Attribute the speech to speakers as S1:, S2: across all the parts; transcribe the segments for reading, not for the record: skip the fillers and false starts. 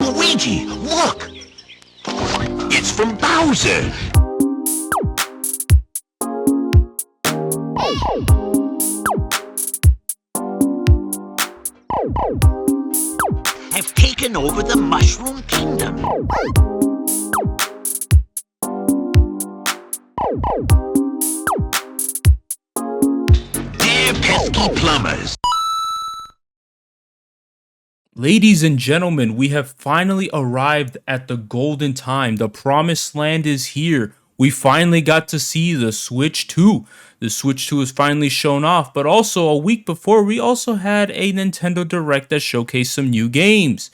S1: Luigi, look! It's from Bowser! Have taken over the Mushroom Kingdom. Dear Pesky Plumbers.
S2: Ladies and gentlemen, we have finally arrived at the golden time. The promised land is here. We finally got to see the Switch 2. The Switch 2 is finally shown off, but also a week before, we also had a Nintendo Direct that showcased some new games.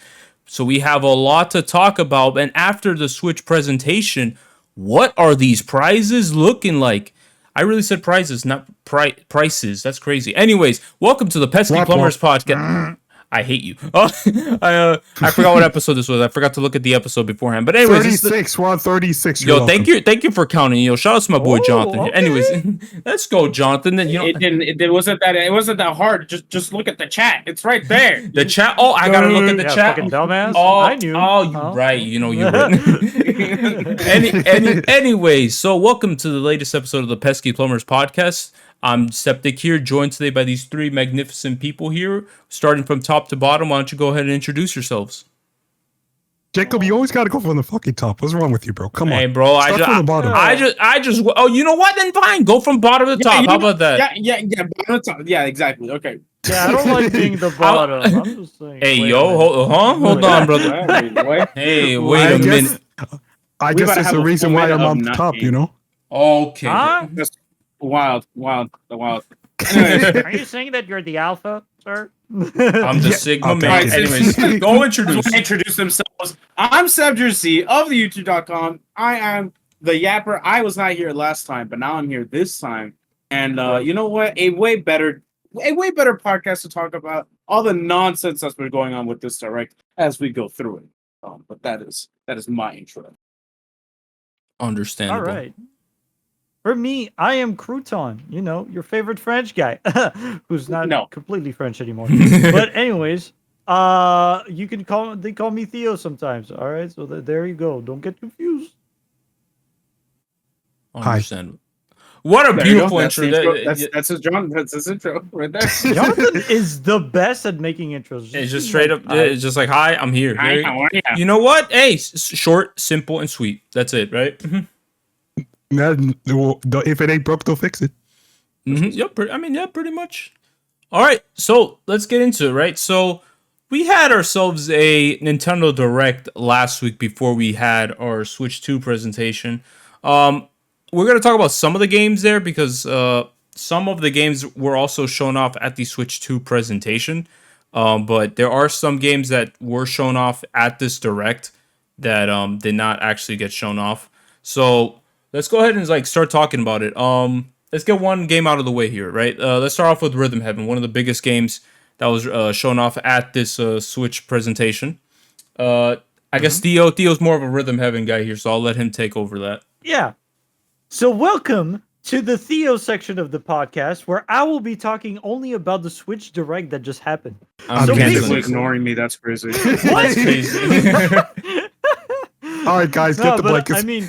S2: So we have a lot to talk about, and after the Switch presentation, what are these prizes looking like? I really said prizes, not prices. That's crazy. Anyways, welcome to the Pesky Plumbers Podcast. I hate you. Oh, I forgot what episode this was. I forgot to look at the episode beforehand. But anyways,
S3: 36. We're on 36.
S2: Yo, thank you for counting. Yo, shout out to my boy Jonathan.
S4: Okay.
S2: Anyways, let's go, Jonathan. Then
S4: It wasn't that hard. Just look at the chat. It's right there.
S2: the chat. Oh, I gotta look at the chat.
S5: Fucking dumbass.
S2: Oh,
S5: I knew.
S2: Right. You know you're right. Anyways, so welcome to the latest episode of the Pesky Plumbers Podcast. I'm Septic here, joined today by these three magnificent people here, starting from top to bottom. Why don't you go ahead and introduce yourselves?
S3: Jacob, you always got to go from the fucking top. What's wrong with you, bro? Come on.
S2: Hey, bro,
S3: Start from the bottom.
S2: I just. Oh, you know what? Then fine, go from bottom to top. How about that?
S4: Yeah. Bottom to top. Yeah, exactly. Okay.
S5: Yeah, I don't like being the bottom. I'm just saying.
S2: Hey,
S5: wait
S2: yo,
S5: a minute.
S2: hold on, brother.
S4: Wait.
S2: Hey, wait a minute.
S3: I
S4: We
S3: guess
S4: gotta
S3: it's
S4: have
S3: the
S4: a
S3: reason
S4: full
S3: why
S4: minute
S3: I'm
S4: of
S3: on
S4: not
S3: top,
S4: being-
S3: you know?
S2: Okay.
S5: Huh?
S4: Just wild. Anyways,
S5: Are you saying that you're the alpha, sir?
S2: I'm the Sigma
S3: okay.
S2: man. Anyways, go introduce.
S4: introduce themselves. I'm SabdierZ of the YouTube.com. I am the Yapper. I was not here last time, but now I'm here this time. And you know what? A way better podcast to talk about all the nonsense that's been going on with this direct as we go through it. But that is my intro.
S2: Understandable.
S5: All right. For me, I am Crouton, you know, your favorite French guy, who's not completely French anymore. But anyways, they call me Theo sometimes. All right, so there you go. Don't get confused.
S2: Understandable. What a
S4: There you go.
S2: beautiful
S4: That's
S2: intro.
S4: the intro. That's his intro right there.
S5: Jonathan is the best at making intros.
S2: It's just straight up. It's just like, hi, I'm here.
S4: Hi, how are you?
S2: You know what? Hey, short, simple, and sweet. That's it, right?
S3: If it ain't broke, they'll fix it.
S2: Yep. Pretty much. All right. So let's get into it, right? So we had ourselves a Nintendo Direct last week before we had our Switch 2 presentation. We're going to talk about some of the games there because some of the games were also shown off at the Switch 2 presentation. But there are some games that were shown off at this Direct that did not actually get shown off. So let's go ahead and start talking about it. Let's get one game out of the way here, right? Let's start off with Rhythm Heaven, one of the biggest games that was shown off at this Switch presentation. I guess Theo's more of a Rhythm Heaven guy here, so I'll let him take over that.
S5: Yeah. So welcome to the Theo section of the podcast, where I will be talking only about the Switch Direct that just happened.
S2: I'm
S5: So
S2: canceling
S4: Basically
S2: this.
S4: ignoring me. That's crazy.
S2: That's crazy.
S3: All right, guys, get the blankets.
S5: I mean,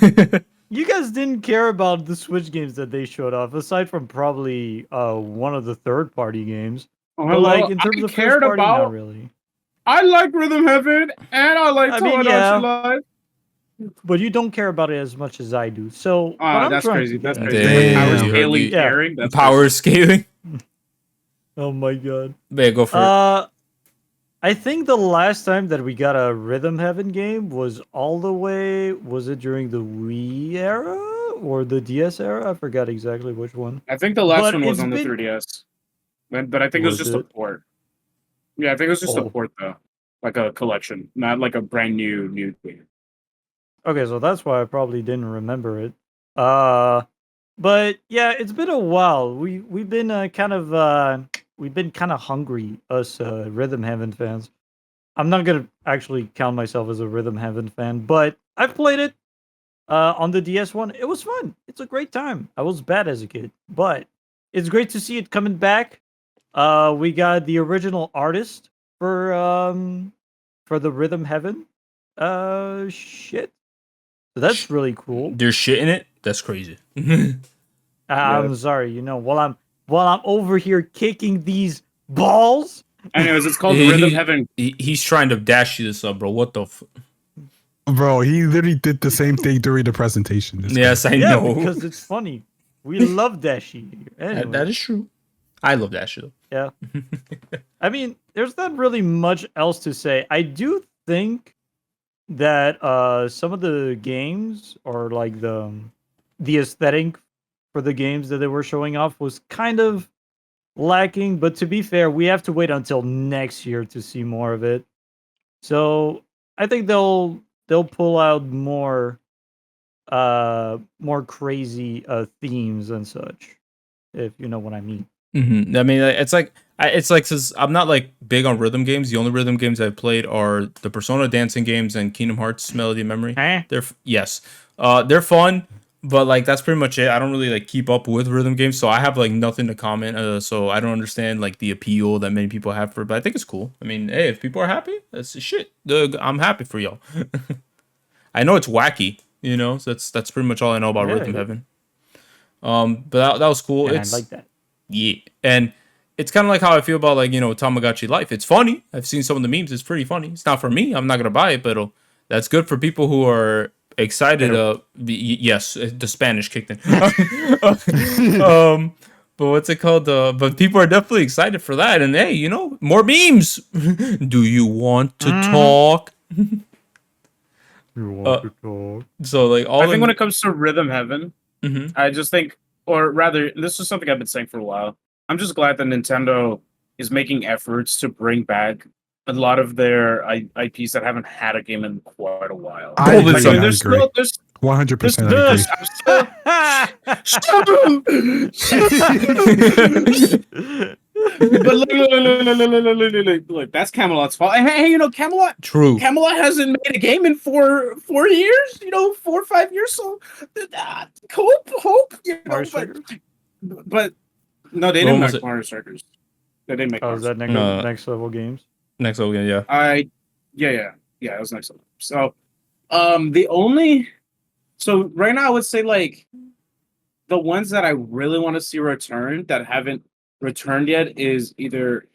S5: you guys didn't care about the Switch games that they showed off, aside from probably one of the third-party games. But like in terms of first party, not really.
S4: I like Rhythm Heaven and I like Tomodachi Life.
S5: But you don't care about it as much as I do. So what I'm
S4: that's
S5: trying
S4: crazy.
S5: to
S4: That's
S5: get
S4: crazy.
S5: at-
S2: Damn.
S4: Power
S2: You heard
S4: scaling,
S2: me.
S4: caring. That's
S2: Power scaling.
S5: Oh my god.
S2: Yeah, go for it.
S5: I think the last time that we got a Rhythm Heaven game was was it during the Wii era or the DS era? I forgot exactly which one.
S4: I think the last
S5: But
S4: one was
S5: it's
S4: on the
S5: been-
S4: 3DS. But I think it was
S5: Was
S4: just a
S5: it?
S4: port. Yeah, I think it was just a
S5: Oh.
S4: port though. Like a collection, not like a brand new thing.
S5: Okay, so that's why I probably didn't remember it. But yeah, it's been a while. We've been kind of hungry, us Rhythm Heaven fans. I'm not gonna actually count myself as a Rhythm Heaven fan, but I've played it on the DS one. It was fun. It's a great time. I was bad as a kid, but it's great to see it coming back. We got the original artist for the Rhythm Heaven. Shit. So that's really cool.
S2: There's shit in it. That's crazy.
S5: I'm sorry. You know, while I'm over here kicking these balls.
S4: Anyways, it's called
S2: He-
S4: Rhythm
S2: he-
S4: Heaven.
S2: He's trying to dash you this up, bro. What the?
S3: Bro, he literally did the same thing during the presentation. This
S2: Yes, I
S5: Yeah,
S2: know.
S5: because it's funny. We love that shit. Anyway,
S2: That is true. I love that shit.
S5: yeah. I mean, there's not really much else to say. I do think that some of the games or like the aesthetic for the games that they were showing off was kind of lacking, but to be fair, we have to wait until next year to see more of it. So I think they'll pull out more crazy themes and such, if you know what I mean.
S2: I mean, it's like since I'm not like big on rhythm games. The only rhythm games I've played are the Persona dancing games and Kingdom Hearts Melody of Memory.
S5: Huh?
S2: They're fun, but like that's pretty much it. I don't really like keep up with rhythm games, so I have like nothing to comment. So I don't understand like the appeal that many people have for it, but I think it's cool. I mean, hey, if people are happy, that's shit. I'm happy for y'all. I know it's wacky, you know. So that's pretty much all I know about Rhythm
S5: Yeah.
S2: Heaven. But that was cool.
S5: And
S2: It's
S5: I like that.
S2: yeah, and it's kind of like how I feel about like Tamagotchi Life. It's funny. I've seen some of the memes. It's pretty funny. It's not for me. I'm not gonna buy it, but that's good for people who are excited. Yes, the Spanish kicked in. But what's it called? But people are definitely excited for that. And hey, more memes. Do you want to talk?
S5: You want to talk?
S2: So like all
S4: I think when it comes to Rhythm Heaven,
S2: Mhm.
S4: I just think, or rather, this is something I've been saying for a while. I'm just glad that Nintendo is making efforts to bring back a lot of their IPs that haven't had a game in quite a while.
S3: I
S2: Totally
S3: agree.
S2: fine.
S3: I
S4: There's
S3: agree.
S4: still, there's
S3: 100%
S4: there's,
S3: I agree.
S4: but look, that's Camelot's fault. Hey, Camelot
S2: True.
S4: hasn't made a game in 4 years, 4 or 5 years. So hope,
S5: Mario Strikers?
S4: but no, they
S2: What
S4: didn't
S2: was
S4: make
S2: it?
S4: Mario Strikers. They didn't make.
S5: Oh, is
S4: Mario
S5: that
S2: No.
S5: next level games?
S2: Next level game, yeah.
S4: Yeah, it was next level. So, so right now I would say like the ones that I really want to see return that haven't returned yet is either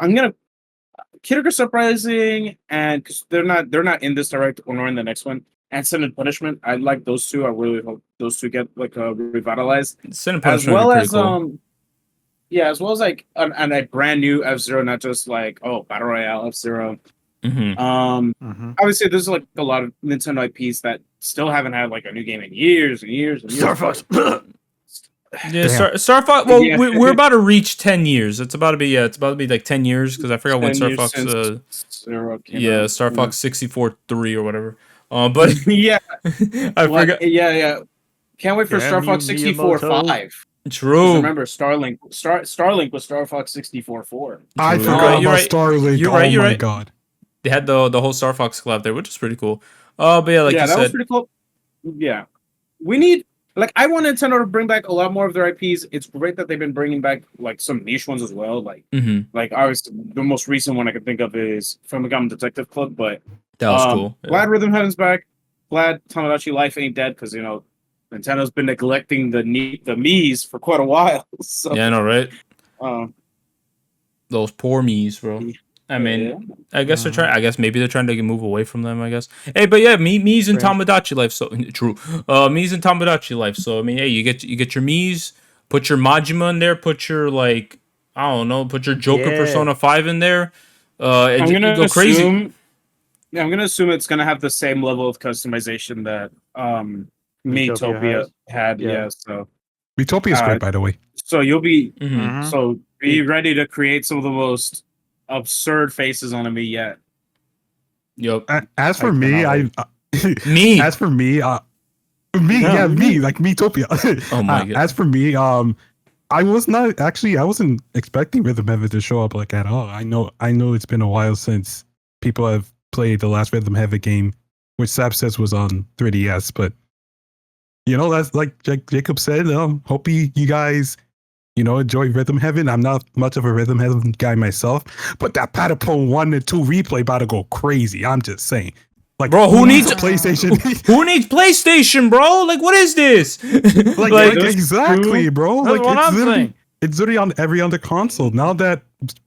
S4: I'm gonna Kid Icarus Uprising, and because they're not in this direct or nor in the next one, and Sin and Punishment. I like those two. I really hope those two get like revitalized,
S2: Sin and
S4: as
S2: Punishment
S4: well
S2: would be
S4: as
S2: pretty cool.
S4: as well as like a brand new F-Zero, not just like Battle Royale F-Zero.
S2: Mhm.
S4: Obviously, there's like a lot of Nintendo IPs that still haven't had like a new game in years and years and years.
S5: Star Fox.
S2: Yeah,
S3: Damn.
S2: Star Fox. Well,
S4: Yeah.
S2: we're about to reach 10 years. It's about to be like 10 years because I forgot when
S4: 10
S2: Star
S4: years
S2: Fox.
S4: since Zero came out.
S2: Star Fox 64-3 or whatever. But
S4: Yeah,
S2: I forgot.
S4: Yeah. Can't wait for
S5: Damn
S4: Star
S5: you,
S4: Fox 64
S5: Miyamoto.
S4: 5.
S2: True.
S4: Remember, Starlink was Star Fox 64 4.
S3: I
S2: True.
S3: forgot
S2: You're
S3: about
S2: right.
S3: Starlink.
S2: You're
S3: Oh
S2: right, you're
S3: my
S2: right.
S3: god.
S2: They had the whole Star Fox collab there, which is pretty cool. But yeah, like
S4: yeah,
S2: you
S4: that was
S2: said,
S4: pretty cool. Yeah, we need I want Nintendo to bring back a lot more of their IPs. It's great that they've been bringing back like some niche ones as well. Like obviously the most recent one I can think of is Famicom Detective Club, but
S2: that was cool. Yeah.
S4: glad Rhythm Heaven's back. Glad Tamagotchi Life ain't dead because Nintendo's been neglecting the Mii's for quite a while. So
S2: Yeah, I know, right?
S4: um,
S2: Those poor me's, bro. I mean,
S4: yeah.
S2: I guess they're trying. I guess maybe they're trying to move away from them. I guess. Hey, but yeah, Mii's and Tamagotchi life. So true. Mii's and Tamagotchi life. So I mean, hey, you get your Mii's. Put your Majima in there. Put your I don't know. Put your Joker
S5: Yeah.
S2: Persona 5 in there.
S4: I'm gonna
S2: go crazy.
S4: assume. Yeah, I'm gonna assume it's gonna have the same level of customization that Miitopia
S5: has.
S4: had.
S5: Yeah.
S4: Yeah. So
S3: Utopia's great, by the way.
S4: you'll be
S2: Mhm.
S4: so be ready to create some of the most absurd faces on a Mii yet.
S2: Yup.
S3: As for
S5: I
S3: me,
S5: cannot
S2: Me.
S3: As for me, me, like Miitopia.
S2: Oh my God.
S3: As for me, I wasn't expecting Rhythm Heaven to show up like at all. I know it's been a while since people have played the last Rhythm Heaven game, which Sab says was on 3DS, but that's like Jacob said. Hope you guys enjoy Rhythm Heaven. I'm not much of a Rhythm Heaven guy myself, but that Patapon 1 and 2 replay about to go crazy. I'm just saying. Like,
S2: Bro, who needs
S3: a PlayStation?
S2: Who needs PlayStation, bro? Like, what is this?
S3: like exactly, bro.
S5: That's
S3: Like,
S5: what I'm
S3: literally,
S5: saying.
S3: it's literally on every other console. Now that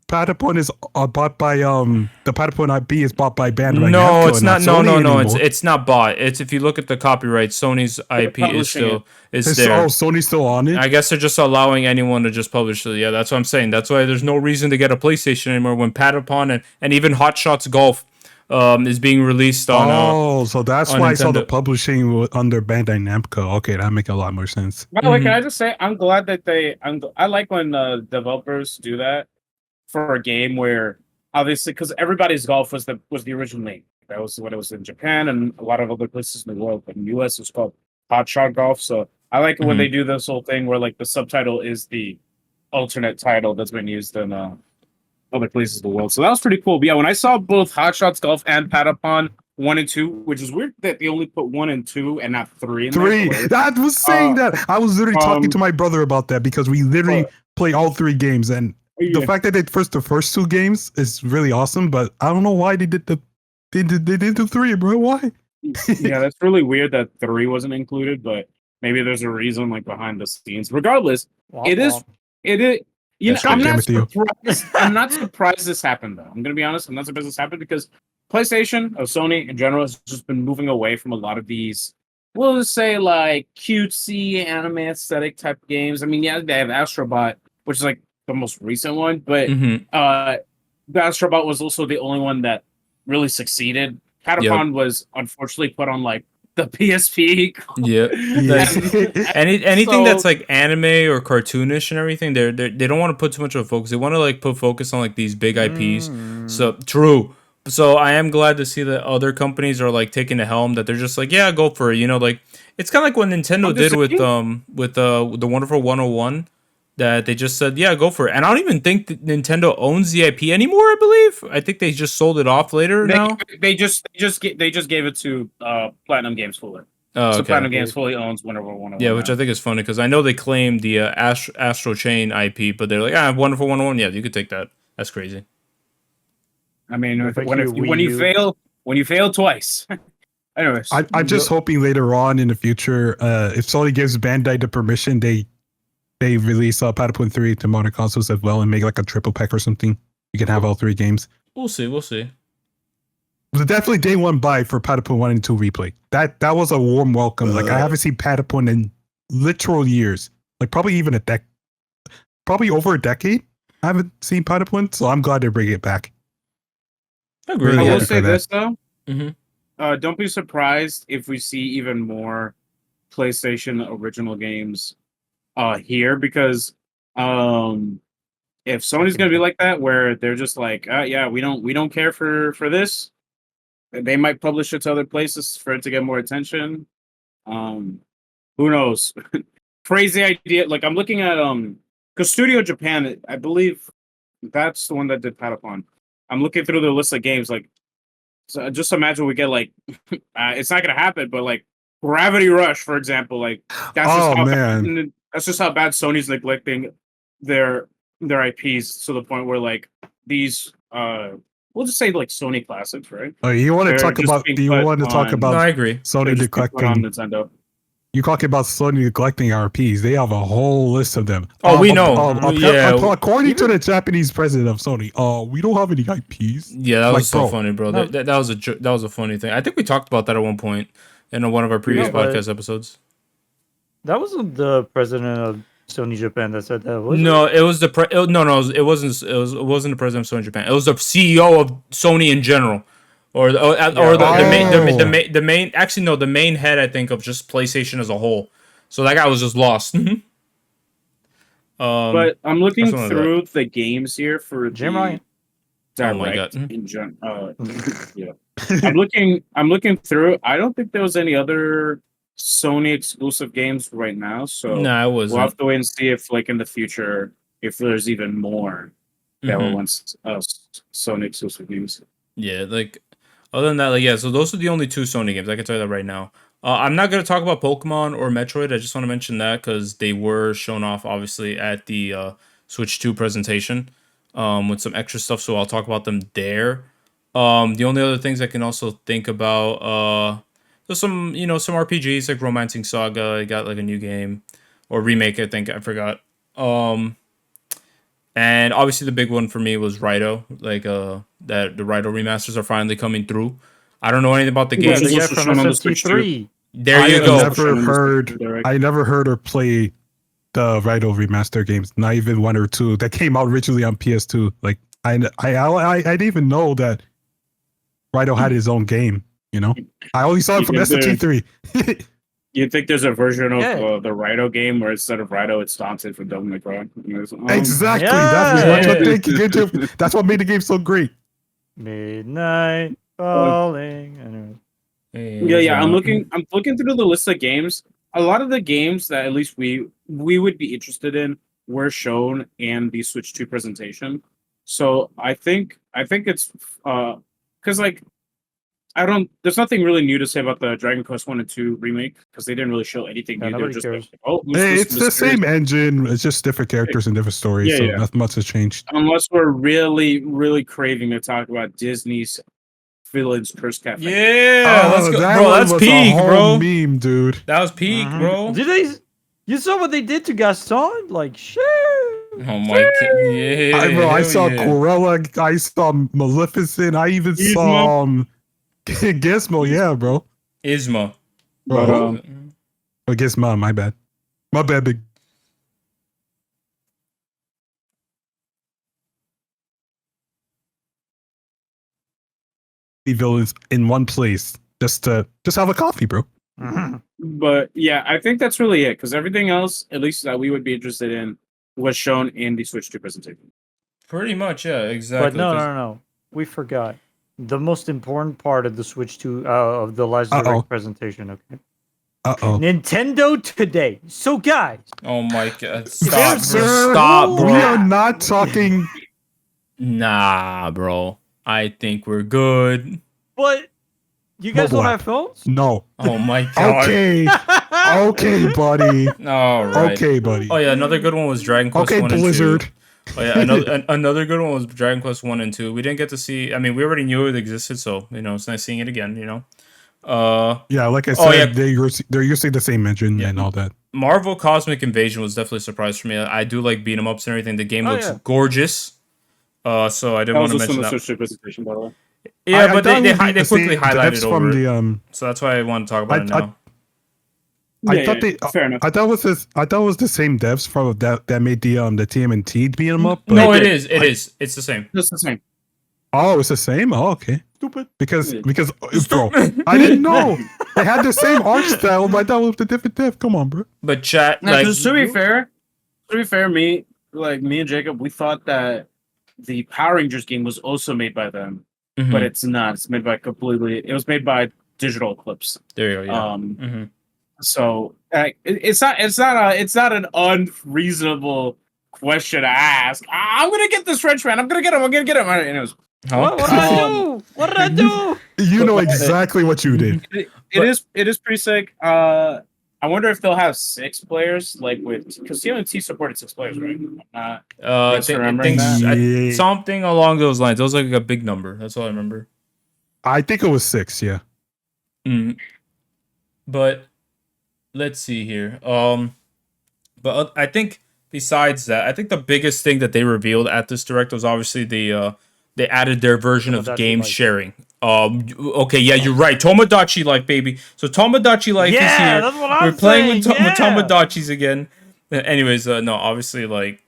S3: Patapon is bought by the Patapon IP is bought by Bandai
S2: no,
S3: Namco
S2: it's
S3: and
S2: not. No,
S3: Sony
S2: no, no.
S3: anymore.
S2: It's not bought. It's if you look at the copyright, Sony's IP is
S4: publishing
S2: there.
S3: Oh, Sony's still on it.
S2: I guess they're just allowing anyone to just publish it. Yeah, that's what I'm saying. That's why there's no reason to get a PlayStation anymore when Patapon and even Hot Shots Golf is being released on.
S3: So that's
S2: on
S3: why I saw the
S2: Nintendo.
S3: publishing under Bandai Namco. Okay, that makes a lot more sense.
S4: By the way, can I just say I'm glad that I like when developers do that for a game where obviously because everybody's golf was the original name. That was what it was in Japan and a lot of other places in the world, but in the US it's called Hot Shot Golf. So I like it when they do this whole thing where like the subtitle is the alternate title that's been used in other places in the world. So that was pretty cool. But yeah, when I saw both Hot Shots Golf and Patapon 1 and 2, which is weird that they only put 1 and 2 and not 3 in
S3: Three.
S4: there.
S3: That was saying that. I was literally talking to my brother about that because we literally play all 3 games, and the fact that they the first 2 games is really awesome. But I don't know why they did they did the 3, bro. Why?
S4: Yeah, that's really weird that 3 wasn't included, but maybe there's a reason like behind the scenes. Regardless, it is. You know,
S3: That's
S4: I'm not surprised this happened though. I'm gonna be honest. I'm not surprised this happened because PlayStation or Sony in general has just been moving away from a lot of these. We'll just say like cutesy anime aesthetic type games. I mean, yeah, they have Astrobot, which is like the most recent one, but the Astrobot was also the only one that really succeeded. Patapon was unfortunately put on like the PSP.
S2: Anything that's like anime or cartoonish and everything, they don't want to put too much of a focus. They want to like put focus on like these big IPs. So true. So I am glad to see that other companies are like taking the helm. That they're just like, yeah, go for it. You know, like it's kind of like what Nintendo did with the Wonderful 101. That they just said, yeah, go for it. And I don't even think that Nintendo owns the IP anymore. I believe. I think they just sold it off later.
S4: They just gave it to Platinum Games fully.
S2: Oh,
S4: so
S2: okay.
S4: Platinum Games fully owns Wonderful 101.
S2: Yeah, which I think is funny because I know they claimed the Astro Chain IP, but they're like, Wonderful 101. Yeah, you could take that. That's crazy.
S4: I mean, when you fail twice. Anyways,
S3: I'm just hoping later on in the future, if Sony gives Bandai the permission, they release Patapon 3 to modern consoles as well and make like a triple pack or something. You can have all 3 games.
S2: We'll see.
S3: It was definitely day one buy for Patapon 1 and 2 replay. That was a warm welcome. Like I haven't seen Patapon in literal years. Like probably even probably over a decade. I haven't seen Patapon, so I'm glad they're bringing it back.
S2: I agree.
S4: I will say this though.
S2: Mm-hmm.
S4: Don't be surprised if we see even more PlayStation original games here because if Sony's gonna be like that where they're just like yeah we don't care for this, they might publish it to other places for it to get more attention. Who knows? Crazy idea. Like I'm looking at because Studio Japan, I believe that's the one that did Patapon. I'm looking through the list of games like so just imagine we get like it's not gonna happen but like Gravity Rush for example, like that's just how bad Sony's neglecting their IPs to the point where like these we'll just say like Sony classics, right?
S3: Oh, you want to talk about? Do you want to talk about?
S2: No, I agree.
S3: Sony neglecting
S4: on Nintendo.
S3: You talking about Sony neglecting RPs? They have a whole list of them.
S2: Oh, we know.
S3: According to the Japanese president of Sony, we don't have any IPs.
S2: Yeah, that was so funny, bro. That was a funny thing. I think we talked about that at one point in one of our previous podcast episodes.
S5: That wasn't the president of Sony Japan that said that, was it?
S2: No, it was the it wasn't the president of Sony Japan. It was the CEO of Sony in general, or the main. Actually, no, the main head I think of just PlayStation as a whole. So that guy was just lost.
S4: But I'm looking through the games here for the direct in general. Yeah, I'm looking through. I don't think there was any other Sony exclusive games right now, so
S2: no, it wasn't.
S4: We'll have to wait and see if, like, in the future, if there's even more that were once Sony exclusive games.
S2: Yeah, like other than that, like so those are the only 2 Sony games I can tell you that right now. I'm not gonna talk about Pokemon or Metroid. I just want to mention that because they were shown off obviously at the Switch 2 presentation with some extra stuff. So I'll talk about them there. The only other things I can also think about, there's some some RPGs like Romancing Saga. I got like a new game or remake. I think I forgot. And obviously the big one for me was Raito. Like that the Raito remasters are finally coming through. I don't know anything about the
S5: Yeah,
S2: game.
S5: the guy
S4: also
S5: from
S4: shown on the Switch
S5: SFT3.
S2: There you
S3: I
S2: go.
S3: never heard. I never heard or play the Raito remaster games. Not even 1 or 2 that came out originally on PS2. Like I didn't even know that Raito had his own game. You know, I only saw it from SFT3.
S4: You think there's a version of
S5: Yeah.
S4: the Raito game where instead of Raito, it's Dante from Devil May Cry?
S3: Exactly.
S5: Yeah.
S3: That's what thinking. That's what made the game so great.
S5: Midnight falling. Anyway.
S4: Yeah. I'm looking through the list of games. A lot of the games that at least we would be interested in were shown in the Switch 2 presentation. So I think it's because like there's nothing really new to say about the Dragon Quest 1 and 2 remake because they didn't really show anything
S5: Yeah,
S4: new. They were
S5: nobody
S4: just
S5: cares.
S4: like, oh,
S3: It's the same engine. It's just different characters and different stories.
S4: Yeah,
S3: so
S4: yeah.
S3: not much has changed.
S4: Unless we're really, really craving to talk about Disney's Villains Curse Cafe.
S2: Yeah, let's go,
S3: that
S2: bro.
S3: one
S2: That's
S3: was a
S2: peak,
S3: whole
S2: bro.
S3: meme, dude.
S2: That was peak,
S5: Mhm.
S2: bro.
S5: Did they? You saw what they did to Gaston? Like shit.
S2: Oh my god. Yeah.
S3: I
S2: hell
S3: saw
S2: yeah.
S3: Corella. I saw Maleficent. I even saw Gizmo. Yeah, bro.
S2: Isma.
S4: But,
S3: Oh, Gizmo. My bad. My bad, big. Villains in one place just have a coffee, bro.
S5: Mhm.
S4: But yeah, I think that's really it because everything else, at least that we would be interested in, was shown in the Switch 2 presentation.
S2: Pretty much, yeah, exactly.
S5: But no,
S2: 'cause-
S5: no. We forgot the most important part of the Switch 2 of the last
S3: Uh-oh.
S5: direct presentation. Okay.
S3: Uh-oh.
S5: Nintendo today. So guys,
S2: Oh my god. Stop,
S3: Yes,
S2: bro.
S3: sir.
S2: Stop,
S3: We
S2: bro.
S3: are not talking.
S2: Nah, bro. I think we're good.
S5: but you guys don't
S3: Mobile
S5: have phones?
S3: No.
S2: Oh my god.
S3: Okay. Okay, buddy.
S2: All right.
S3: Okay, buddy.
S2: Oh yeah, another good one was Dragon Quest
S3: Okay,
S2: 1 and
S3: Blizzard.
S2: 2. Oh yeah, another good one was Dragon Quest 1 and 2. We didn't get to see. I mean, we already knew it existed, so it's nice seeing it again.
S3: Yeah, like I said,
S2: Oh, yeah.
S3: they're using the same engine
S2: Yeah.
S3: and all that.
S2: Marvel Cosmic Invasion was definitely a surprise for me. I do like beat 'em ups and everything. The game
S5: Oh,
S2: looks
S5: yeah.
S2: gorgeous. So I didn't
S4: That
S2: want
S4: was
S2: to
S4: also in
S2: mention
S4: the
S2: that.
S4: Switch 2 presentation, by the way.
S2: Yeah,
S3: I
S2: but they
S3: downloaded the
S2: quickly
S3: same
S2: highlighted
S3: devs
S2: over
S3: from
S2: it.
S3: the
S2: So that's why I want to talk about it
S3: I-
S2: now.
S3: I thought they.
S4: fair enough.
S3: I thought it was the same devs from that made the TMNT beat 'em up. But
S2: No, it is. It is. It's the same.
S4: It's the same.
S3: Oh, it's the same. Oh, okay.
S5: Stupid.
S3: Because bro, I didn't know they had the same art style, but that was the different dev. Come on, bro.
S2: But chat,
S4: Now,
S2: like,
S4: to be fair, me and Jacob, we thought that the Power Rangers game was also made by them,
S2: mhm.
S4: but it's not. It's made by It was made by Digital Eclipse.
S2: There you go. Yeah.
S4: Um, so it's not an unreasonable question to ask. I'm gonna get this Frenchman. I'm gonna get him. And it was
S5: What did I do? What did I do?
S3: You know exactly what you did.
S4: it is pretty sick. I wonder if they'll have 6 players, like because TMNT supported 6 players, right?
S2: I
S4: remembering
S2: think
S3: that? Yeah.
S2: something along those lines. It was like a big number. That's all I remember.
S3: I think it was 6. Yeah.
S2: But let's see here. But I think besides that, I think the biggest thing that they revealed at this direct was obviously they added their version of
S5: Tomodachi
S2: game
S5: Life.
S2: sharing. Okay, yeah, you're right. Tomodachi Life, baby. So Tomodachi Life is
S5: Yeah,
S2: here.
S5: that's what I'm
S2: We're playing
S5: saying.
S2: with Tomodachis again. Anyways, no, obviously, like,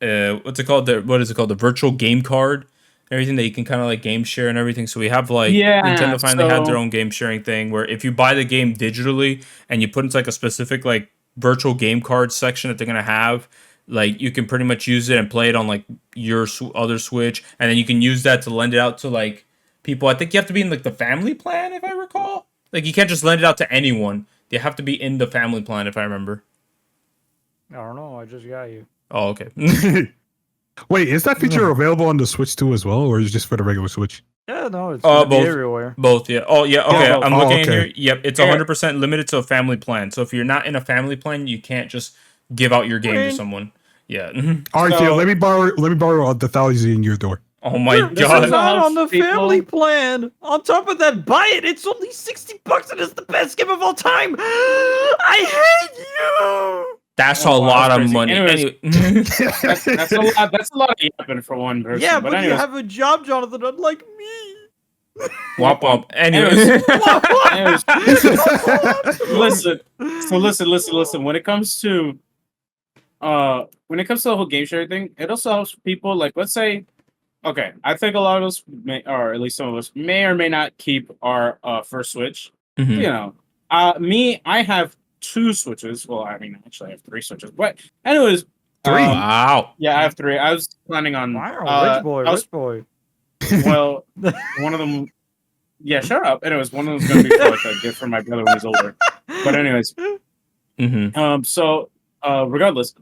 S2: what's it called? What is it called? The virtual game card. Everything that you can kind of like game share and everything. So we have like Nintendo finally had their own game sharing thing where if you buy the game digitally and you put into like a specific like virtual game card section that they're gonna have, like you can pretty much use it and play it on like your other Switch, and then you can use that to lend it out to like people. I think you have to be in like the family plan if I recall. Like you can't just lend it out to anyone. You have to be in the family plan if I remember.
S5: I don't know. I just got you.
S2: Oh, okay.
S3: Wait, is that feature available on the Switch too as well, or is it just for the regular Switch?
S5: Yeah, no, it's gonna be
S2: both.
S5: everywhere.
S2: Both, yeah. Oh, yeah. Okay,
S4: both.
S2: I'm
S3: Oh,
S2: looking
S3: okay.
S2: here. Yep, it's 100% limited to a family plan. So if you're not in a family plan, you can't just give out your game to
S5: Green.
S2: someone. Yeah. Mhm.
S3: All right,
S4: So-
S3: yeah, let me borrow the 1,000 in your door.
S2: Oh my
S5: This is
S2: god.
S5: not on the
S4: People-
S5: family plan. On top of that, buy it. It's only $60 and it's the best game of all time. I hate you.
S2: That's
S4: Oh,
S2: a
S4: wow,
S2: lot
S4: that's
S2: of
S4: crazy.
S2: money.
S4: Anyways.
S2: Anyway.
S4: That's a lot. That's a lot of yapping for one person.
S5: Yeah, but you
S4: anyways,
S5: have a job, Jonathan, unlike me.
S2: Womp womp. Anyways.
S4: anyways, listen. When it comes to the whole game sharing thing, it also helps people. Like, let's say, okay, I think a lot of us may, or at least some of us, may or may not keep our first Switch.
S2: Mhm.
S4: You know, me, I have 2 Switches. Well, I mean, actually, I have 3 Switches. But anyways,
S3: 3?
S2: Wow.
S4: yeah, I have 3. I was planning on.
S5: Wow, rich boy,
S4: I was-
S5: rich boy.
S4: Well, one of them. Yeah, shut up. Anyways, one of them's gonna be for like a gift for my brother when he's older. But anyways,
S2: Mm-hmm.
S4: so regardless,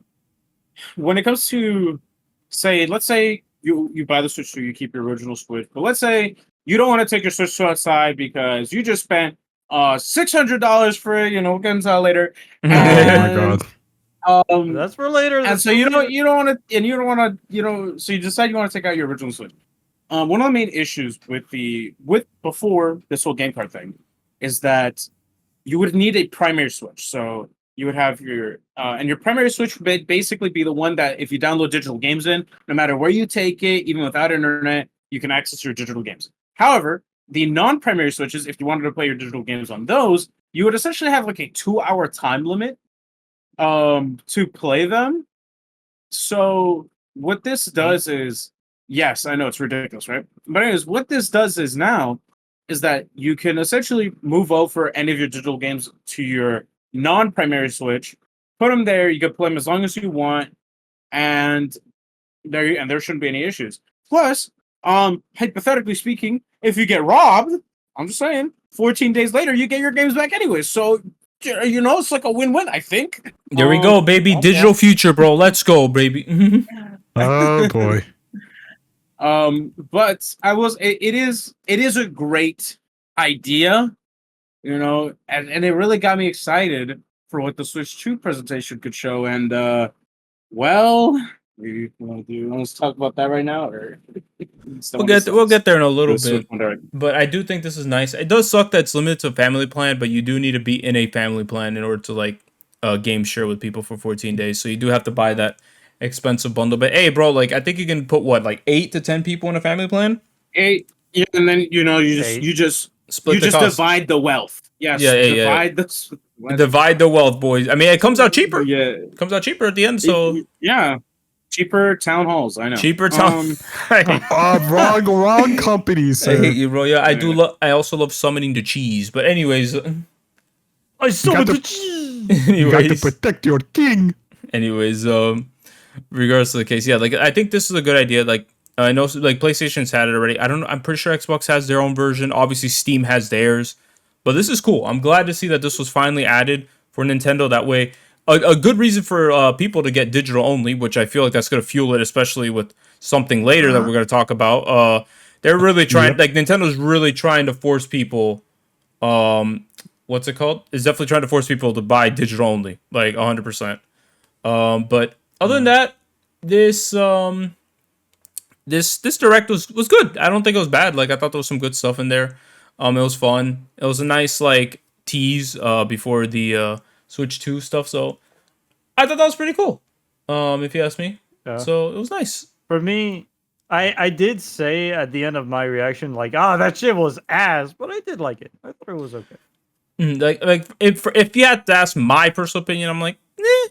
S4: when it comes to let's say you buy the Switch 2, you keep your original Switch, but let's say you don't want to take your Switch 2 outside because you just spent $600 for it. You know, we'll get into that later.
S3: Oh my god.
S5: That's for later.
S4: And so you don't want to, so you decide you want to take out your original Switch. One of the main issues with before this whole game card thing is that you would need a primary Switch. So you would have your and your primary Switch would basically be the one that if you download digital games in, no matter where you take it, even without internet, you can access your digital games. However, the non-primary Switches, if you wanted to play your digital games on those, you would essentially have like a 2-hour time limit to play them. So what this does is, yes, I know it's ridiculous, right? But anyways, what this does is that you can essentially move over any of your digital games to your non-primary Switch, put them there, you can play them as long as you want, and there shouldn't be any issues. Plus, hypothetically speaking, if you get robbed, I'm just saying, 14 days later, you get your games back anyway. So, you know, it's like a win-win, I think.
S2: There we go, baby.
S4: okay.
S2: Digital future, bro. Let's go, baby.
S3: Oh boy.
S4: But it is a great idea, you know, and it really got me excited for what the Switch 2 presentation could show. And well, you want to talk about that right now, or
S2: We'll get there in a little
S4: Let's
S2: bit.
S4: switch one direction.
S2: But I do think this is nice. It does suck that it's limited to a family plan, but you do need to be in a family plan in order to like game share with people for 14 days. So you do have to buy that expensive bundle. But hey, bro, like I think you can put what, like 8 to 10 people in a family plan?
S4: 8, yeah, and then you just
S2: Split the cost.
S4: divide the wealth. Yes,
S2: Yeah. Divide the wealth, boys. I mean, it comes out cheaper.
S4: Yeah,
S2: It comes out cheaper at the end, so
S4: yeah, cheaper town halls. I know.
S2: cheaper time.
S3: Wrong company,
S2: I
S3: sir.
S2: hate you, bro. Yeah, I do. I also love summoning the cheese. But anyways,
S5: I saw
S3: got
S5: the
S3: to-
S5: cheese.
S3: You got to
S2: anyways,
S3: protect your king.
S2: regardless of the case, yeah, like I think this is a good idea. Like I know, like PlayStation's had it already. I don't know. I'm pretty sure Xbox has their own version. Obviously, Steam has theirs. But this is cool. I'm glad to see that this was finally added for Nintendo. That way, a good reason for people to get digital only, which I feel like that's going to fuel it, especially with something later that we're going to talk about. They're really trying, like Nintendo's really trying to force people. What's it called? It's definitely trying to force people to buy digital only, like 100%. But other than that, this direct was good. I don't think it was bad. Like I thought there was some good stuff in there. It was fun. It was a nice like tease before the Switch 2 stuff. So I thought that was pretty cool. If you ask me.
S5: Yeah.
S2: So it was nice.
S5: For me, I did say at the end of my reaction, like, that shit was ass, but I did like it. I thought it was okay.
S2: Like if you had to ask my personal opinion, I'm like, eh.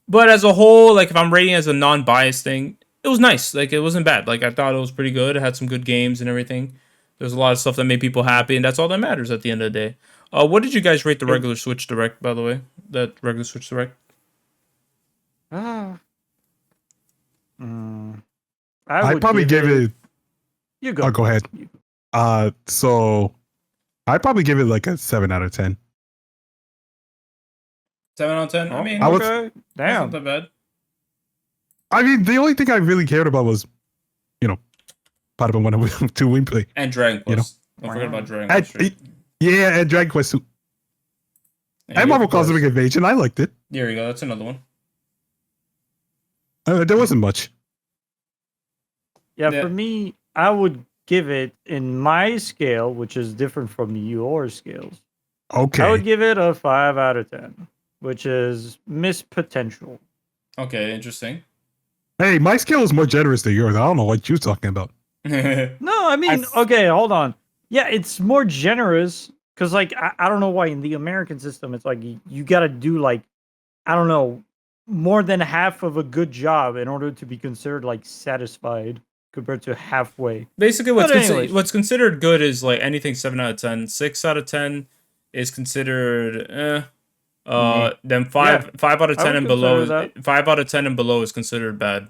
S2: But as a whole, like if I'm rating it as a non-biased thing, it was nice. Like it wasn't bad. Like I thought it was pretty good. It had some good games and everything. There's a lot of stuff that made people happy, and that's all that matters at the end of the day. What did you guys rate the regular Switch Direct, by the way? That regular Switch Direct?
S5: I'd
S3: probably give it.
S5: You go.
S3: Oh, go ahead. So I'd probably give it like a 7 out of 10.
S2: 7 out of 10? I mean,
S3: I was-
S5: Okay.
S2: that's
S5: Damn.
S2: not that bad.
S3: I mean, the only thing I really cared about was, part of it when I went to Wimplay.
S2: And Dragon
S3: You know.
S2: Quest. Don't forget about Dragon
S3: And,
S2: Quest.
S3: yeah, and Dragon Quest 2. And Marvel Cosmic Invasion. I liked it.
S2: There you go. That's another one.
S3: There wasn't much.
S5: Yeah,
S2: Yeah.
S5: for me, I would give it in my scale, which is different from your scales. I would
S3: Okay.
S5: give it a 5 out of 10, which is missed potential.
S2: Okay, interesting.
S3: Hey, my scale is more generous than yours. I don't know what you're talking about.
S5: No, I mean,
S4: f-
S5: okay, hold on. Yeah, it's more generous because, like, I don't know why in the American system it's like you got to do like I don't know more than half of a good job in order to be considered like satisfied compared to halfway.
S2: Basically,
S5: But anyways.
S2: what's considered good is like anything 7 out of 10. 6 out of 10 is considered then five out of
S5: I
S2: 10
S5: would
S2: and below
S5: consider that.
S2: 5 out of 10 and below is considered bad.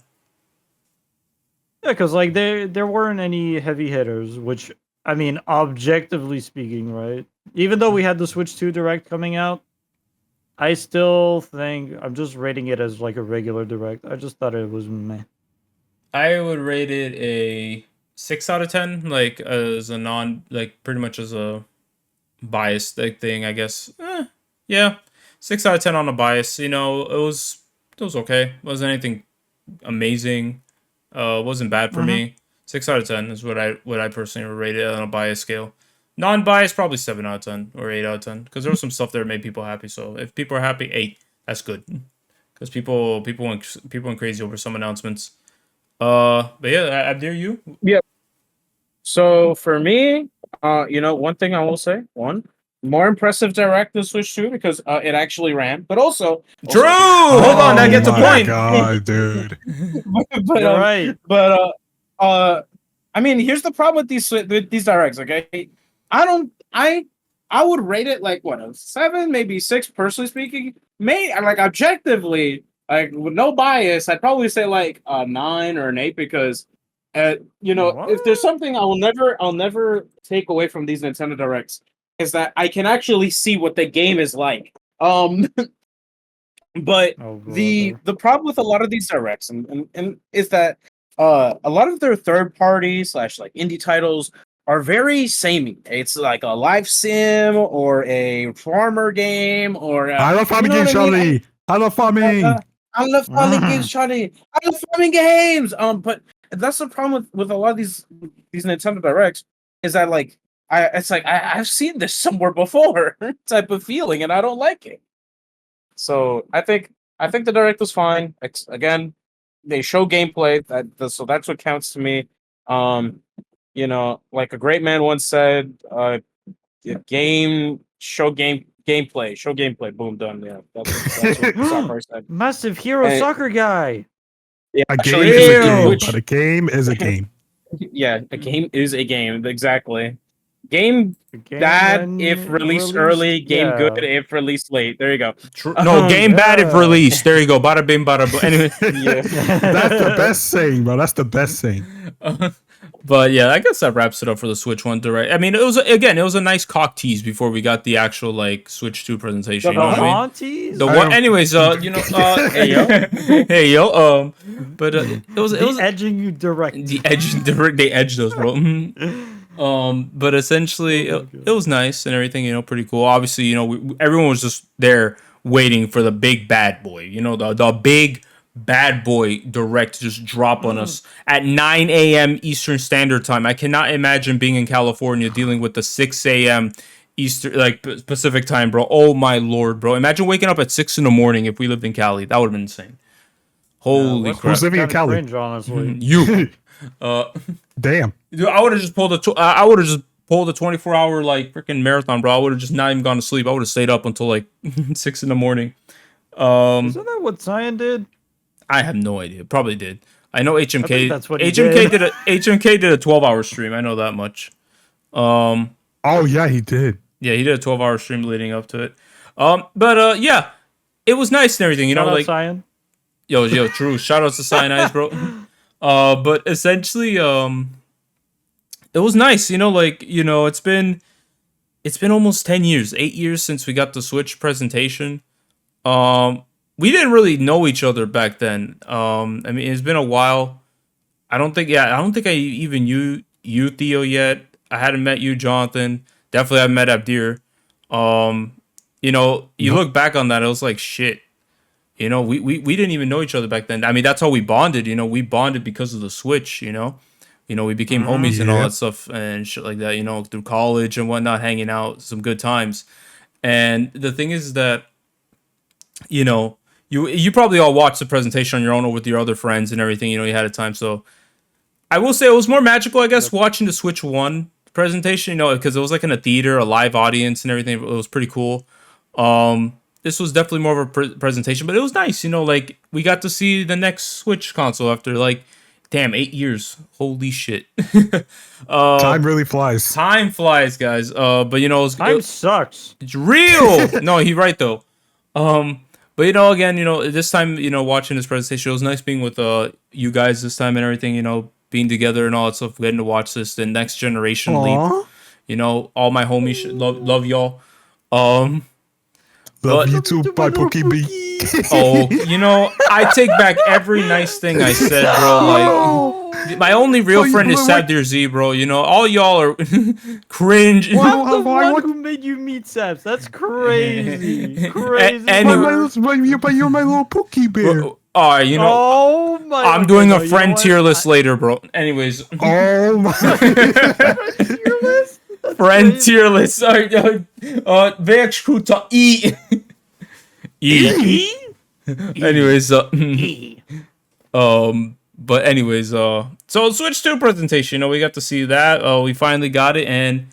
S5: Yeah, because like there weren't any heavy hitters, which I mean, objectively speaking, right? Even though we had the Switch 2 Direct coming out, I still think I'm just rating it as like a regular Direct. I just thought it was meh.
S2: I would rate it a 6 out of 10, like as a non, like pretty much as a biased like thing, I guess. Yeah, 6 out of 10 on a bias. You know, it was okay. It wasn't anything amazing. It wasn't bad for me. 6 out of 10 is what I personally would rate it on a bias scale. Non-biased, probably 7 out of 10 or 8 out of 10, because there was some stuff there that made people happy. So if people are happy, 8, that's good. Because people went crazy over some announcements. But yeah, Abdir, you?
S4: So for me, one thing I will say, more impressive direct than Switch 2 because it actually ran, but also
S2: Drew, hold on, that gets a
S3: Oh my
S2: point.
S3: God, dude.
S4: but
S5: You're right.
S4: I mean, here's the problem with these directs. Okay, I would rate it like what, a 7, maybe 6, personally speaking. Like objectively, like with no bias, I'd probably say like a 9 or an 8 because, if there's something I'll never take away from these Nintendo Directs is that I can actually see what the game is like. But
S5: Oh,
S4: the
S5: brother.
S4: the problem with a lot of these directs and is that a lot of their third party slash like indie titles are very samey. It's like a live sim or a farmer game or
S3: I love farming games, Charlie. I love farming.
S4: I love farming games, Charlie. I love farming games. But that's the problem with a lot of these Nintendo Directs is that like I've seen this somewhere before type of feeling, and I don't like it. So I think the direct was fine. Again, they show gameplay so that's what counts to me. Like a great man once said, show gameplay, boom, done. Yeah, that's what Sakura said.
S5: Massive hero
S4: And-
S5: soccer guy.
S4: Yeah,
S3: A game
S4: actually,
S3: is a game,
S4: which-
S3: but a game is a game.
S4: yeah, a game is a game, exactly. Game
S5: The game
S4: bad
S5: when
S4: if released early, game
S5: yeah.
S4: good if released late. There you go.
S2: No, game bad if
S5: yeah.
S2: released. There you go. Bada bing, bada boom. Anyway.
S4: Yeah.
S3: That's the best saying, bro. That's the best saying.
S2: But yeah, I guess that wraps it up for the Switch 1 Direct. I mean, it was a nice cock tease before we got the actual like Switch 2 presentation. You know what I mean?
S5: Aunties?
S2: The
S3: I
S2: what?
S3: don't-
S2: Anyways, hey yo, hey yo. But it was
S5: edging you direct.
S2: the edge. They edged us, bro. But essentially, it was nice and everything. You know, pretty cool. Obviously, you know, everyone was just there waiting for the big bad boy. You know, the big bad boy direct to just drop on us at 9 a.m. Eastern Standard Time. I cannot imagine being in California dealing with the 6 a.m. Eastern, like Pacific time, bro. Oh my lord, bro. Imagine waking up at 6 in the morning if we lived in Cali. That would have been insane. Holy
S5: West
S2: crap.
S3: Who's living in
S5: Kinda
S3: Cali?
S5: cringe, honestly.
S2: You.
S3: Damn.
S2: Dude, I would have just pulled a 24-hour like freaking marathon, bro. I would have just not even gone to sleep. I would have stayed up until like 6 in the morning.
S5: Isn't that what Cyan did?
S2: I have no idea. Probably did. I know HMK.
S5: I think that's what he
S2: HMK
S5: did.
S2: HMK did a 12-hour stream. I know that much.
S3: Oh yeah, he did.
S2: Yeah, he did a 12-hour stream leading up to it. Yeah, it was nice and everything. You
S5: Shout
S2: know,
S5: out
S2: like
S5: Cyan.
S2: yo, true. Shout outs to Cyanide, bro. But essentially, it was nice. You know, like it's been almost 10 years, 8 years since we got the Switch presentation. We didn't really know each other back then. I mean, it's been a while. I don't think I even knew you, Theo, yet. I hadn't met you, Jonathan. Definitely haven't met Abdir. You look back on that, it was like shit. We didn't even know each other back then. I mean, that's how we bonded. We bonded because of the Switch. You know, we became homies and all that stuff and shit like that. You know, through college and whatnot, hanging out, some good times. And the thing is that, you know, you probably all watched the presentation on your own or with your other friends and everything. You know, you had a time. So I will say it was more magical, I guess, watching the Switch 1 presentation, you know, because it was like in a theater, a live audience and everything. It was pretty cool. This was definitely more of a presentation, but it was nice, you know, like we got to see the next Switch console after like, damn, 8 years. Holy shit.
S3: Time really flies.
S2: Time flies, guys. But you know,
S5: Time sucks.
S2: it's real. No, he's right though. But you know, again, you know, this time, you know, watching this presentation, it was nice being with you guys this time and everything, you know, being together and all that stuff, getting to watch this, the next generation leap. You know, all my homies love y'all.
S3: Love you too, by Pokebee.
S2: Oh, you know, I take back every nice thing I said, bro. Like, my only real friend is SabdierZ, bro. You know, all y'all are cringe.
S5: What the fuck? Who made you meet Sabs? That's crazy. Crazy.
S3: But you're my little Pokey Bear.
S2: You know,
S5: oh my!
S2: I'm doing a friend tier list later, bro. Anyways.
S3: Oh my!
S5: Tier list?
S2: Friend tier list. Sorry, VieuxCrouton E. Anyways, but anyways, so Switch 2 presentation, you know, we got to see that. We finally got it, and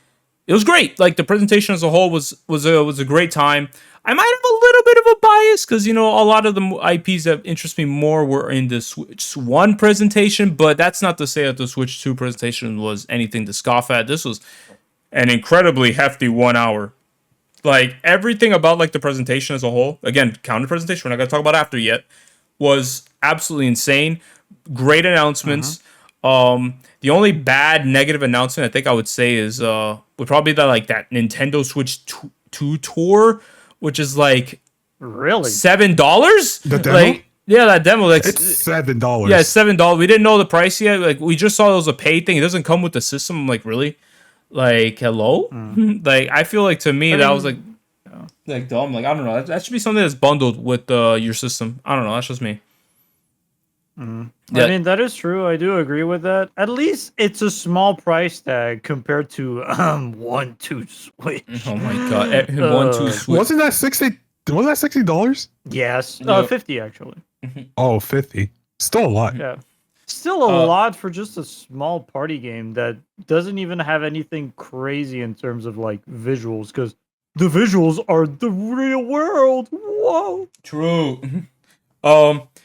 S2: it was great. Like the presentation as a whole was a great time. I might have a little bit of a bias because, you know, a lot of the IPs that interest me more were in the Switch 1 presentation, but that's not to say that the Switch 2 presentation was anything to scoff at. This was an incredibly hefty 1 hour. Like, everything about, like, the presentation as a whole, again, counter presentation, we're not going to talk about after yet, was absolutely insane. Great announcements. The only bad negative announcement I think I would say is would probably be that Nintendo Switch 2 tour, which is like
S5: really
S2: $7.
S3: The demo?
S2: Like, yeah, that demo. Like,
S3: it's $7.
S2: Yeah, it's $7. We didn't know the price yet. Like, we just saw it was a paid thing. It doesn't come with the system. I'm like, really? Like, hello? Like, I feel like to me that was like dumb. Like, I don't know. That should be something that's bundled with your system. I don't know. That's just me.
S5: I mean, that is true. I do agree with that. At least it's a small price tag compared to 1-2 Switch.
S2: Oh my god, 1-2 Switch.
S3: Wasn't that $60?
S5: Yes,
S2: No.
S5: 50 actually.
S3: Oh, 50. Still a lot.
S5: Yeah, still a lot for just a small party game that doesn't even have anything crazy in terms of like visuals, because the visuals are the real world. Whoa.
S2: True.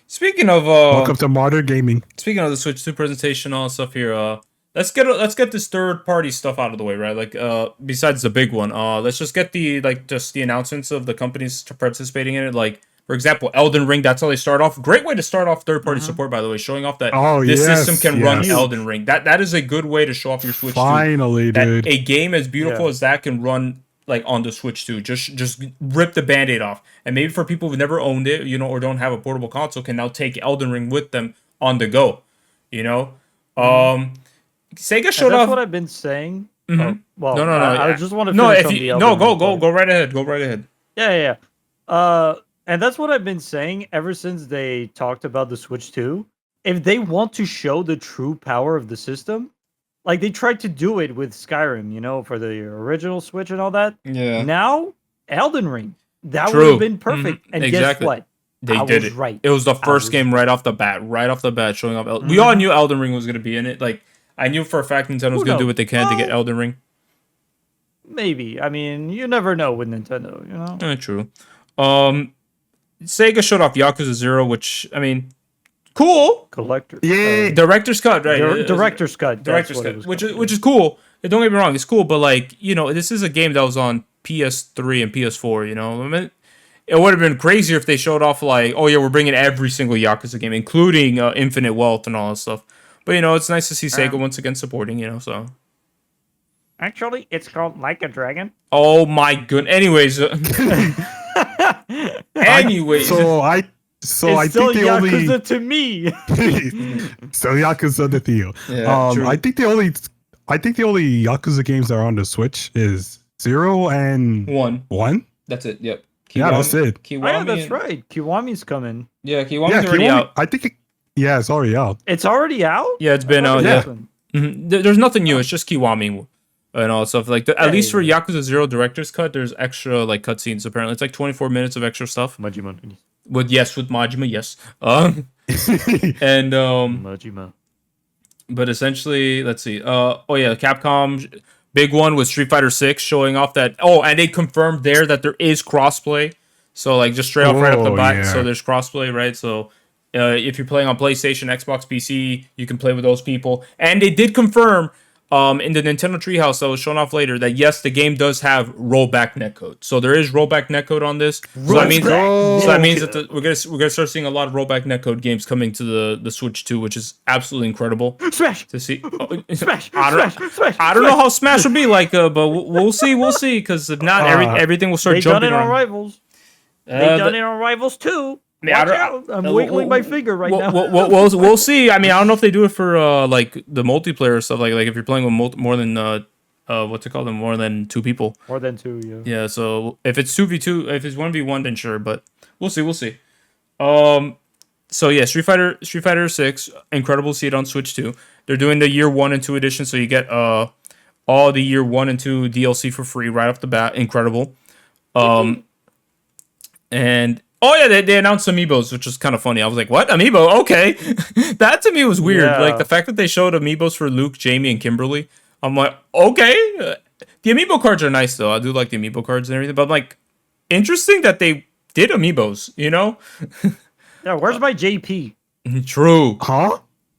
S2: Speaking of
S3: Welcome to modern gaming.
S2: Speaking of the Switch 2 presentation, all that stuff here, let's get this third party stuff out of the way, right? Like besides the big one, let's just get the announcements of the companies participating in it. Like, for example, Elden Ring, that's how they start off. Great way to start off third party support, by the way, showing off that this system can run Elden Ring. That is a good way to show off your Switch 2.
S3: Finally, dude.
S2: A game as beautiful as that can run like on the Switch 2. Just rip the band-aid off. And maybe for people who've never owned it, you know, or don't have a portable console, can now take Elden Ring with them on the go. You know? Sega showed off.
S5: That's what I've been saying.
S2: No.
S5: I just want to
S2: no,
S5: finish on the Elden Ring
S2: go right ahead. Go right ahead.
S5: Yeah. And that's what I've been saying ever since they talked about the Switch 2. If they want to show the true power of the system, like they tried to do it with Skyrim, you know, for the original Switch and all that.
S2: Yeah.
S5: Now, Elden Ring. That would have been perfect. And
S2: exactly.
S5: guess what?
S2: They
S5: I
S2: did
S5: was
S2: it.
S5: right.
S2: It was the first game right off the bat, showing off. We all knew Elden Ring was going to be in it. Like, I knew for a fact Nintendo was going to do what they can to get Elden Ring.
S5: Maybe. I mean, you never know with Nintendo, you know?
S2: True. Sega showed off Yakuza 0, which, I mean, cool.
S5: Collector.
S3: Yeah.
S2: Director's cut, right?
S5: Director's cut.
S2: Director's cut, which is cool. Don't get me wrong, it's cool, but like, you know, this is a game that was on PS3 and PS4, you know? I mean, it would have been crazier if they showed off like, oh yeah, we're bringing every single Yakuza game, including Infinite Wealth and all that stuff. But, you know, it's nice to see Sega once again supporting, you know, so.
S5: Actually, it's called Like a Dragon.
S2: Oh my goodness. Anyways.
S3: So I
S5: it's still
S3: think
S5: Yakuza to me.
S3: So Yakuza to Theo.
S2: Yeah, true.
S3: I think the only Yakuza games that are on the Switch is 0 and 1.
S2: That's it. Yep.
S3: Yeah, that's it.
S2: Kiwami,
S5: that's right. Kiwami's coming.
S2: Yeah, Kiwami's already out.
S3: I think it's already out.
S5: It's already out?
S2: Yeah, it's been out. Yeah. There's nothing new. It's just Kiwami and all stuff. Like at least for Yakuza 0 Director's Cut, there's extra like cutscenes. Apparently, it's like 24 minutes of extra stuff.
S5: Majima.
S2: With Majima, yes. And
S5: Majima.
S2: But essentially, let's see. Capcom big one with Street Fighter 6 showing off that. Oh, and they confirmed there that there is crossplay. So like just straight off right off the bat. Yeah. So there's crossplay, right? So if you're playing on PlayStation, Xbox, PC, you can play with those people. And they did confirm in the Nintendo Treehouse that was shown off later that yes, the game does have rollback netcode. So there is rollback netcode on this. So that means that we're gonna start seeing a lot of rollback netcode games coming to the Switch 2, which is absolutely incredible.
S5: Smash
S2: to see.
S5: Smash.
S2: I don't know how Smash will be like, but we'll see. Because if not, everything will start jumping.
S5: They've done it on Rivals. They've done it on Rivals too. I'm wiggling my finger right now.
S2: We'll see. I mean, I don't know if they do it for like the multiplayer stuff. Like if you're playing with more than what's it called? More than 2 people.
S5: More than 2, yeah.
S2: Yeah. So if it's 2v2, if it's 1v1, then sure. But we'll see. So yeah, Street Fighter 6, incredible to see it on Switch 2. They're doing the year 1 and 2 edition, so you get all the year 1 and 2 DLC for free right off the bat. Incredible. And they announced Amiibos, which was kind of funny. I was like, what? Amiibo? Okay. That to me was weird. Yeah. Like the fact that they showed Amiibos for Luke, Jamie, and Kimberly. I'm like, okay. The Amiibo cards are nice though. I do like the Amiibo cards and everything, but I'm like, interesting that they did Amiibos, you know?
S5: Yeah, where's my JP?
S2: True.
S3: Huh?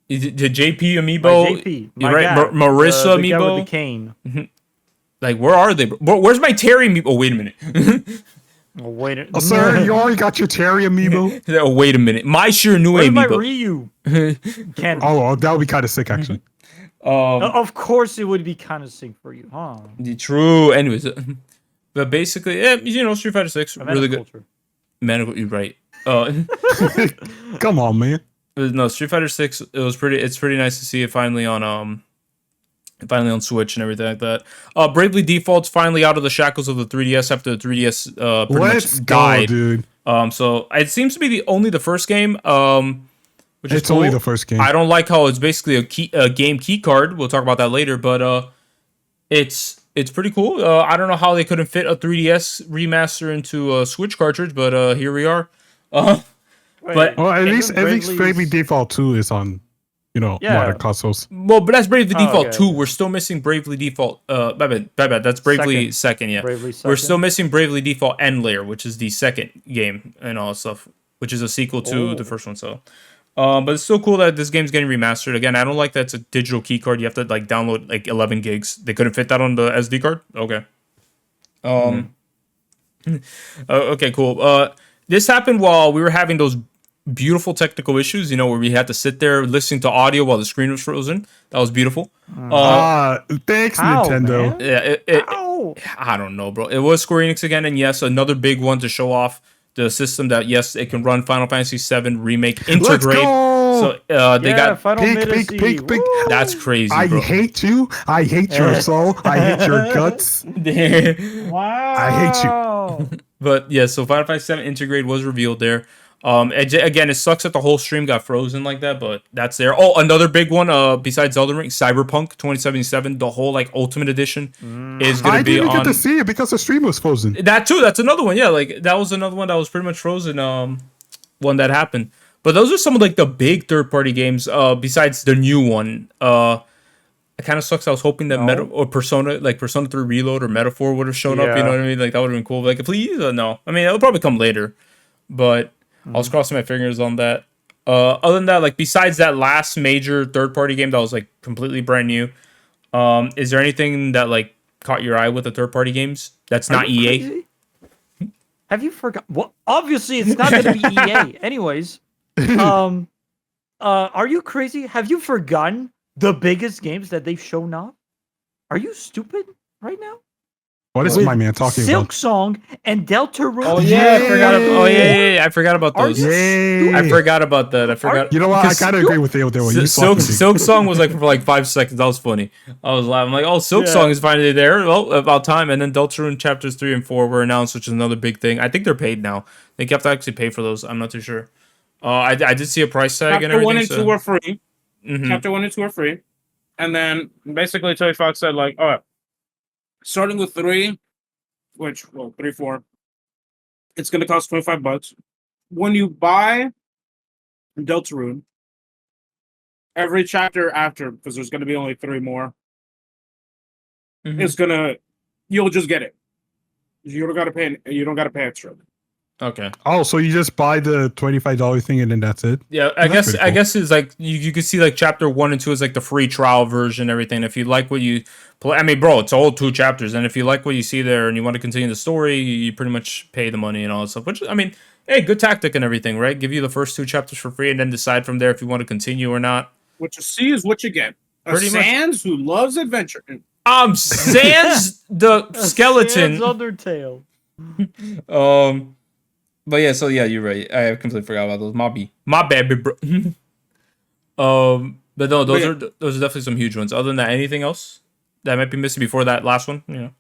S2: The JP Amiibo.
S5: My JP.
S2: You're right. Marissa Amiibo.
S5: The guy with the cane.
S2: Like, where are they? Where's my Terry Amiibo? Oh, wait a minute.
S3: Sir, you already got your Terry Amiibo?
S2: Oh, wait a minute. My Shiranui
S5: Where's
S2: Amiibo.
S5: My Ryu?
S3: That would be kind of sick, actually.
S5: Of course it would be kind of sick for you, huh?
S2: True. Anyways, but basically, Street Fighter 6, really good. You're right.
S3: Come on, man.
S2: No, Street Fighter 6, it's pretty nice to see it finally on Switch and everything like that. Bravely Default's finally out of the shackles of the 3DS after the 3DS pretty much died.
S3: Dude.
S2: So it seems to be only the first game. Which is cool.
S3: Only the first game.
S2: I don't like how it's basically a game key card. We'll talk about that later, but it's pretty cool. I don't know how they couldn't fit a 3DS remaster into a Switch cartridge, but here we are. At
S3: least Bravely Default 2 is on modern consoles.
S2: Well, but that's Bravely Default 2. We're still missing Bravely Default. My bad. That's Bravely second. Yeah, we're still missing Bravely Default End Layer, which is the second game and all that stuff, which is a sequel to the first one. So, but it's still cool that this game's getting remastered. Again, I don't like that it's a digital key card. You have to like download like 11 gigs. They couldn't fit that on the SD card. Okay. Okay, cool. This happened while we were having those beautiful technical issues, where we had to sit there listening to audio while the screen was frozen. That was beautiful.
S3: Thanks, Nintendo.
S2: Man? Yeah, I don't know, bro. It was Square Enix again, and yes, another big one to show off the system that yes, it can run Final Fantasy VII Remake Integrate.
S3: Let's go!
S2: So they got
S5: Final
S3: peak.
S2: That's crazy, bro.
S3: I hate you. I hate your soul. I hate your guts.
S5: Wow.
S3: I hate you.
S2: But yeah, so Final Fantasy VII Integrate was revealed there. Again, it sucks that the whole stream got frozen like that, but that's there. Oh, another big one, besides Elden Ring, Cyberpunk 2077, the whole like Ultimate Edition is gonna be on. I didn't get
S3: to see it because the stream was frozen.
S2: That too, that's another one. Yeah, like that was another one that was pretty much frozen. When that happened, but those are some of like the big third-party games. Besides the new one, it kind of sucks. I was hoping that Persona 3 Reload or Metaphor would have shown up. You know what I mean? Like that would have been cool. Like please, no. I mean, it'll probably come later, but. I was crossing my fingers on that. Other than that, like besides that last major third-party game that was like completely brand new, is there anything that like caught your eye with the third-party games that's not EA?
S5: Crazy? Have you forgot? Well, obviously it's not going to be EA. Anyways, are you crazy? Have you forgotten the biggest games that they've shown off? Are you stupid right now?
S3: What is my man talking
S5: Silk
S3: about?
S5: Song and Deltarune.
S2: Oh yeah, I forgot about those. I forgot about that. I forgot.
S3: You know what? I kind of agree with you there.
S2: Silk Song was like for like 5 seconds. That was funny. I was laughing. I'm like, oh, Silk Song is finally there. Well, about time. And then Deltarune chapters 3 and 4 were announced, which is another big thing. I think they're paid now. I think you have to actually pay for those. I'm not too sure. I did see a price tag and everything.
S4: Chapter 1 and 2 are free. Mm-hmm. Chapter 1 and 2 are free. And then basically Toy Fox said like, all right, starting with 3, which 3, 4, it's gonna cost $25. When you buy Deltarune, every chapter after, because there's gonna be only 3 more, it's gonna you'll just get it. You don't gotta pay extra.
S2: Okay.
S3: Oh, so you just buy the $25 thing and then that's it?
S2: Yeah, I guess it's like you can see like chapter 1 and 2 is like the free trial version, everything. If you like what you play, I mean, bro, it's all 2 chapters, and if you like what you see there and you want to continue the story, you pretty much pay the money and all that stuff. Which, I mean, hey, good tactic and everything, right? Give you the first 2 chapters for free, and then decide from there if you want to continue or not.
S4: What you see is what you get.
S2: Pretty much.
S4: Sans who loves adventure.
S2: Sans the skeleton.
S5: Sans Undertale.
S2: But yeah, so yeah, you're right. I completely forgot about those. My bad, bro. But no, those are definitely some huge ones. Other than that, anything else that might be missing before that last one? You know.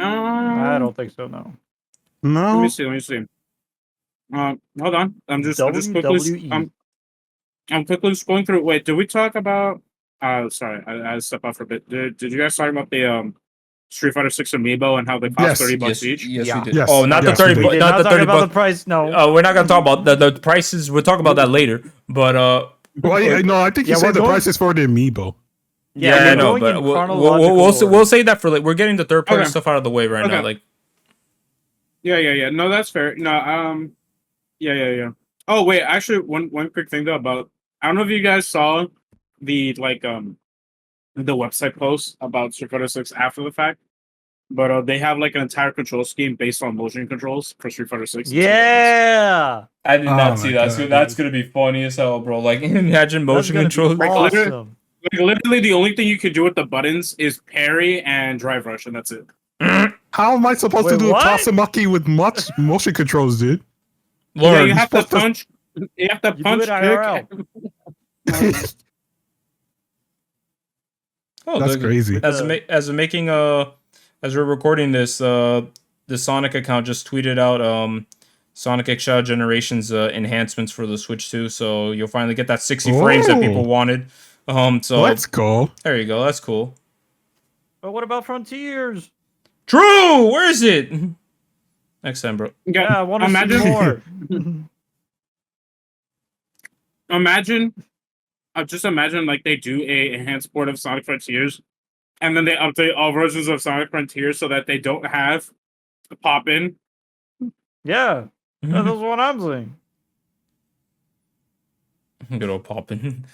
S5: I don't think so. No.
S3: No.
S4: Let me see. Hold on. I'm just quickly. I'm quickly just going through. Wait, did we talk about? Sorry, I step off for a bit. Did you guys talk about the Street Fighter 6 amiibo and how they cost $30 each?
S2: Yes,
S5: Yeah.
S2: we did.
S3: Yes,
S2: Oh, not
S3: yes,
S2: the 30.
S3: we did.
S2: Not the 30
S5: about the
S2: bucks.
S5: price. No.
S2: Oh, we're not gonna talk about the prices. We'll talk about that later. But
S3: Well, yeah, no, I think you
S5: Yeah,
S3: said
S5: we're
S3: the
S5: going-
S3: price is for the amiibo.
S2: yeah, I
S5: we're
S2: know.
S5: going
S2: But
S5: in
S2: we'll
S5: chronological
S2: we'll say that for like we're getting the third party
S4: Okay.
S2: stuff out of the way right now.
S4: Okay.
S2: Like,
S4: Yeah. No, that's fair. No, yeah. Oh wait, actually, one quick thing though about I don't know if you guys saw the the website post about Street Fighter 6 after the fact, but they have like an entire control scheme based on motion controls for Street Fighter 6.
S5: Yeah.
S2: I did
S3: Oh
S2: not
S3: my
S2: see that.
S3: God,
S2: So that's gonna be funny as hell, bro. Like, imagine motion
S5: That's
S2: controls.
S5: gonna be awesome.
S4: Like literally, the only thing you could do with the buttons is parry and drive rush, and that's it.
S3: How am I supposed to
S5: Wait,
S3: do
S5: what?
S3: Tasamaki with much motion controls, dude?
S4: Yeah,
S2: Lauren,
S4: you have to
S3: supposed to-
S4: punch. You have to
S5: You do
S4: punch.
S5: it IRL.
S2: oh,
S3: That's crazy.
S2: As we're recording this, the Sonic account just tweeted out Sonic XL Generations enhancements for the Switch 2, so you'll finally get that 60 frames that people wanted. So
S3: Let's go.
S2: there you go. That's cool.
S5: But what about Frontiers?
S2: True. Where is it? Next time, bro.
S5: Yeah, I want to see
S4: Imagine-
S5: more.
S4: Just imagine like they do a enhanced port of Sonic Frontiers, and then they update all versions of Sonic Frontiers so that they don't have pop in.
S5: Yeah, that's what I'm saying.
S2: Good old poppin'.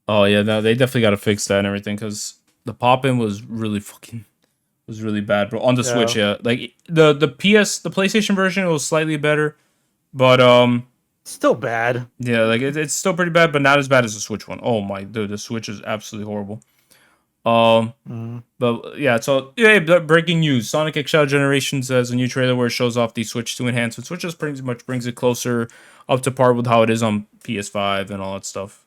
S2: Oh yeah, no, they definitely got to fix that and everything because the poppin' was really bad, bro. On the Switch, yeah. Like the PlayStation version was slightly better, but
S5: Still bad.
S2: yeah, like it's still pretty bad, but not as bad as the Switch one. Oh my dude, the Switch is absolutely horrible. But yeah, so yeah, breaking news: Sonic XL Generations has a new trailer where it shows off the Switch 2 enhancements, which just pretty much brings it closer up to par with how it is on PS5 and all that stuff.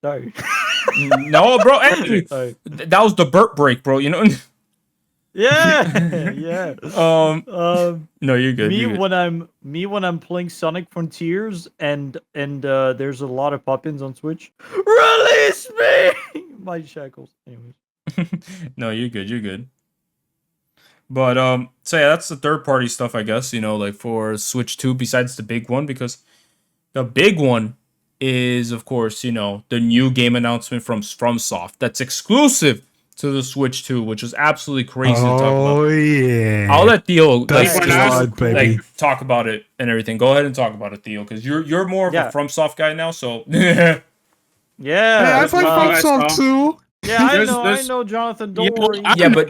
S5: Sorry.
S2: No, bro, hey,
S5: Sorry.
S2: that was the burp break, bro. You know.
S5: Yeah, yeah.
S2: No, you're good.
S5: Me
S2: You're good.
S5: when I'm playing Sonic Frontiers and there's a lot of pop-ins on Switch. Release me, my shackles. Anyways.
S2: No, you're good. You're good. But so yeah, that's the third party stuff, I guess. You know, like for Switch 2, besides the big one, because the big one is, of course, you know, the new game announcement from FromSoft that's exclusive to the Switch 2, which is absolutely crazy to talk about.
S3: Oh yeah.
S2: I'll let Theo
S3: That's
S2: like,
S3: good, baby.
S2: like talk about it and everything. Go ahead and talk about it, Theo, because you're more of
S5: Yeah.
S2: a FromSoft guy now. So
S5: Yeah.
S3: Hey, I play
S4: uh,
S3: FromSoft too.
S5: Yeah, I
S4: There's-
S5: know, Jonathan.
S4: Yeah,
S5: Don't worry.
S2: Yeah, but-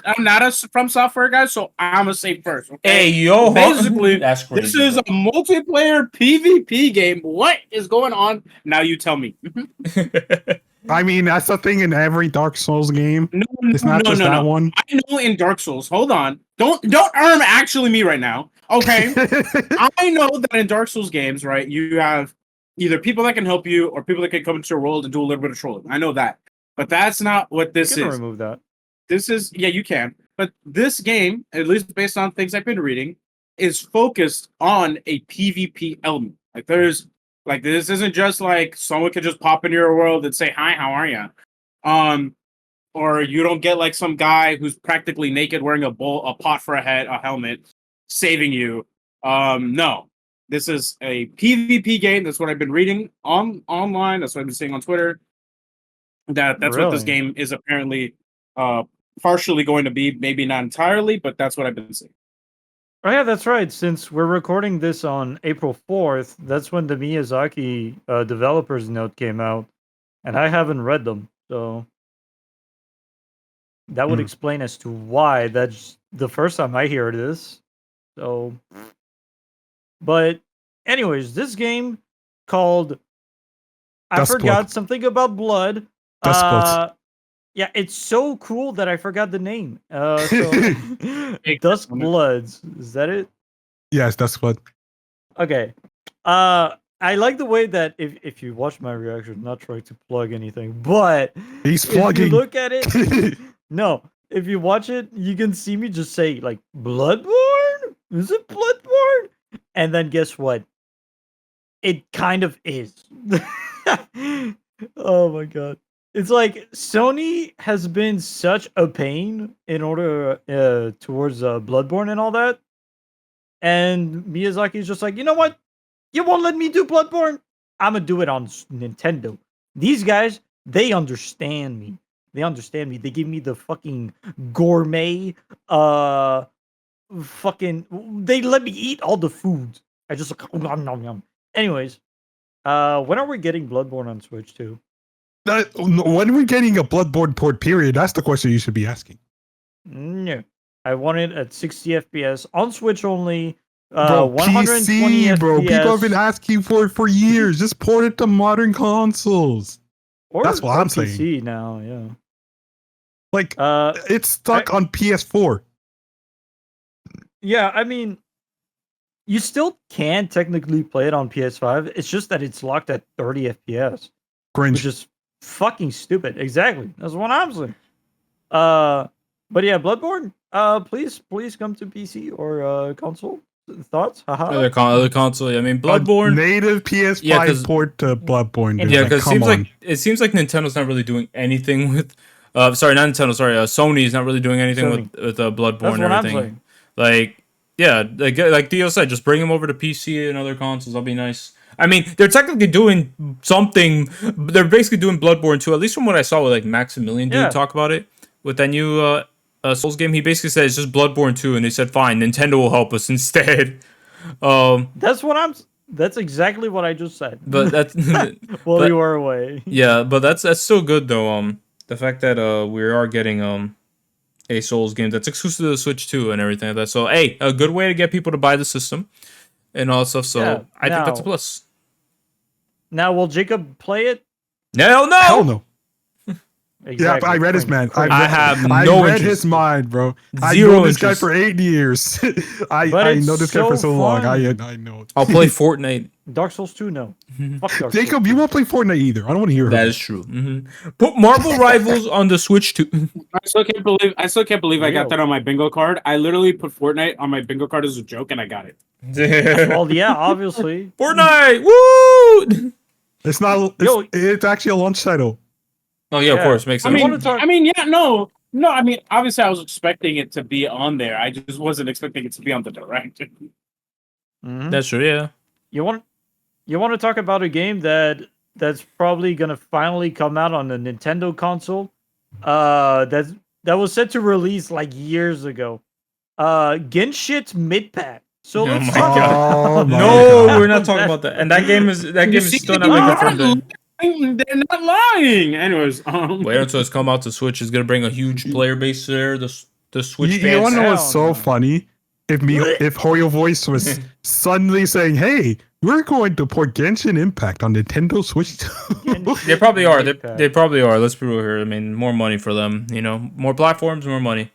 S4: I'm not a From Software guy, so I'm gonna say first. Okay?
S2: hey, yo,
S4: Basically,
S2: that's crazy.
S4: This is a multiplayer PvP game. What is going on? Now you tell me.
S3: I mean, that's the thing in every Dark Souls game.
S4: No,
S3: It's not just that one.
S4: I know in Dark Souls. Hold on. Don't actually me right now. Okay. I know that in Dark Souls games, right, you have either people that can help you or people that can come into your world and do a little bit of trolling. I know that. But that's not what this
S5: You can
S4: is.
S5: remove that.
S4: This is, yeah, you can. But this game, at least based on things I've been reading, is focused on a PvP element. Like there's Like this isn't just like someone could just pop into your world and say hi, how are you? Or you don't get like some guy who's practically naked wearing a pot for a head, a helmet, saving you. No, this is a PvP game. That's what I've been reading online. That's what I've been seeing on Twitter. That's what this game is apparently partially going to be. Maybe not entirely, but that's what I've been seeing.
S5: Oh yeah, that's right. Since we're recording this on April 4th, that's when the Miyazaki developers note came out, and I haven't read them, so that would explain as to why that's the first time I hear this. So, but anyways, this game called I forgot something about blood. Yeah, it's so cool that I forgot the name. So Dusk Bloods, is that it?
S3: Yes, that's what.
S5: Okay. I like the way that if you watch my reaction, not trying to plug anything, but
S3: he's plugging.
S5: If you look at it, no. If you watch it, you can see me just say like Bloodborne. Is it Bloodborne? And then guess what? It kind of is. Oh my god. It's like Sony has been such a pain in order towards Bloodborne and all that. And Miyazaki's just like, you know what? You won't let me do Bloodborne? I'm going to do it on Nintendo. These guys, they understand me. They understand me. They give me the fucking gourmet, they let me eat all the food. I just like, nom, nom, nom. Anyways, when are we getting Bloodborne on Switch too?
S3: When are we getting a Bloodborne port, period? That's the question you should be asking.
S5: No. I want it at 60 FPS on Switch only.
S3: Bro,
S5: 120
S3: PC, bro.
S5: FPS.
S3: People have been asking for it for years. Just port it to modern consoles.
S5: Or
S3: that's what I'm
S5: PC
S3: saying.
S5: now, yeah.
S3: Like, it's stuck on PS4.
S5: Yeah, I mean, you still can technically play it on PS5. It's just that it's locked at 30 FPS.
S3: Cringe.
S5: Which is fucking stupid. Exactly. That's what I'm saying. But yeah, Bloodborne, please come to PC or console. Thoughts? Haha.
S2: Other console. I mean, Bloodborne
S3: native PS5 port to Bloodborne. Dude.
S2: Yeah, because it seems like Nintendo's not really doing anything with. Sorry, not Nintendo. Sorry, Sony's not really doing anything with Bloodborne and everything. Like, yeah, like Dio said, just bring them over to PC and other consoles. That'll be nice. I mean, they're technically doing something. They're basically doing Bloodborne too. At least from what I saw with like Maximilian talk about it with that new Souls game. He basically said it's just Bloodborne 2, and they said fine, Nintendo will help us instead.
S5: That's exactly what I just said.
S2: But that's
S5: while you were away.
S2: Yeah, but that's still good though. The fact that we are getting a Souls game that's exclusive to the Switch too and everything like that. So hey, a good way to get people to buy the system and all that stuff. So I think that's a plus.
S5: Now, will Jacob play it?
S2: No.
S3: Hell no.
S5: Exactly.
S3: Yeah, but I read his man.
S2: I
S3: read his mind, bro. I know this guy for 8 years. I know this guy for so long. I know.
S2: I'll play Fortnite.
S5: Dark Souls 2, no. Fuck Dark
S3: Jacob,
S5: Souls.
S3: you won't play Fortnite either. I don't want to hear
S2: that. Is true. Put Marvel Rivals on the Switch too.
S4: I still can't believe I got that on my bingo card. I literally put Fortnite on my bingo card as a joke, and I got it.
S5: Well, yeah, obviously.
S2: Fortnite, woo!
S3: It's not. It's actually a launch title.
S2: Oh yeah, of course, makes sense.
S4: I mean, no. I mean, obviously, I was expecting it to be on there. I just wasn't expecting it to be on the direct.
S5: Mm-hmm.
S2: That's true. Yeah.
S5: You want to talk about a game that's probably gonna finally come out on the Nintendo console? That was set to release like years ago. Genshin mid pack. So let's talk about.
S2: No, we're not talking about that. And that game is still not confirmed.
S4: They're not lying. Anyways,
S2: wait until it's come out to Switch. It's gonna bring a huge player base there. The Switch fans.
S3: You wanna know what's so funny? If Hoyo Voice was suddenly saying, "Hey, we're going to port Genshin Impact on Nintendo Switch,"
S2: they probably are. They probably are. Let's be real here. I mean, more money for them. You know, more platforms, more money.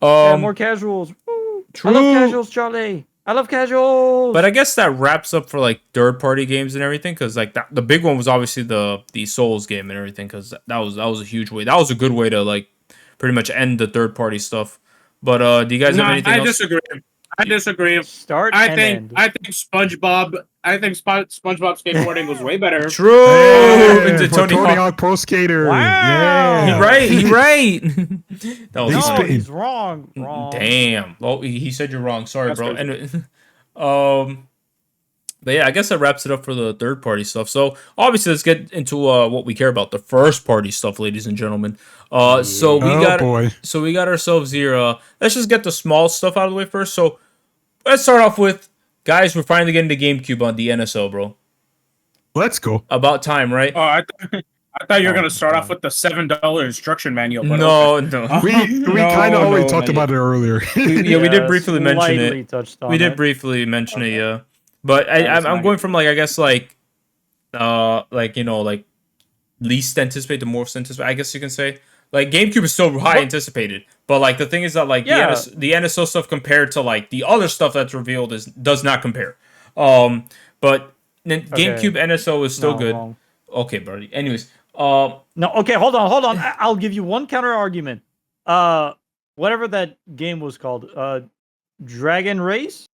S5: More casuals. Woo. True. I love casuals, Charlie. I love casuals.
S2: But I guess that wraps up for like third-party games and everything, because like the big one was obviously the Souls game and everything, because that was a huge way. That was a good way to like pretty much end the third-party stuff. But do you guys have anything else?
S4: I disagree.
S5: Start
S4: I
S5: and
S4: think
S5: end.
S4: SpongeBob. SpongeBob skateboarding was way better.
S2: True.
S3: Yeah,
S2: Into
S3: for
S2: Tony Hawk.
S3: Hawk Pro Skater.
S5: Wow.
S3: Yeah.
S2: He right. That was
S3: He's
S5: No,
S3: spitting.
S5: he's wrong. Wrong.
S2: damn. Well, he said you're wrong. Sorry,
S4: That's
S2: bro.
S4: crazy.
S2: And but yeah, I guess that wraps it up for the third party stuff. So obviously, let's get into what we care about, the first party stuff, ladies and gentlemen. So we
S3: Boy.
S2: got ourselves here. Let's just get the small stuff out of the way first. So let's start off with, guys, we're finally getting the GameCube on the NSO, bro.
S3: Let's go.
S2: About time, right?
S4: Oh, I thought you were gonna start off with the $7 instruction manual. But
S2: No,
S4: okay.
S2: no.
S3: We kind of already talked about it earlier.
S2: Yeah, we did briefly mention
S5: slightly
S2: it.
S5: touched on
S2: We did
S5: it.
S2: briefly mention it, yeah. But
S4: That's
S2: I'm
S4: fine.
S2: going from like, I guess like least anticipated to most anticipated. I guess you can say like GameCube is still high anticipated, but like the thing is that like
S5: Yeah.
S2: the NSO stuff compared to like the other stuff that's revealed does not compare. But GameCube NSO is still
S5: No,
S2: good.
S5: wrong.
S2: Okay, buddy. Anyways,
S5: No, okay, hold on. I'll give you one counter argument. Whatever that game was called, Dragon Race.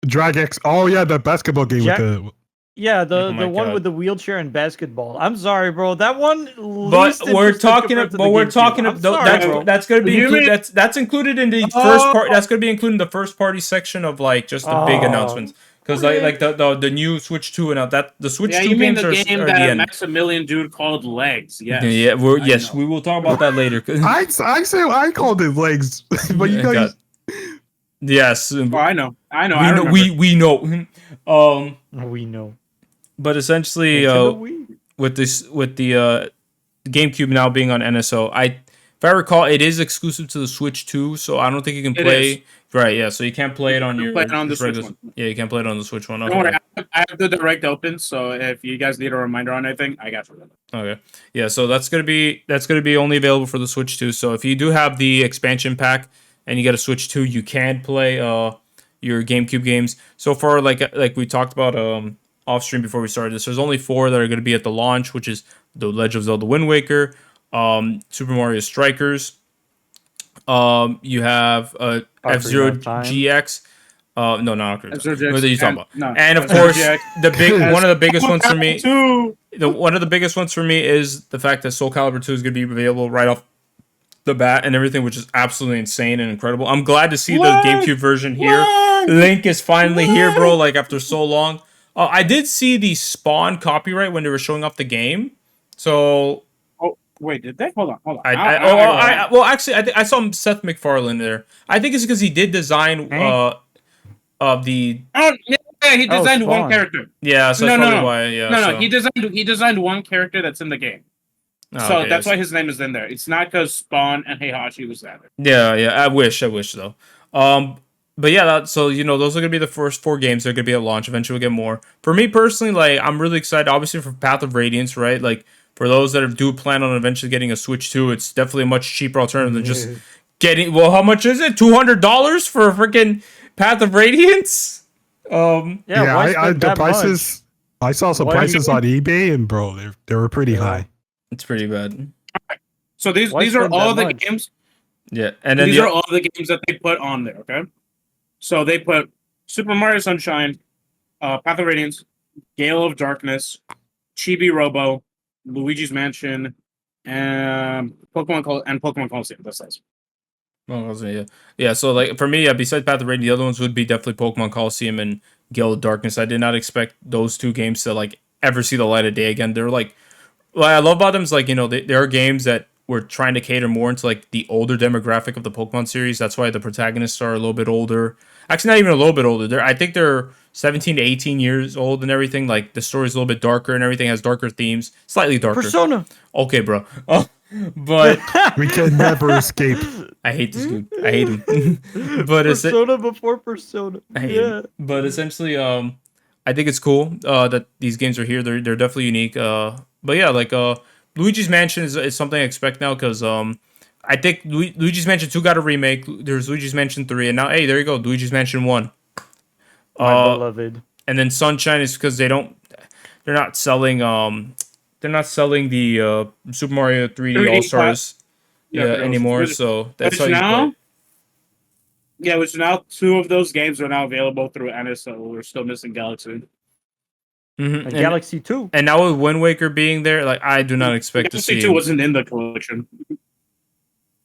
S3: Drag X. Oh yeah, the basketball game
S5: Jack-
S3: with the.
S5: Yeah, the
S2: Oh my
S5: one
S2: God.
S5: with the wheelchair and basketball. I'm sorry, bro. That one.
S2: but we're talking.
S5: Compared to
S2: But
S5: the
S2: we're
S5: GameCube.
S2: talking.
S5: I'm sorry,
S2: That's
S5: bro.
S2: that's gonna be
S4: You
S2: included.
S4: mean-
S2: That's included in the
S4: Oh.
S2: first part. That's gonna be included in the first party section of like just the big
S5: Oh.
S2: announcements. Because like the new Switch 2 and that the Switch
S4: Yeah,
S2: 2
S4: you mean
S2: games
S4: the
S2: are
S4: game
S2: the
S4: that
S2: end.
S4: Maximilian dude called Legs? Yes.
S2: Yeah,
S4: I
S2: yes,
S4: know.
S2: we will talk about that later.
S3: I say I called it legs, but you guys.
S2: Yes,
S4: Oh, I know. I remember.
S2: we know.
S5: We know.
S2: But essentially, with the GameCube now being on NSO, if I recall, it is exclusive to the Switch 2, so I don't think you can
S4: It
S2: play.
S4: is.
S2: Right, yeah, so you can't play it on your.
S4: play it on the
S2: just
S4: Switch
S2: regular-
S4: one.
S2: Yeah, you can't play it on the Switch one.
S4: Don't worry, I have the direct open, so if you guys need a reminder on anything, I got you.
S2: Okay. Yeah, so that's gonna be only available for the Switch 2. So if you do have the expansion pack and you get a Switch 2, you can play your GameCube games. So far, like we talked about off stream before we started this, there's only 4 that are gonna be at the launch, which is The Legend of Zelda Wind Waker, Super Mario Strikers. You have F-Zero
S5: Ocarina of Time.
S2: GX. No, not Ocarina of
S4: F-Zero
S2: Time.
S4: GX
S2: What are you talking about?
S4: no,
S2: And of
S4: F-Zero
S2: course,
S4: GX.
S2: one of the biggest ones for me.
S4: Two.
S2: One of the biggest ones for me is the fact that Soul Calibur 2 is going to be available right off the bat and everything, which is absolutely insane and incredible. I'm glad to see the GameCube version here. Link is finally here, bro, like after so long. I did see the Spawn copyright when they were showing off the game. So,
S4: Oh, wait, did they? Hold on.
S2: well, actually, I saw Seth MacFarlane there. I think it's because he did design of the.
S4: Oh, yeah, he designed one
S5: Spawn.
S4: character.
S2: Yeah, so
S4: No,
S2: that's
S4: no,
S2: probably
S4: no.
S2: why. Yeah,
S4: No,
S2: so.
S4: he designed one character that's in the game.
S2: Oh,
S4: So
S2: okay,
S4: that's
S2: yes.
S4: why his name is in there. It's not because Spawn and Heihachi was there.
S2: Yeah. I wish though. But yeah, so those are gonna be the first 4 games. They're gonna be at launch. Eventually, we'll get more. For me personally, like I'm really excited. Obviously, for Path of Radiance, right? Like for those that do plan on eventually getting a Switch 2, it's definitely a much cheaper alternative than just getting. Well, how much is it? $200 for a freaking Path of Radiance?
S5: why
S3: I
S5: spend
S3: the
S5: that
S3: prices. I saw some
S5: Why
S3: prices on eBay, and bro, they were pretty high.
S2: It's pretty bad.
S4: So these
S5: Why
S4: are
S5: spend
S4: all
S5: that
S4: the
S5: much?
S4: games.
S2: Yeah, and then
S4: These are all the games that they put on there. Okay, so they put Super Mario Sunshine, Path of Radiance, Gale of Darkness, Chibi Robo, Luigi's Mansion, and Pokemon Coliseum. That's nice.
S2: Oh, yeah. So like for me, besides Path of Radiance, the other ones would be definitely Pokemon Coliseum and Gale of Darkness. I did not expect those 2 games to like ever see the light of day again. They're like, what I love about them is like there are games that we're trying to cater more into like the older demographic of the Pokemon series. That's why the protagonists are a little bit older. Actually, not even a little bit older. I think they're 17 to 18 years old and everything. Like the story's a little bit darker and everything has darker themes, slightly darker.
S5: Persona.
S2: Okay, bro. But
S3: We can never escape.
S2: I hate this dude. I hate him. But it's
S5: Persona before Persona.
S2: I hate it. But essentially, I think it's cool that these games are here. They're definitely unique. But yeah, like Luigi's Mansion is something I expect now because I think Luigi's Mansion 2 got a remake. There's Luigi's Mansion 3, and now hey, there you go, Luigi's Mansion 1.
S5: My beloved.
S2: And then Sunshine is because they're not selling the Super Mario 3D
S4: 3D
S2: All Stars
S4: Yeah,
S2: anymore. So that's how
S4: Which
S2: you
S4: now,
S2: play.
S4: Yeah, which now 2 of those games are now available through NSO. We're still missing Galaxy.
S5: And Galaxy 2.
S2: And now with Wind Waker being there, like I do not expect to
S4: Galaxy
S2: see
S4: 2 wasn't in the collection.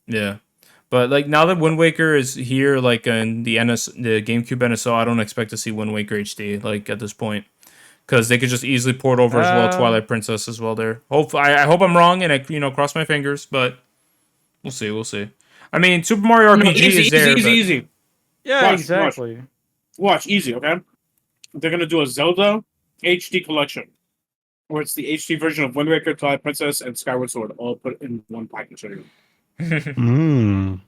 S2: Yeah. But like now that Wind Waker is here, like in the GameCube NSO, I don't expect to see Wind Waker HD like at this point, because they could just easily port over as well Twilight Princess as well. There, I hope I'm wrong, and I cross my fingers, but we'll see. I mean, Super Mario RPG is there.
S4: Easy.
S5: Yeah, exactly.
S4: Watch, easy, okay? They're gonna do a Zelda HD collection, where it's the HD version of Wind Waker, Twilight Princess, and Skyward Sword all put in one package.
S3: That'll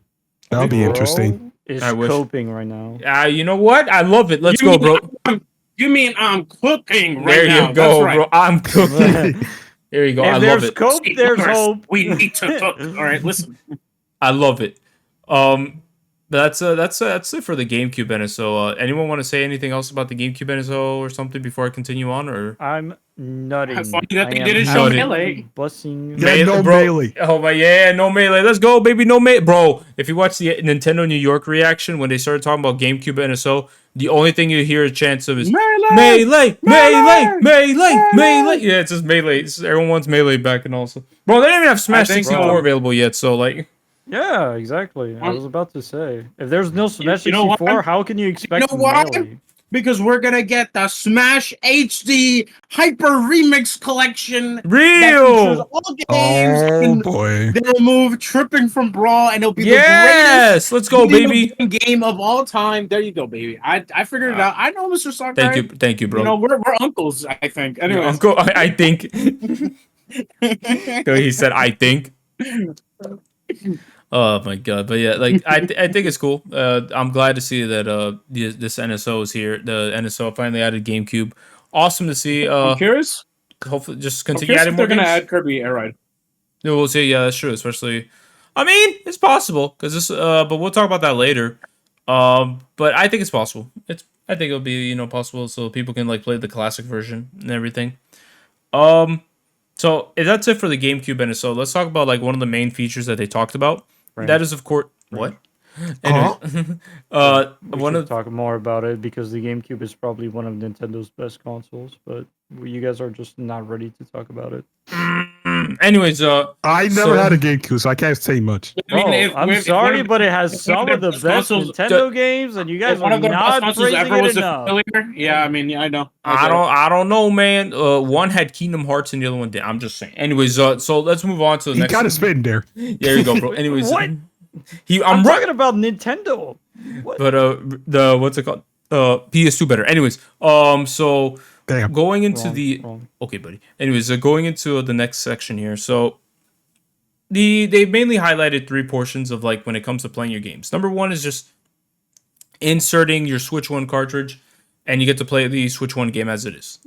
S3: be interesting.
S5: Is
S2: I wish.
S5: coping right now.
S2: You know what? I love it. Let's go, bro.
S4: You mean I'm cooking right
S2: there
S4: now?
S2: You go,
S4: That's right.
S2: bro. I'm cooking. There you go.
S5: If
S2: I love
S5: there's
S2: it.
S5: cope, there's hope.
S4: We need to cook. All right, listen.
S2: I love it. That's it for the GameCube NSO. Anyone want to say anything else about the GameCube NSO or something before I continue on? Or
S5: I'm nutting.
S4: Funny that they didn't
S2: show
S4: Melee.
S5: Busting.
S3: Yeah, no melee.
S2: Oh my, yeah, no melee. Let's go, baby, no melee, bro. If you watch the Nintendo New York reaction when they started talking about GameCube NSO, the only thing you hear a chance of is melee. Yeah, it's just melee. Everyone wants melee back, and also, bro, they didn't even have Smash 64 available yet. So like.
S5: Yeah, exactly. I was about to say, if there's no Smash 64,
S4: what?
S5: how can you expect
S4: why?
S5: melee?
S4: Because we're gonna get the Smash HD Hyper Remix Collection.
S2: Real.
S4: All games.
S3: Oh boy!
S4: They'll remove Tripping from Brawl, and it'll be the
S2: greatest. Let's go, baby.
S4: Game of all time. There you go, baby. I figured it out. I know, Mr. Sakurai.
S2: Thank you, bro.
S4: You know, we're uncles, I think. Anyway,
S2: uncle, I think. He said, "I think." Oh my god! But yeah, like I think it's cool. I'm glad to see that this NSO is here. The NSO finally added GameCube. Awesome to see.
S4: I'm curious.
S2: Hopefully, just continue adding more.
S4: They're
S2: games.
S4: gonna add Kirby Air Ride.
S2: Yeah, we'll see. Yeah, that's true. Especially, I mean, it's possible because this. But we'll talk about that later. But I think it's possible. I think it'll be possible so people can like play the classic version and everything. So if that's it for the GameCube NSO, let's talk about like one of the main features that they talked about. Right. That is, of course, what? Anyway,
S5: we should talk more about it because the GameCube is probably one of Nintendo's best consoles, but you guys are just not ready to talk about it.
S2: Anyways,
S3: I never had a GameCube, so I can't say much.
S5: I'm sorry, but it has some of the best Nintendo games, and you guys are not praising it enough.
S4: Yeah, I mean, I know.
S2: I don't know, man. One had Kingdom Hearts and the other one did. I'm just saying. Anyways, so let's move on to the next.
S3: You gotta spin there.
S2: There you go, bro. Anyways,
S5: what? I'm talking about Nintendo. What?
S2: But the what's it called? PS2 better. Anyways, so.
S3: Damn.
S2: Going into okay, buddy. Anyways, going into the next section here. So they mainly highlighted 3 portions of like when it comes to playing your games. Number 1 is just inserting your Switch 1 cartridge, and you get to play the Switch 1 game as it is.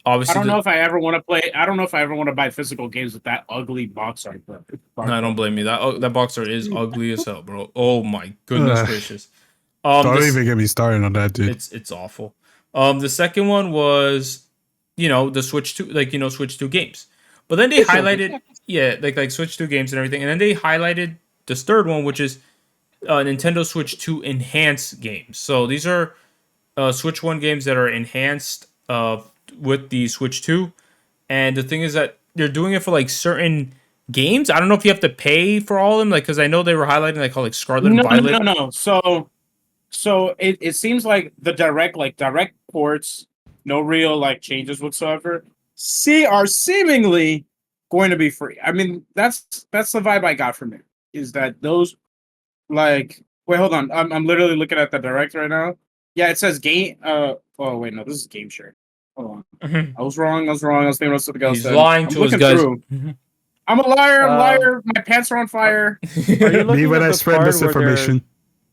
S2: Obviously,
S4: I don't know if I ever want to play. I don't know if I ever want to buy physical games with that ugly box art.
S2: No, I don't blame you. That box art is ugly as hell, bro. Oh my goodness gracious.
S3: Don't even get me started on that, dude.
S2: It's awful. The second one was, the Switch 2, like, Switch 2 games. But then they highlighted, like Switch 2 games and everything. And then they highlighted this third one, which is Nintendo Switch 2 enhanced games. So these are Switch 1 games that are enhanced with the Switch 2. And the thing is that they're doing it for like certain games. I don't know if you have to pay for all of them, like, because I know they were highlighting like Scarlet and Violet.
S4: No. So it seems like the direct ports, no real like changes whatsoever, are seemingly going to be free. I mean, that's the vibe I got from it. Is that those like wait, hold on. I'm literally looking at the direct right now. Yeah, it says game oh wait, no, this is Game Share. Hold on.
S2: Mm-hmm.
S4: I was wrong. I was thinking about something else.
S2: He's lying to us, guys.
S4: I'm a liar. My pants are on fire.
S5: Are you looking
S3: Me when
S5: at
S3: I
S5: the
S3: spread
S5: part
S3: misinformation.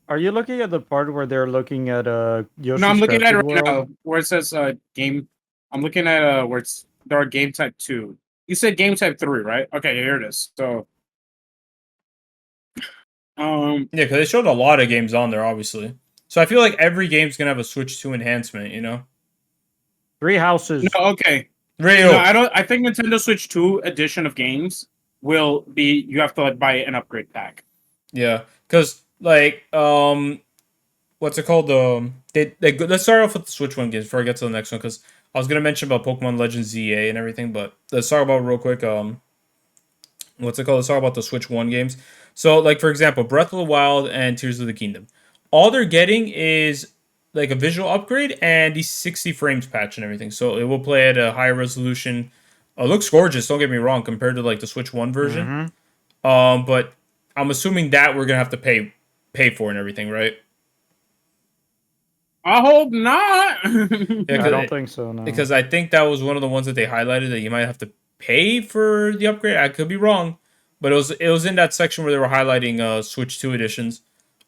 S5: Are you looking at the part where they're looking at Yoshi's
S4: No, I'm looking at it
S5: Crafted
S4: right
S5: World?
S4: now where it says game. I'm looking at where there are game type 2. You said game type 3, right? Okay, here it is. So
S2: yeah, because they showed a lot of games on there, obviously. So I feel like every game's gonna have a Switch 2 enhancement,
S5: 3 houses.
S4: no, okay.
S2: Real.
S4: No, I think Nintendo Switch 2 edition of games will be you have to like buy an upgrade pack.
S2: Yeah, because like what's it called? Let's start off with the Switch One games before I get to the next one, because I was gonna mention about Pokemon Legends ZA and everything, but let's talk about real quick. What's it called? Let's talk about the Switch One games. So, like for example, Breath of the Wild and Tears of the Kingdom. All they're getting is like a visual upgrade and the 60 frames patch and everything. So it will play at a higher resolution. It looks gorgeous. Don't get me wrong, compared to like the Switch One version. But I'm assuming that we're gonna have to pay for and everything, right?
S4: I hope not.
S2: Yeah,
S5: I don't think so. No.
S2: Because I think that was one of the ones that they highlighted that you might have to pay for the upgrade. I could be wrong, but it was in that section where they were highlighting Switch 2 editions.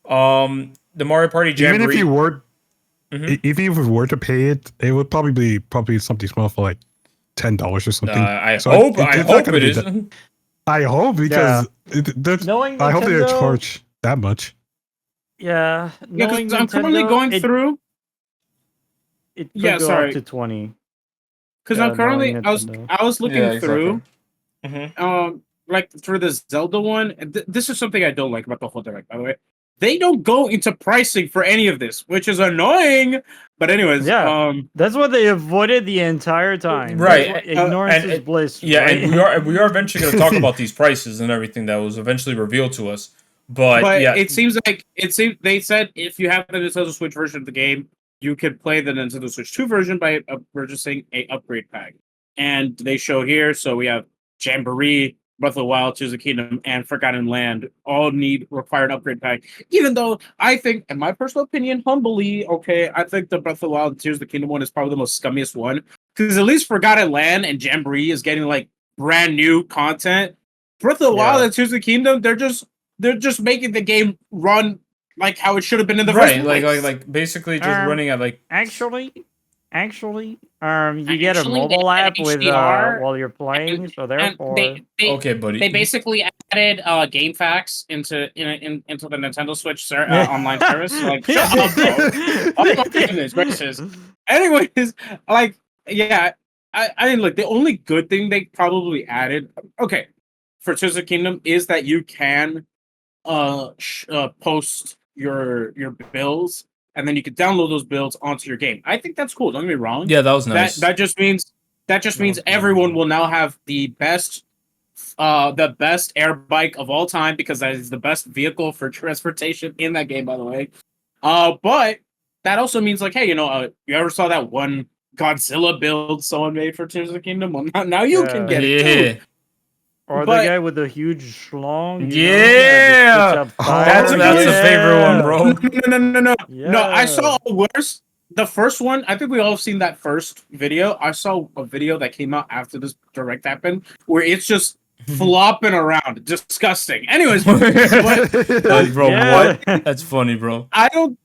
S2: The Mario Party Jamboree.
S3: Even if you were, if you were to pay it, it would probably be something small for like $10 or something.
S2: I
S3: So
S2: hope
S3: it's not gonna
S2: it
S3: be
S2: is.
S3: that- I hope because
S5: Knowing
S3: I hope they
S5: Nintendo-
S3: charge that much.
S5: Yeah,
S4: Yeah,
S5: knowing
S4: because I'm currently
S5: Nintendo,
S4: going through.
S5: It could
S4: Yeah,
S5: go
S4: sorry.
S5: up to 20.
S4: Because
S5: Yeah,
S4: I'm currently,
S5: knowing Nintendo.
S4: I was looking
S2: Yeah, exactly.
S4: through. Like for the Zelda one, this is something I don't like about the whole direct. By the way, they don't go into pricing for any of this, which is annoying. But anyways,
S5: Yeah. That's what they avoided the entire time.
S2: Right,
S5: That's what- ignorance
S2: and
S5: is bliss.
S2: Yeah,
S5: right?
S2: and we are eventually going to talk about these prices and everything that was eventually revealed to us. But yeah,
S4: it seems they said if you have the Nintendo Switch version of the game, you could play the Nintendo Switch 2 version by purchasing a upgrade pack. And they show here, so we have Jamboree, Breath of the Wild, Tears of the Kingdom, and Forgotten Land all need required upgrade pack. Even though I think, in my personal opinion, humbly, okay, I think the Breath of the Wild and Tears of the Kingdom one is probably the most scummiest one. Because at least Forgotten Land and Jamboree is getting like brand new content. Breath of the Wild and Tears of the Kingdom, they're just making the game run like how it should have been in the first place.
S2: like basically just running at like
S5: Actually, you get a mobile app with
S6: HDR,
S5: while you're playing, so
S6: And
S5: therefore,
S2: okay, buddy.
S6: they basically added game facts into the Nintendo Switch online service. Like, shut up, bro.
S4: Oh my goodness gracious. Anyways, like, yeah, I mean, look, the only good thing they probably added, okay, for Tears of the Kingdom is that you can post your bills, and then you can download those builds onto your game. I think that's cool. Don't get me wrong.
S2: Yeah, that was nice.
S4: That just means everyone will now have the best air bike of all time, because that is the best vehicle for transportation in that game, by the way. But that also means, like, hey, you ever saw that one Godzilla build someone made for Tears of the Kingdom? Well, now you can get it too.
S5: or
S4: but-
S5: the guy with the huge schlong.
S2: Yeah! That's a favorite one, bro.
S4: No.
S5: Yeah.
S4: No, I saw a worse. The first one, I think we all have seen that first video. I saw a video that came out after this direct happened where it's just flopping around. Disgusting. Anyways,
S2: Bro,
S5: Yeah.
S2: what? That's funny, bro.
S4: I don't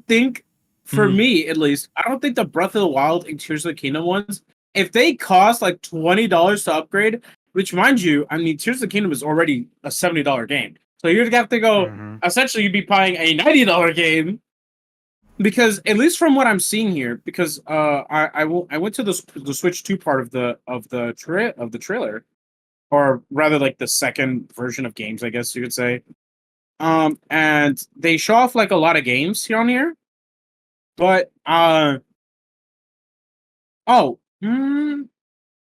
S4: think, for
S2: Mhm.
S4: me at least, I don't think the Breath of the Wild and Tears of the Kingdom ones, if they cost like $20 to upgrade, which, mind you, I mean, Tears of the Kingdom is already a $70 game. So you'd have to go, essentially, you'd be buying a $90 game. Because, at least from what I'm seeing here, because I went to the Switch 2 part of the trailer, or rather, like, the second version of games, I guess you could say. And they show off, like, a lot of games here on here. But,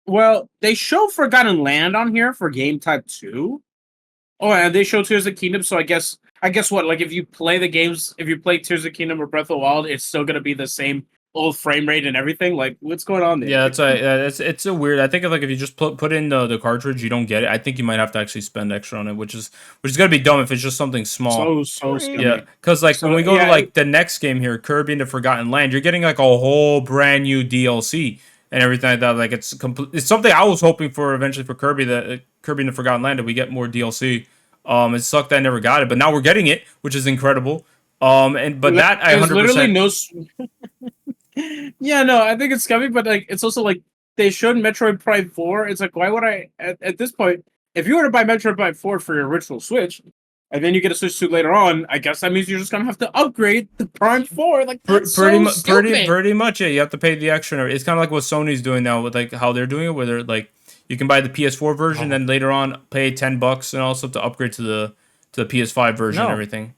S4: well, they show Forgotten Land on here for Game Type 2. Oh, and they show Tears of the Kingdom, so I guess what? Like, if you play the games, if you play Tears of the Kingdom or Breath of the Wild, it's still gonna be the same old frame rate and everything. Like, what's going on there?
S2: Yeah, it's a weird. I think if you just put in the cartridge, you don't get it. I think you might have to actually spend extra on it, which is gonna be dumb if it's just something small.
S4: So scummy.
S2: Yeah, because like
S4: So,
S2: when we go to
S4: yeah,
S2: like the next game here, Kirby and the Forgotten Land, you're getting like a whole brand new DLC and everything like that. Like it's something I was hoping for eventually for Kirby, Kirby and the Forgotten Land, that we get more DLC. It sucked that I never got it, but now we're getting it, which is incredible. That I 100%.
S4: Literally no. Yeah, no, I think it's scummy, but like it's also like they showed Metroid Prime 4. It's like, why would I at this point? If you were to buy Metroid Prime 4 for your original Switch, and then you get a Switch 2 later on, I guess that means you're just gonna have to upgrade the Prime 4. Like, that's
S2: pretty
S4: stupid.
S2: much, yeah. You have to pay the extra. It's kind of like what Sony's doing now with like how they're doing it, where they're like you can buy the PS4 version, then later on pay $10 and also to upgrade to the PS5 version and everything.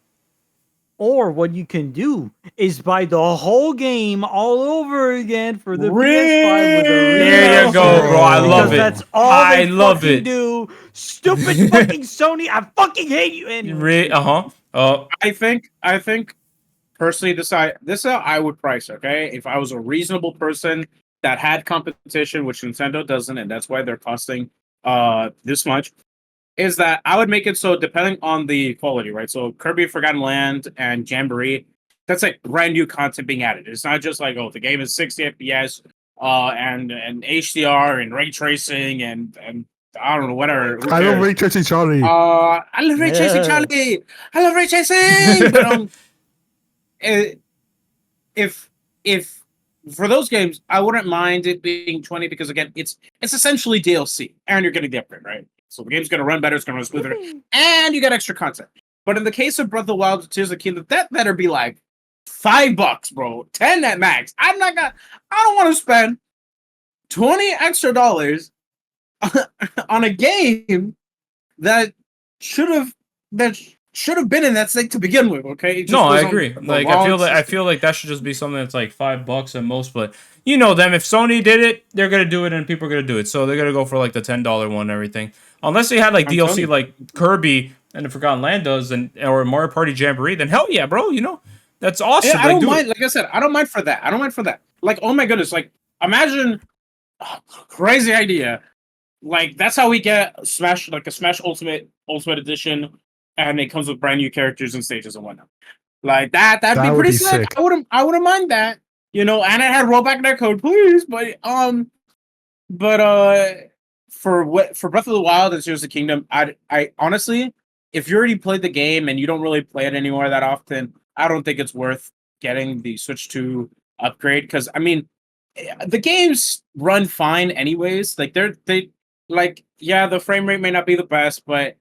S5: Or what you can do is buy the whole game all over again for the PS5 with a
S2: There you go,
S5: remaster,
S2: bro. I love
S5: because
S2: it.
S5: that's all
S2: I
S5: they
S2: love
S5: fucking
S2: it.
S5: do. Stupid fucking Sony. I fucking hate you anyway.
S6: I think personally, this is how I would price. Okay, if I was a reasonable person that had competition, which Nintendo doesn't, and that's why they're costing this much, is that I would make it so depending on the quality, right? So Kirby Forgotten Land and Jamboree, that's like brand new content being added. It's not just like, oh, the game is 60 FPS and HDR and ray tracing and I don't know, whatever.
S3: I love ray tracing, Charlie.
S6: I love ray tracing, Charlie. I love ray tracing. But if for those games, I wouldn't mind it being 20 because again, it's essentially DLC, and you're getting the upgrade, right? So the game's gonna run better, it's gonna run smoother, and you get extra content. But in the case of Breath of the Wild, Tears of the Kingdom, that better be like $5, bro. 10 at max. I don't want to spend 20 extra dollars on a game that should have been in that state to begin with. Okay. It just
S2: No, I
S6: was on
S2: agree.
S6: the
S2: Like
S6: wrong
S2: I
S6: system.
S2: feel like that should just be something that's like $5 at most. But you know them. If Sony did it, they're gonna do it, and people are gonna do it. So they're gonna go for like the $10 one and everything. Unless they had like
S6: I'm telling
S2: DLC
S6: you.
S2: like Kirby and the Forgotten Land does, or Mario Party Jamboree, then hell yeah, bro. You know that's awesome.
S6: Yeah, I
S2: Like,
S6: don't
S2: do
S6: mind.
S2: it.
S6: Like I said, I don't mind for that. Like, oh my goodness, like imagine crazy idea. Like that's how we get Smash, like a Smash Ultimate Edition, and it comes with brand new characters and stages and whatnot. Like that'd
S3: That
S6: be
S3: would
S6: pretty
S3: be
S6: sick.
S3: sick.
S6: I wouldn't mind that. You know, and it had rollback that code, please. But for Breath of the Wild and Tears of the Kingdom, I honestly, if you already played the game and you don't really play it anymore that often, I don't think it's worth getting the Switch 2 upgrade because I mean, the games run fine anyways. Like they like yeah, the frame rate may not be the best, but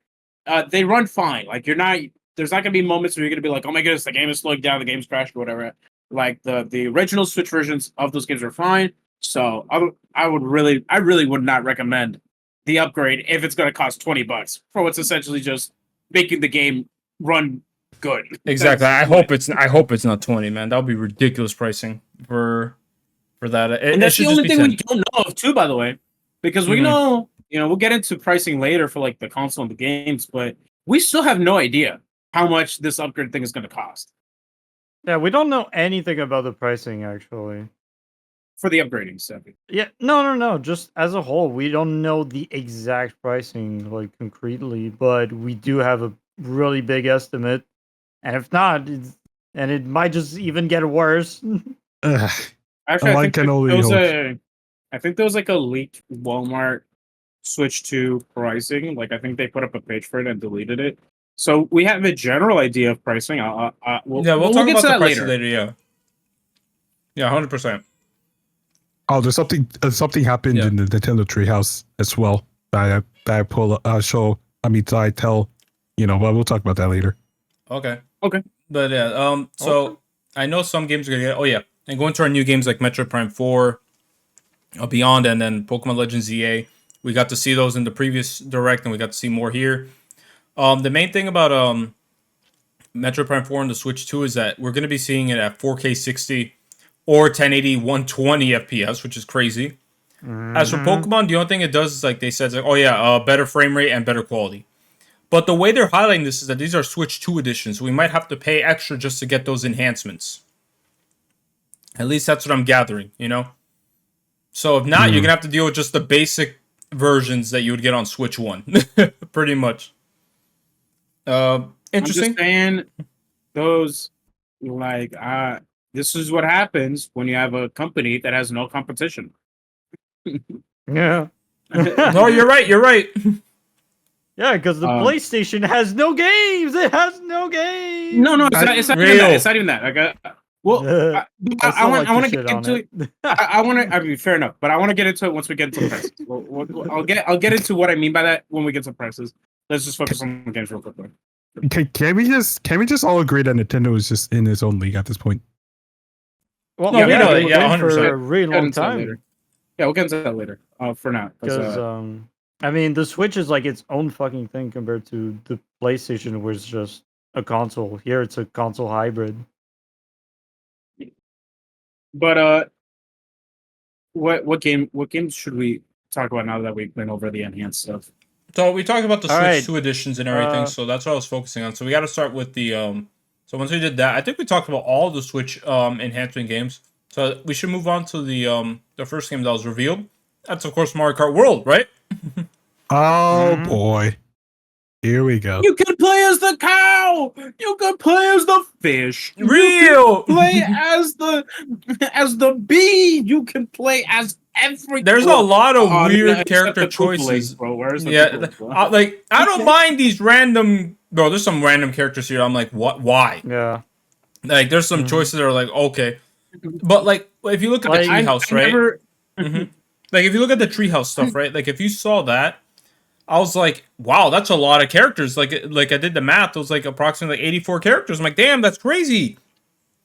S6: they run fine. Like there's not gonna be moments where you're gonna be like, oh my goodness, the game is slowing down, the game's crashed or whatever. Like the original Switch versions of those games are fine. So I really would not recommend the upgrade if it's gonna cost $20 for what's essentially just making the game run good.
S2: Exactly.
S6: That's
S2: I hope it's not 20, man. That would be ridiculous pricing for that.
S6: And
S2: It
S6: that's
S2: should
S6: the
S2: just
S6: only
S2: be
S6: thing
S2: 10.
S6: we don't know of too, by the way, because we
S2: Mhm.
S6: know, we'll get into pricing later for like the console and the games, but we still have no idea how much this upgrade thing is going to cost
S5: Yeah, we don't know anything about the pricing actually.
S6: for the upgrading stuff.
S5: Yeah, no. Just as a whole, we don't know the exact pricing like concretely, but we do have a really big estimate. And if not, it might just even get worse.
S3: Ugh.
S6: Actually,
S3: I can only
S6: I think there was like a leaked Walmart Switch 2 pricing. Like I think they put up a page for it and deleted it. So we have a general idea of pricing. We'll
S2: talk
S6: get
S2: about
S6: to
S2: the
S6: that
S2: prices
S6: later.
S2: later. Yeah. Yeah, 100%.
S3: Oh, there's something happened
S2: Yeah.
S3: in the Nintendo Treehouse as well. That I pull show. I mean, I tell. But we'll talk about that later.
S2: Okay.
S6: Okay.
S2: But yeah, so I know some games are gonna get. Oh yeah, and going to our new games like Metroid Prime 4, Beyond, and then Pokemon Legends ZA. We got to see those in the previous direct, and we got to see more here. The main thing about Metroid Prime 4 and the Switch 2 is that we're gonna be seeing it at 4K 60 or 1080 120 FPS, which is crazy. As for Pokemon, the only thing it does is like they said, like, oh yeah, better frame rate and better quality. But the way they're highlighting this is that these are Switch 2 editions, so we might have to pay extra just to get those enhancements. At least that's what I'm gathering, So if not, you're going to have to deal with just the basic versions that you would get on Switch 1. Pretty much.
S6: I'm
S2: Interesting.
S6: just saying, those this is what happens when you have a company that has no competition.
S5: Yeah.
S2: No, you're right. You're right.
S5: Yeah, because the PlayStation has no games. It has no games.
S6: No, it's not even that. It's not even that. Like, I want to get into it. I want to. I mean, fair enough, but I want to get into it once we get into prices. I'll get into what I mean by that when we get to prices. Let's just focus on the games real quick.
S3: Can we just all agree that Nintendo is just in its own league at this point?
S5: Well,
S2: No, we know that.
S5: we've
S2: Yeah,
S5: been for
S2: 100%.
S5: a really
S6: We'll get
S5: long
S6: into that
S5: time.
S6: later. Yeah, we'll get into that later. For now,
S5: Because I mean, the Switch is like its own fucking thing compared to the PlayStation, where it's just a console. Here it's a console hybrid.
S6: But what games should we talk about now that we've been over the enhanced stuff?
S2: So we talked about the
S5: All
S2: Switch
S5: right.
S2: 2 editions and everything, so that's what I was focusing on. So we got to start with the So once we did that, I think we talked about all the Switch enhancement games. So we should move on to the first game that was revealed. That's of course Mario Kart World, right?
S3: Oh boy. Here we go.
S6: You can play as the cow. You can play as the fish.
S2: Real.
S6: Play as the bee. You can play as everything.
S2: There's a lot of weird
S6: except
S2: character
S6: the Koopalings,
S2: choices.
S6: bro. Where's the
S2: Yeah,
S6: Koopalings, bro?
S2: I don't mind these random. Bro, there's some random characters here. I'm like, what? Why?
S5: Yeah.
S2: Like, there's some choices that are like, okay, but like, if you look at the
S5: Like,
S2: treehouse,
S6: I
S2: right?
S6: never-
S2: Like, if you look at the treehouse stuff, right? Like, if you saw that, I was like, wow, that's a lot of characters. Like I did the math. It was like approximately 84 characters. I'm like, damn, that's crazy.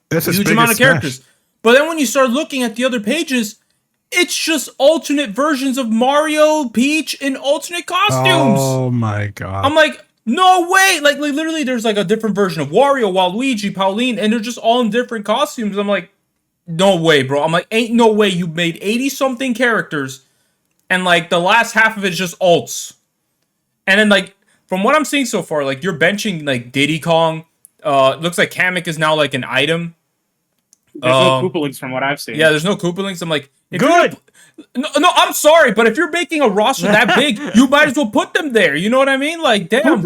S3: That's as
S2: Huge
S3: big
S2: amount
S3: as
S2: of characters.
S3: Smash.
S2: But then when you start looking at the other pages, it's just alternate versions of Mario, Peach, in alternate costumes.
S3: Oh my god.
S2: I'm like, no way! Like literally, there's like a different version of Wario, Waluigi, Pauline, and they're just all in different costumes. I'm like, no way, bro. I'm like, ain't no way you made 80-something characters, and like the last half of it is just alts. And then like, from what I'm seeing so far, like you're benching like Diddy Kong. It looks like Kamek is now like an item.
S6: There's no Koopalings from what I've seen.
S2: Yeah, there's no Koopalings. I'm like, if
S5: Good.
S2: No, I'm sorry, but if you're making a roster that big, you might as well put them there. You know what I mean? Like, damn.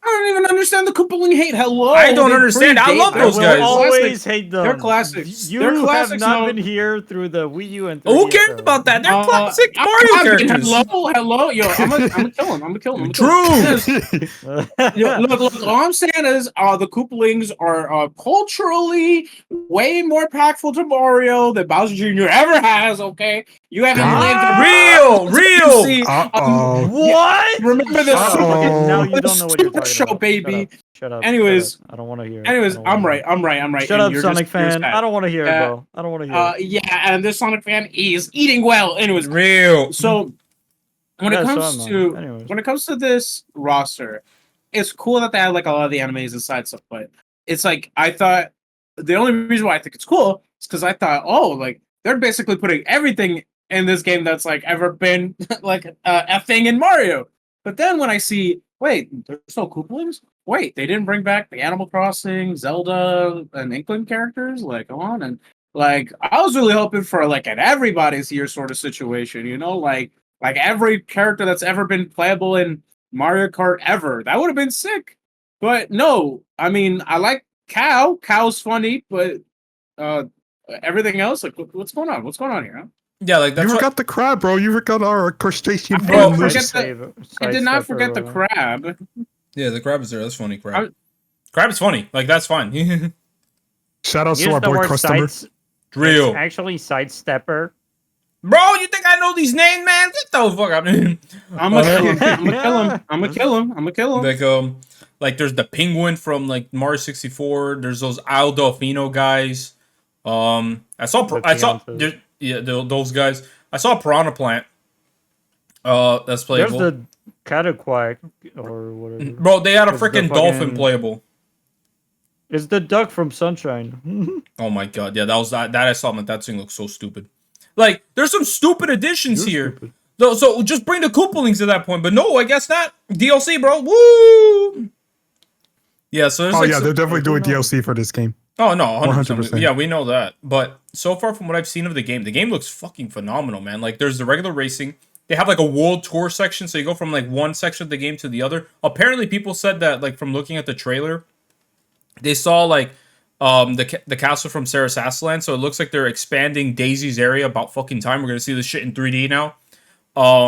S6: I don't even understand the Koopaling hate. Hello.
S2: I don't
S6: They
S2: understand. I
S6: predate
S2: love
S6: that.
S2: those
S5: I
S2: guys.
S5: will always hate them.
S6: They're classics.
S5: You
S6: They're
S5: have
S6: classics,
S5: not
S6: no.
S5: been here through the Wii U and 3DS
S2: Who cares
S5: era.
S2: about that? They're classic Mario characters.
S6: Hello, yo, I'm gonna kill him. I'm gonna kill him.
S2: True.
S6: Yo, look. All I'm saying is, the Koopalings are culturally way more impactful to Mario than Bowser Jr. ever has. Okay, you haven't lived.
S2: Real.
S6: See,
S3: Uh-oh.
S5: What?
S6: remember this?
S3: Uh-oh.
S5: Now you don't know what you're
S6: Super
S5: talking
S6: show,
S5: about.
S6: baby.
S5: Shut up.
S6: Anyways.
S5: Shut up. I don't want to hear it.
S6: Anyways,
S5: I don't wanna
S6: I'm
S5: hear it.
S6: right. I'm right.
S5: Shut
S6: and
S5: up,
S6: you're
S5: Sonic
S6: just- you're
S5: fan.
S6: sad.
S5: I don't want to hear it, bro. I don't want to hear it.
S6: Yeah, and this Sonic fan is eating well. Anyways,
S2: Real.
S6: so when
S5: Yeah,
S6: it
S5: so
S6: comes
S5: am I.
S6: to
S5: Anyways.
S6: when it comes to this roster, it's cool that they have like a lot of the animes inside stuff, but it's like I thought the only reason why I think it's cool is because I thought, oh, like they're basically putting everything in this game that's like ever been like a thing in Mario. But then when I see, wait, there's no Koopalings. Wait, they didn't bring back the Animal Crossing, Zelda, and Inkling characters. Like, come on, and like I was really hoping for like an everybody's here sort of situation, you know, like every character that's ever been playable in Mario Kart ever. That would have been sick. But no, I mean, I like Cow. Cow's funny, but everything else, like, what's going on? What's going on here? Huh?
S2: Yeah, like
S3: You
S2: that's what,
S3: forgot the crab, bro. You forgot our crustacean
S6: Bro,
S3: friend.
S6: forget I did not forget the crab.
S2: yeah, the crab is there. That's funny, crab.
S6: I-
S2: Crab is funny. Like that's fine.
S3: Shout out to
S5: Use
S3: our
S5: the
S3: boy
S5: word
S3: customer.
S5: sides.
S2: Real.
S5: It's actually sidestepper.
S2: Bro, you think I know these names, man? Get the fuck out.
S6: I'm gonna kill him. I'm gonna kill him. I'm gonna kill him. I'm gonna kill him.
S2: Like there's the penguin from like Mario 64. There's those Al Delfino guys. I saw those guys. I saw Piranha Plant. That's playable.
S5: There's the Cataquack or whatever.
S2: Bro, they had a
S5: There's the
S2: freaking dolphin
S5: fucking-
S2: playable.
S5: It's the duck from Sunshine.
S2: Oh my god, yeah, that I saw. That thing looks so stupid. Like, there's some stupid additions
S5: You're
S2: here.
S5: stupid.
S2: So just bring the Koopalings at that point. But no, I guess not. DLC, bro. Woo! Yeah, so there's
S3: Oh
S2: like
S3: yeah,
S2: some-
S3: they're definitely doing DLC for this game.
S2: Oh no, 100%.
S3: 100%.
S2: Yeah, we know that. But so far from what I've seen of the game looks fucking phenomenal, man. Like there's the regular racing. They have like a world tour section, so you go from like one section of the game to the other. Apparently, people said that like from looking at the trailer, they saw like the castle from Sarah's Land. So it looks like they're expanding Daisy's area about fucking time. We're gonna see this shit in 3D now.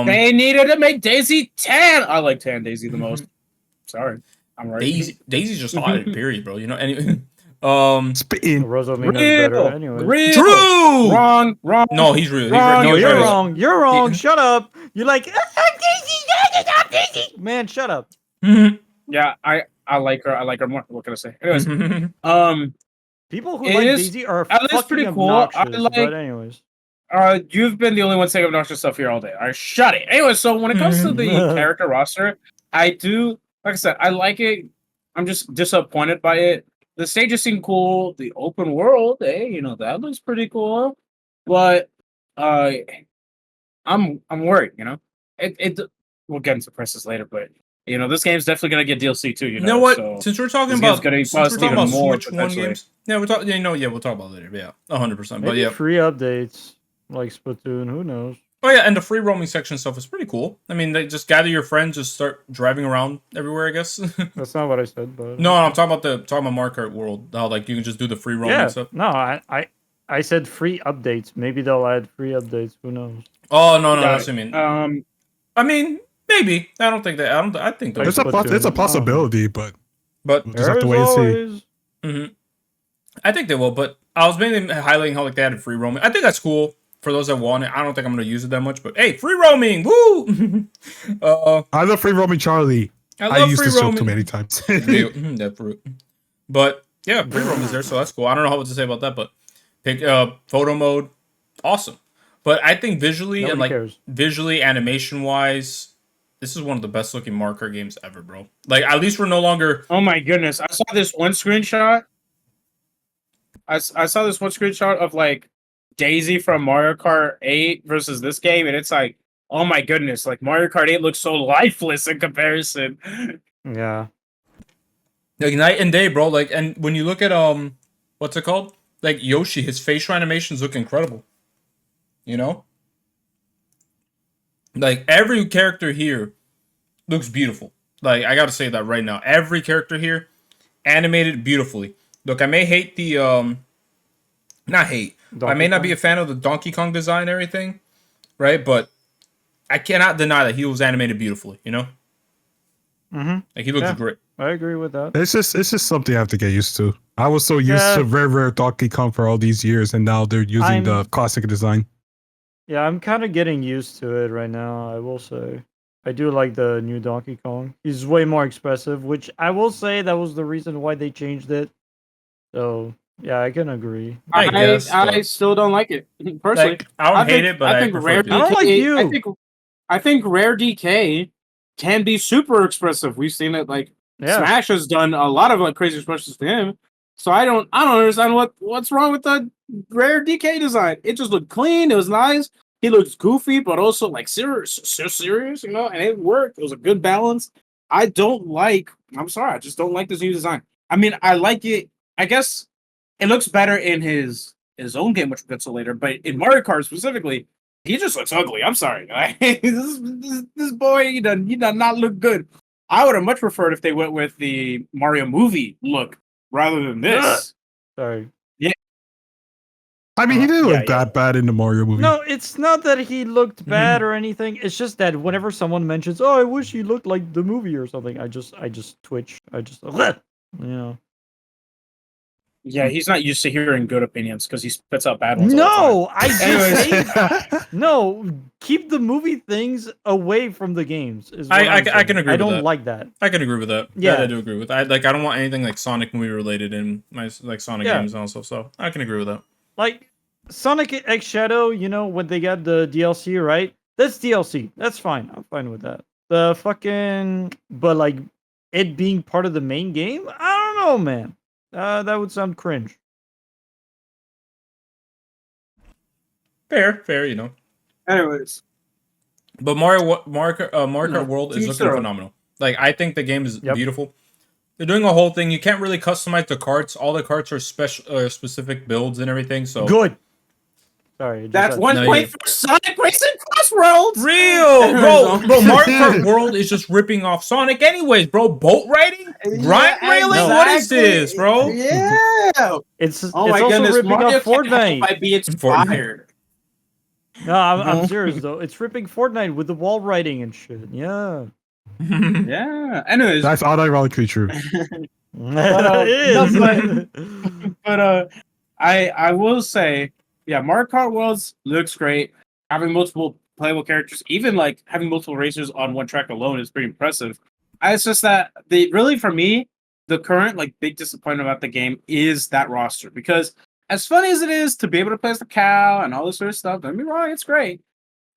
S6: They needed to make Daisy tan. I like tan Daisy the most. Sorry, I'm right.
S2: Daisy's just hot, period, bro. You know, anyway.
S3: Spitting.
S5: Rosalina's
S6: Real,
S5: better anyway.
S6: real.
S2: True.
S6: Wrong.
S2: No, he's real.
S6: Wrong.
S2: No,
S5: No,
S2: he's
S5: you're
S2: real.
S5: wrong. You're wrong. Shut up. You're like, I'm Daisy. Man, shut up.
S6: Yeah, I like her. I like her more. What can I say? Anyways,
S5: People who
S6: It
S5: like
S6: is-
S5: Daisy are
S6: that is
S5: fucking
S6: pretty cool. I
S5: obnoxious.
S6: like-
S5: But anyways,
S6: you've been the only one saying obnoxious stuff here all day. All right, shut it. Anyway, so when it comes to the character roster, I do, like I said, I like it I'm just disappointed by it. The stages seem cool. The open world, that looks pretty cool. But uh, I'm worried. It we'll get into prices later, but this game's definitely gonna get DLC too.
S2: You know what?
S6: So
S2: Since we're talking
S6: this game's
S2: about
S6: gonna be buzzed even more
S2: Switch One
S6: potentially.
S2: games, yeah, we'll talk. We'll talk about it later. Yeah, 100%. But
S5: Maybe
S2: yeah,
S5: free updates like Splatoon. Who knows?
S2: oh yeah, and the free roaming section stuff is pretty cool. I mean, they just gather your friends, just start driving around everywhere. I guess.
S5: That's not what I said, but
S2: No, I'm talking about Mario Kart World. How like you can just do the free roaming stuff.
S5: No, I said free updates. Maybe they'll add free updates. Who knows?
S2: Oh no,
S6: Got
S2: that's what I mean.
S6: it.
S2: I mean, maybe. I don't think that. I think
S5: Like
S2: those.
S3: It's a possibility, but
S2: But
S3: we'll just have to wait and see.
S5: Always.
S2: hmm I think they will. But I was mainly highlighting how like they added free roaming. I think that's cool for those that want it. I don't think I'm gonna use it that much. But hey, free roaming, woo!
S3: I love free roaming Charlie.
S2: I
S3: I
S2: love
S3: used
S2: free
S3: this joke
S2: roaming.
S3: too many times.
S2: That fruit. But yeah, free roaming's there, so that's cool. I don't know what to say about that, but pick photo mode, awesome. But I think visually
S5: Nobody
S2: and like
S5: cares.
S2: visually, animation wise, this is one of the best looking Mario Kart games ever, bro. Like at least we're no longer.
S6: Oh my goodness! I saw this one screenshot. I saw this one screenshot of like Daisy from Mario Kart 8 versus this game, and it's like, oh my goodness! Like Mario Kart 8 looks so lifeless in comparison.
S5: Yeah.
S2: Like night and day, bro. Like, and when you look at what's it called? Like Yoshi, his facial animations look incredible. You know, like every character here looks beautiful. Like I gotta say that right now, every character here animated beautifully. Look, I may hate the not hate. I may not be a fan of the Donkey Kong design and everything, right? But I cannot deny that he was animated beautifully. You know, like he looks
S5: Yeah.
S2: great.
S5: I agree with that.
S3: It's just something I have to get used to. I was so used to rare Donkey Kong for all these years, and now they're using the classic design.
S5: Yeah, I'm kind of getting used to it right now, I will say. I do like the new Donkey Kong. He's way more expressive, which I will say that was the reason why they changed it. So, yeah, I can agree.
S2: I guess,
S6: I
S2: but-
S6: still don't like it personally.
S2: Like, I don't hate it, but I
S6: think
S2: prefer
S6: Rare
S2: it.
S5: I don't like you.
S6: I think Rare DK can be super expressive. We've seen it like
S5: Yeah.
S6: Smash has done a lot of like crazy expressions to him. So I don't understand what's wrong with the Rare DK design. It just looked clean. It was nice. He looks goofy, but also like serious, and it worked. It was a good balance. I'm sorry, I just don't like this new design. I mean, I like it. I guess it looks better in his own game, which we'll get to later. But in Mario Kart specifically, he just looks ugly. I'm sorry. This boy, he does not look good. I would have much preferred if they went with the Mario movie look rather than this.
S5: Sorry.
S3: I mean, he didn't
S6: Yeah,
S3: look that bad in the Mario movie.
S5: No, it's not that he looked bad or anything. It's just that whenever someone mentions, "Oh, I wish he looked like the movie" or something, I just twitch. I just, you know.
S6: Yeah, he's not used to hearing good opinions because he spits out bad ones. all
S5: No, I just say no. Keep the movie things away from the games. Is what
S2: I
S5: I'm
S2: can
S5: saying.
S2: agree
S5: I
S2: with
S5: don't
S2: that.
S5: like that.
S2: I can agree with that.
S5: Yeah.
S2: That I do agree with. I don't want anything like Sonic movie related in my like Sonic
S5: Yeah.
S2: games also. So I can agree with that.
S5: Like Sonic X Shadow, when they got the DLC, right? That's DLC. That's fine. I'm fine with that. The fucking, but like it being part of the main game, I don't know, man. That would sound cringe.
S2: Fair,
S6: Anyways,
S2: But Mario Kart World is
S6: Teach
S2: looking
S6: their own.
S2: phenomenal. Like I think the game is
S5: Yep.
S2: beautiful. They're doing a whole thing. You can't really customize the carts. All the carts are specific builds and everything. So
S5: Good. Sorry. just
S6: that's
S5: had-
S6: one
S2: No,
S6: point
S2: yeah.
S6: for Sonic Racing Crossroads.
S2: real, bro. Mario Kart World is just ripping off Sonic, anyways, bro. Boat riding, grind railing. What is this, bro?
S6: Yeah.
S5: It's
S6: Oh
S5: it's
S6: my
S5: also
S6: goodness,
S5: ripping
S6: Mario
S5: off
S6: can't help
S5: Fortnite.
S6: but be inspired.
S5: No, I'm serious though. It's ripping Fortnite with the wall writing and shit. Yeah.
S6: Yeah. Anyways,
S3: That's unironically true.
S5: It
S6: no,
S5: is.
S6: but I will say, yeah, Mario Kart Worlds looks great. Having multiple playable characters, even like having multiple racers on one track alone, is pretty impressive. It's just that for me, the current like big disappointment about the game is that roster, because as funny as it is to be able to play as the cow and all this sort of stuff, don't get me wrong, it's great.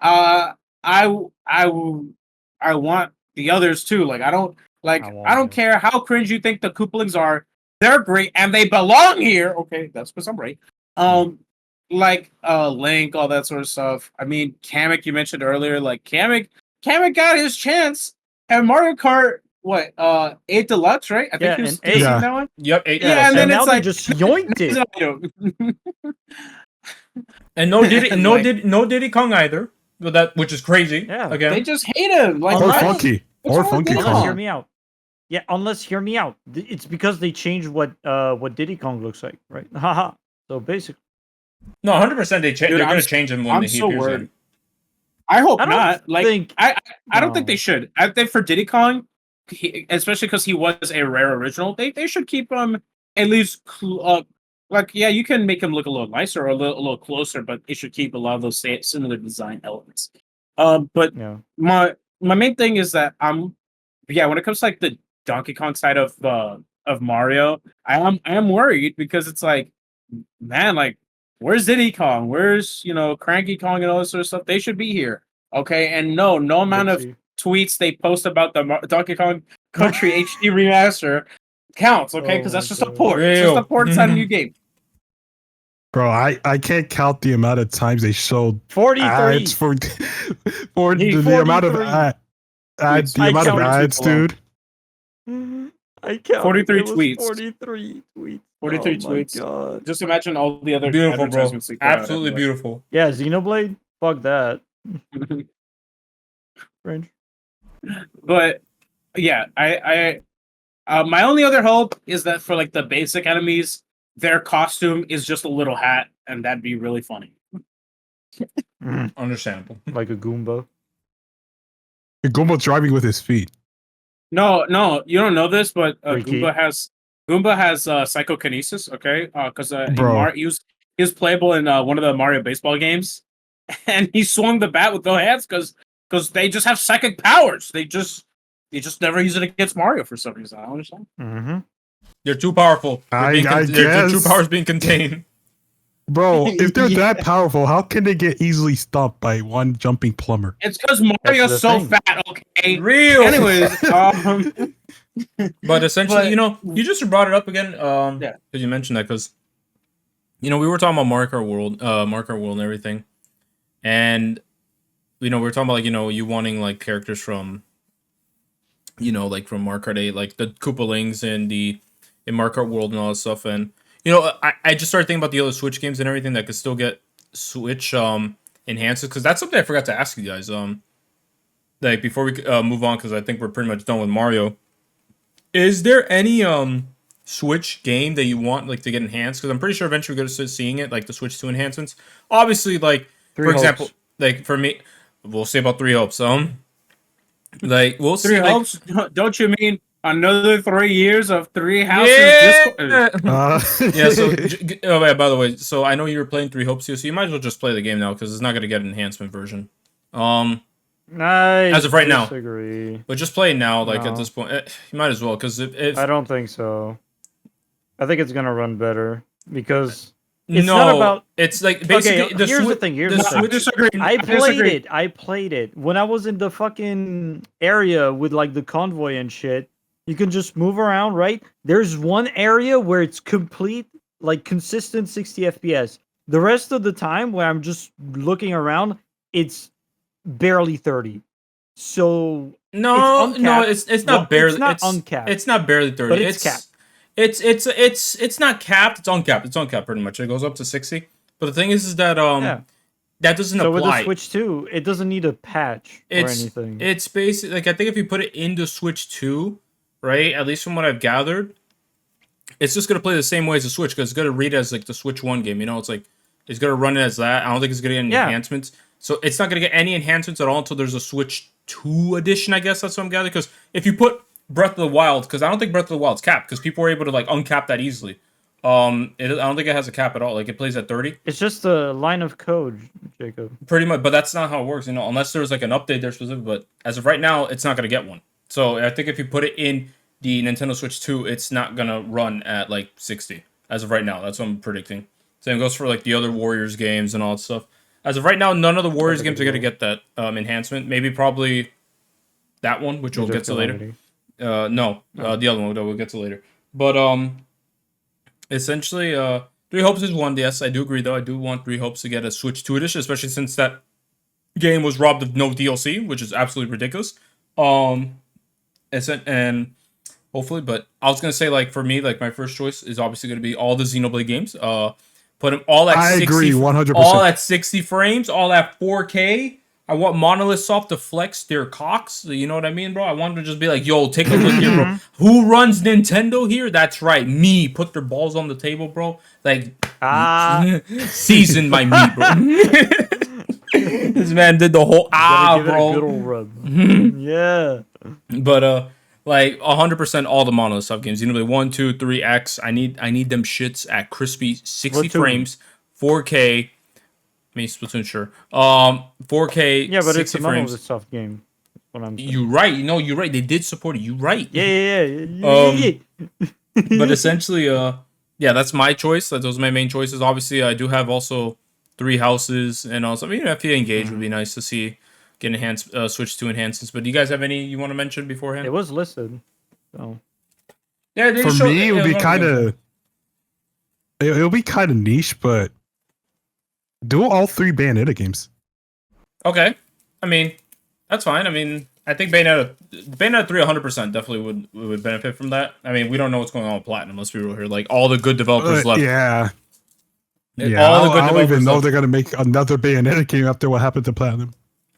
S6: I want the others too. Like I don't Like,
S5: I
S6: I don't
S5: won't.
S6: care how cringe you think the Koopalings are, they're great and they belong here. Okay, that's because I'm right. Like Link, all that sort of stuff. I mean, Kamek, you mentioned earlier, like Kamek got his chance. And Mario Kart, what, 8 Deluxe, right? I
S5: Yeah,
S6: think he was
S5: and
S6: using
S5: 8.
S6: that one.
S2: Yep, 8
S6: Yeah, and
S5: and
S6: then
S5: now
S6: it's
S5: they
S6: like
S5: just yoinked it.
S2: and no Diddy,
S6: And,
S2: no
S6: like-
S2: Diddy, no Diddy Kong either. But that, which is crazy.
S5: Yeah.
S2: Again,
S6: they just hate him. Like,
S3: Or
S5: Unless-
S6: why-
S3: Funky.
S6: what's
S3: Or
S6: wrong with
S3: Funky
S6: Diddy
S5: Unless
S6: Kong?
S5: hear me out. Yeah, unless hear me out. It's because they changed what Diddy Kong looks like, right? Haha. So basically,
S2: no, 100%. They're
S6: Dude,
S2: gonna
S6: I'm
S2: change him when
S6: I'm
S2: he
S6: so
S2: appears
S6: worried.
S2: in.
S6: I hope
S5: I don't
S6: not. Like,
S5: think.
S6: I don't think
S5: No.
S6: they should. I think for Diddy Kong, especially because he was a rare original, they should keep him at least like, yeah, you can make him look a little nicer or a little closer, but it should keep a lot of those similar design elements. But
S5: Yeah.
S6: my main thing is that when it comes to like the Donkey Kong side of Mario, I am worried because it's like, man, like, where's Diddy Kong? Where's Cranky Kong and all this sort of stuff? They should be here, okay? And no amount of
S5: Oopsie.
S6: tweets they post about the Donkey Kong Country HD remaster counts, okay?
S5: Oh
S6: Because that's
S5: my
S6: just a
S5: God.
S6: port. It's just a
S2: Real.
S6: port inside a new game.
S3: Bro, I can't count the amount of times they showed
S5: 43.
S3: ads for
S5: He
S3: the amount of
S5: 43.
S3: ads, the
S6: I
S3: amount of
S6: counted
S3: ads,
S6: people out.
S3: dude.
S5: I counted.
S6: 43
S5: it was
S6: tweets.
S5: 43 tweets.
S6: 43
S5: oh my
S6: tweets.
S5: God.
S6: Just imagine all the other
S2: Beautiful, bro.
S6: advertisements they put out
S2: Absolutely
S6: everywhere.
S2: beautiful.
S5: Yeah, Xenoblade. Fuck that. Fringe.
S6: But yeah, I my only other hope is that for like the basic enemies, their costume is just a little hat, and that'd be really funny.
S2: Understandable.
S5: Like a Goomba.
S3: Gumbo driving with his feet.
S6: No, you don't know this, but
S5: Freaky.
S6: Goomba has psychokinesis. Okay, because
S3: Bro.
S6: he was playable in one of the Mario baseball games, and he swung the bat with no hands because they just have psychic powers. They just never use it against Mario for some reason. I don't understand.
S5: Mm-hmm.
S2: They're too powerful.
S3: I
S2: Their true
S3: guess.
S2: powers being contained.
S3: Bro, if they're
S6: Yeah.
S3: that powerful, how can they get easily stopped by one jumping plumber?
S6: It's because
S5: the
S6: Mario's so
S5: thing.
S6: fat. Okay.
S2: Real.
S6: Anyways,
S2: But essentially,
S6: But-
S2: you just brought it up again.
S6: Yeah.
S2: Because you mentioned that because, we were talking about Mario Kart World and everything, and we were talking about like you wanting like characters from, like from Mario Kart 8, like the Koopalings in Mario Kart World and all that stuff, and I just started thinking about the other Switch games and everything that could still get Switch enhances, because that's something I forgot to ask you guys. Like before we move on, because I think we're pretty much done with Mario. Is there any Switch game that you want like to get enhanced? Because I'm pretty sure eventually we're going to start seeing it, like the Switch 2 enhancements. Obviously, like
S5: Three
S2: for
S5: Hopes.
S2: example, like for me, we'll say about 3 Hopes. Like we'll see.
S6: Three
S2: Like,
S6: hopes? Don't you mean another 3 years of three houses?
S2: yeah. Yeah. So, oh yeah. By the way, so I know you were playing 3 Hopes here, so you might as well just play the game now because it's not going to get an enhancement version.
S5: Nice.
S2: As of right now.
S5: Disagree.
S2: But just play it now. Like
S5: No.
S2: at this point, you might as well because if
S5: I don't think so. I think it's gonna run better because it's
S2: no,
S5: not about.
S2: it's like basically
S5: Okay, here's the thing. Here's the
S6: I
S5: thing.
S6: disagree.
S5: I played
S6: disagree.
S5: it. I played it when I was in the fucking area with like the convoy and shit. You can just move around, right? There's one area where it's complete, like consistent 60 FPS. The rest of the time, where I'm just looking around, it's barely 30. So
S2: no,
S5: It's
S2: no,
S5: uncapped.
S2: it's not
S5: Well,
S2: barely.
S5: it's not uncapped.
S2: It's not barely 30.
S5: But it's capped.
S2: It's not capped. It's uncapped. It's uncapped pretty much. It goes up to 60. But the thing is that
S5: Yeah.
S2: that doesn't
S5: so with
S2: apply.
S5: the Switch 2, it doesn't need a patch or anything.
S2: It's basically like I think if you put it into Switch 2, right? At least from what I've gathered, it's just gonna play the same way as the Switch because it's gonna read as like the Switch 1 game. It's like it's gonna run it as that. I don't think it's gonna get any
S5: Yeah.
S2: enhancements. So it's not gonna get any enhancements at all until there's a Switch 2 edition. I guess that's what I'm gathering. Because if you put Breath of the Wild, because I don't think Breath of the Wild's capped, because people were able to like uncap that easily. I don't think it has a cap at all. Like it plays at 30.
S5: It's just a line of code, Jacob.
S2: Pretty much, but that's not how it works, unless there's like an update there specific. But as of right now, it's not gonna get one. So I think if you put it in the Nintendo Switch 2, it's not gonna run at like 60. As of right now, that's what I'm predicting. Same goes for like the other Warriors games and all that stuff. As of right now, none of the Warriors games are gonna get that enhancement. Maybe probably that one, which we'll get to later. No, the other one that we'll get to later. But essentially, Three Hopes is one. Yes, I do agree though. I do want Three Hopes to get a Switch 2 edition, especially since that game was robbed of no DLC, which is absolutely ridiculous. And hopefully, but I was gonna say, like, for me, like, my first choice is obviously gonna be all the Xenoblade games. Put them all at
S3: I
S2: 60,
S3: agree 100%.
S2: all at 60 frames, all at 4K. I want Monolith Soft to flex their cocks. You know what I mean, bro? I want them to just be like, yo, take a look here, bro. Who runs Nintendo here? That's right, me. Put their balls on the table, bro. Like, season my meat, bro. This man did the whole
S5: Gotta give it a
S2: bro.
S5: good old rub. Yeah.
S2: But like 100% all the Monolith Soft games. You know, like 1, 2, 3, X. I need them shits at crispy 60
S5: Splatoon.
S2: frames, 4K. I mean, Splatoon, sure. 4K.
S5: Yeah, but
S2: 60
S5: it's a
S2: frames.
S5: Monolith Soft game. What I'm saying.
S2: You're right. No, you're right. They did support it. You're right.
S5: Yeah.
S2: But essentially, yeah, that's my choice. Those are my main choices. Obviously, I do have also Three Houses, and also, I mean, if you engage, would be nice to see get enhanced, Switch to enhancements. But do you guys have any you want to mention beforehand?
S5: It was listed. So.
S2: Yeah, they
S3: For
S2: showed-
S3: me, it would be
S2: one
S3: kind
S2: them.
S3: of. It'll be kind of niche, but do all 3 Bayonetta games.
S2: Okay. I mean, that's fine. I mean, I think Bayonetta 3 100% definitely would benefit from that. I mean, we don't know what's going on with Platinum. Let's be real here. Like, all the good developers left.
S3: Yeah.
S2: All the good
S3: I don't even
S2: developers
S3: know
S2: left.
S3: they're gonna make another Bayonetta game after what happened to Platinum.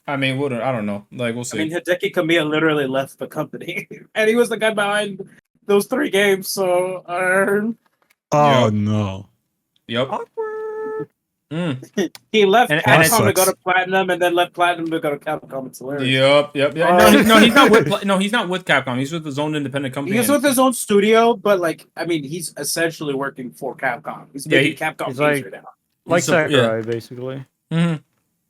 S2: I mean, I don't know. Like, we'll see.
S6: I mean, Hideki Kamiya literally left the company, and he was the guy behind those 3 games. So,
S3: Oh
S2: Yep.
S3: no.
S2: Yep.
S6: he left
S2: And
S6: Capcom to
S3: it
S6: go
S3: sucks.
S6: to Platinum, and then left Platinum to go to Capcom. It's hilarious.
S2: Yep. No, he's not with. No, he's not with Capcom. He's with his own independent company.
S6: He's with his own studio, but like, I mean, he's essentially working for Capcom. He's
S2: Yeah,
S6: making Capcom
S5: he's
S6: games
S5: like-
S6: right now.
S5: Like
S2: So- yeah.
S5: Sakurai, basically.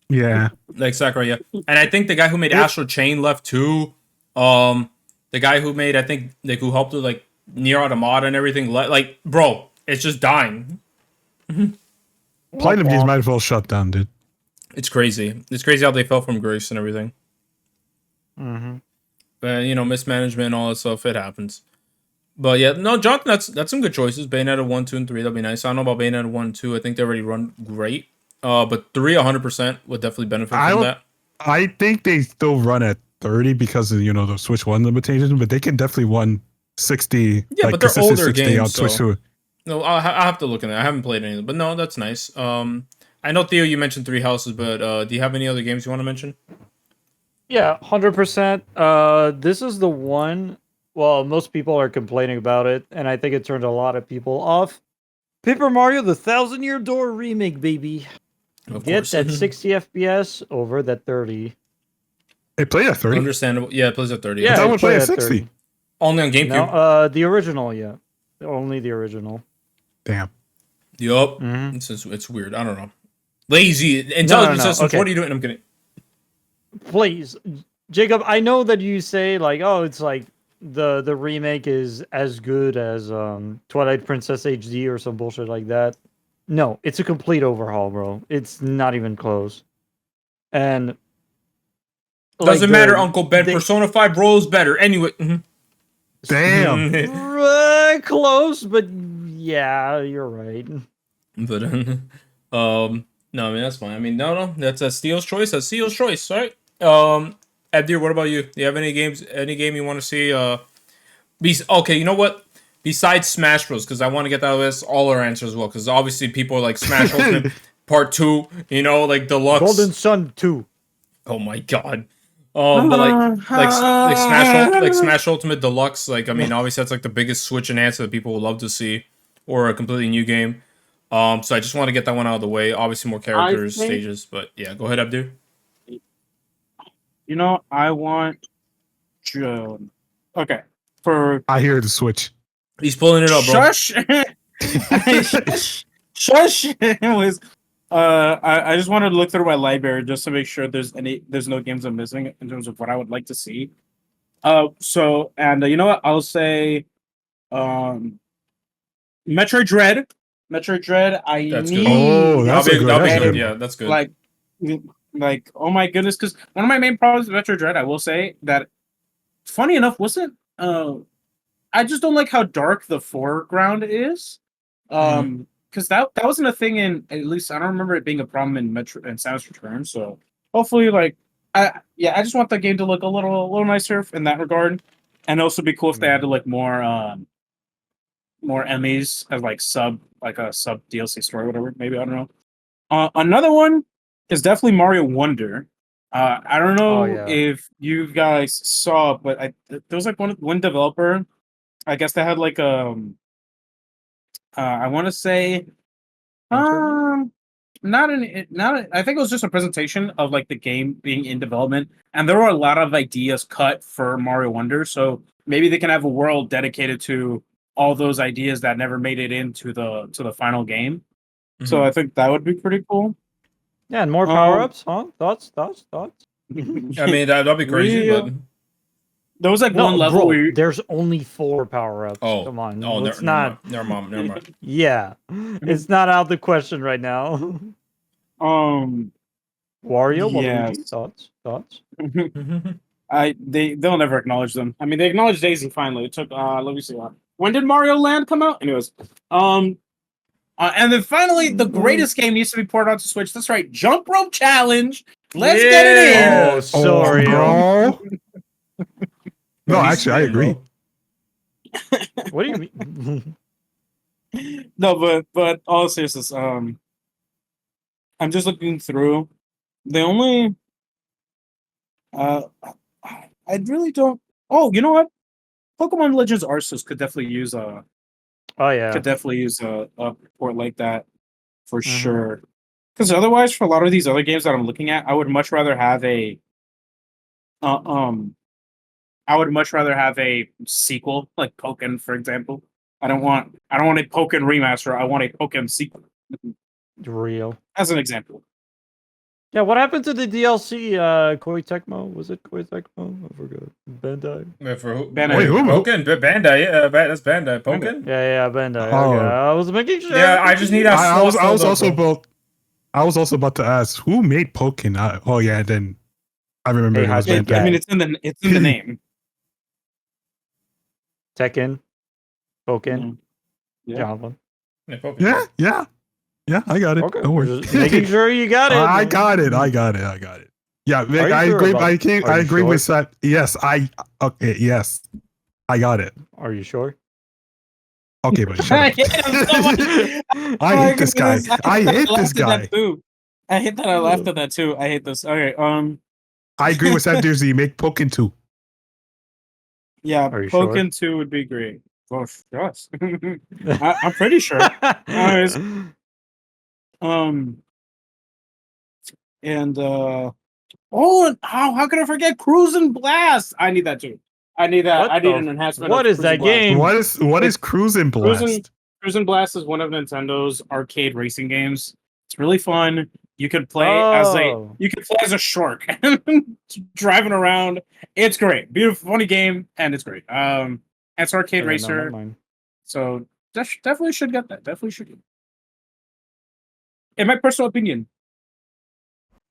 S3: Yeah.
S2: Like Sakurai, yeah. And I think the guy who made Astral Chain left too. The guy who made, I think, like, who helped with like Nier Automata and everything. Like, bro, it's just dying.
S3: Platinum games might as well shut down, dude.
S2: It's crazy. It's crazy how they fell from grace and everything.
S5: Mm-hmm.
S2: But you know, mismanagement and all that stuff, it happens. But yeah, no, Jonathan, that's some good choices. Bayonetta 1, 2, and 3, that'll be nice. I don't know about Bayonetta 1 and 2. I think they already run great. But 3, 100% would definitely benefit from that.
S3: I think they still run at 30 because of, the Switch 1 limitations, but they can definitely run 60.
S2: Yeah,
S3: like
S2: but they're
S3: consistent
S2: older
S3: 60
S2: games,
S3: on Switch
S2: so-
S3: 2.
S2: No, I have to look in it. I haven't played any of them, but no, that's nice. I know, Theo, you mentioned Three Houses, but do you have any other games you want to mention?
S5: Yeah, 100%. This is the one. Well, most people are complaining about it, and I think it turned a lot of people off. Paper Mario: The Thousand-Year Door remake, baby.
S2: Of
S5: Get
S2: course.
S5: that 60 FPS over that 30.
S3: They play at 30.
S2: Understandable. Yeah, it plays at 30.
S5: Yeah,
S3: thought we
S5: it played
S3: played at 60.
S2: Only on GameCube.
S5: No, the original, yeah. Only the original.
S3: Damn.
S2: Yup.
S5: Mhm.
S2: It's weird. I don't know. Lazy. Intelligent
S5: no,
S2: systems.
S5: okay.
S2: What are you doing? I'm kidding.
S5: Please, Jacob, I know that you say, like, oh, it's like the remake is as good as Twilight Princess HD or some bullshit like that. No, it's a complete overhaul, bro. It's not even close. And
S2: Doesn't matter, Uncle Ben.
S5: they-
S2: Persona 5 rolls better. Anyway.
S3: Damn.
S5: close, but yeah, you're right.
S2: But no, I mean, that's fine. I mean, no, that's a Steel's choice. That's Steel's choice, right? Abdir, what about you? Do you have any game you want to see? Okay, you know what? Besides Smash Bros, because I want to get that list, all our answers as well, because obviously people are like Smash Ultimate Part 2, like Deluxe.
S5: Golden Sun 2.
S2: Oh my god. But like Smash Ultimate Deluxe, like, I mean, obviously that's like the biggest Switch enhancer that people would love to see, or a completely new game. So I just want to get that one out of the way. Obviously more characters,
S6: think-
S2: stages, but yeah, go ahead, Abdir.
S6: I want Joan. Okay, for
S3: I hear the Switch.
S2: He's pulling it up, bro.
S6: Shush. Shush. Anyways, I just wanted to look through my library just to make sure there's no games I'm missing in terms of what I would like to see. So, and you know what? I'll say, Metroid Dread. Metroid Dread. I
S2: That's
S6: need
S2: good.
S3: Oh, that's
S2: That'll be
S3: that's
S2: good.
S3: good.
S2: Yeah, that's good.
S6: like oh my goodness, because one of my main problems with Metroid Dread, I will say that, funny enough, wasn't I just don't like how dark the foreground is. Because that wasn't a thing in, at least I don't remember it being a problem in Metro and Samus Return. So hopefully, like, I just want the game to look a little nicer in that regard, and also be cool if they added like more Emmys as like a sub DLC story, whatever. Maybe, I don't know. Another one is definitely Mario Wonder. I don't know if you guys saw, but there was like one developer. I guess they had like I want to say, I think it was just a presentation of like the game being in development, and there were a lot of ideas cut for Mario Wonder. So maybe they can have a world dedicated to all those ideas that never made it into the final game. So I think that would be pretty cool.
S5: Yeah, and more power-ups, huh? Thoughts?
S2: I mean, that'd be crazy, but
S6: there was like one level where
S5: there's only 4 power-ups.
S2: Oh,
S5: come on.
S2: Oh,
S5: it's not.
S2: Never mind.
S5: Yeah, it's not out of the question right now. Wario,
S6: yes.
S5: Luigi, thoughts?
S6: They'll never acknowledge them. I mean, they acknowledged Daisy finally. It took let me see. When did Mario Land come out? Anyways, and then finally, the greatest game needs to be ported onto Switch. That's right, Jump Rope Challenge. Let's get it in.
S5: Oh, sorry,
S3: bro. No, actually, I agree.
S5: What do you mean?
S6: No, but all seriousness, I'm just looking through. The only, I really don't. Oh, you know what? Pokemon Legends Arceus could definitely use a port like that for sure. Because otherwise, for a lot of these other games that I'm looking at, I would much rather have a sequel, like Pokken, for example. I don't want a Pokken remaster. I want a Pokken sequel.
S5: Real.
S6: As an example.
S5: Yeah, what happened to the DLC? Koei Tecmo? Was it Koei Tecmo? I forgot. Bandai.
S2: Wait, for who?
S6: Bandai.
S3: Wait, who?
S2: Pokken? Bandai. Yeah, that's Bandai. Pokken?
S5: Yeah, Bandai.
S3: Oh.
S5: Okay. I was making sure.
S2: Yeah, I just need.
S3: I was also about to ask who made Pokken. Then I remember it was Bandai.
S6: I mean, it's in the name.
S5: Tekken. Pokken.
S6: Yeah.
S5: Java.
S3: Yeah, I got it.
S5: Okay.
S3: Don't worry.
S5: Just making sure you got it.
S3: I got it. Yeah, Vic, I agree. I agree with that. Yes, yes, I got it.
S5: Are you sure?
S3: Okay, but shut up. I hate this guy. I hate this guy.
S6: I hate that I laughed at that too. I hate this. Okay,
S3: I agree with SabdierZ. Make Pokken 2.
S6: Yeah, Pokken 2 would be great. Oh, yes. I'm pretty sure. Anyways, how could I forget Cruisin' Blast? I need that too. I need that. I need an enhancement.
S5: What is that game?
S3: What is Cruisin' Blast?
S6: Cruisin' Blast is one of Nintendo's arcade racing games. It's really fun. You could play as a shark driving around. It's great. Beautiful, funny game, and it's great. It's arcade racer. So definitely should get that. Definitely should get it. In my personal opinion.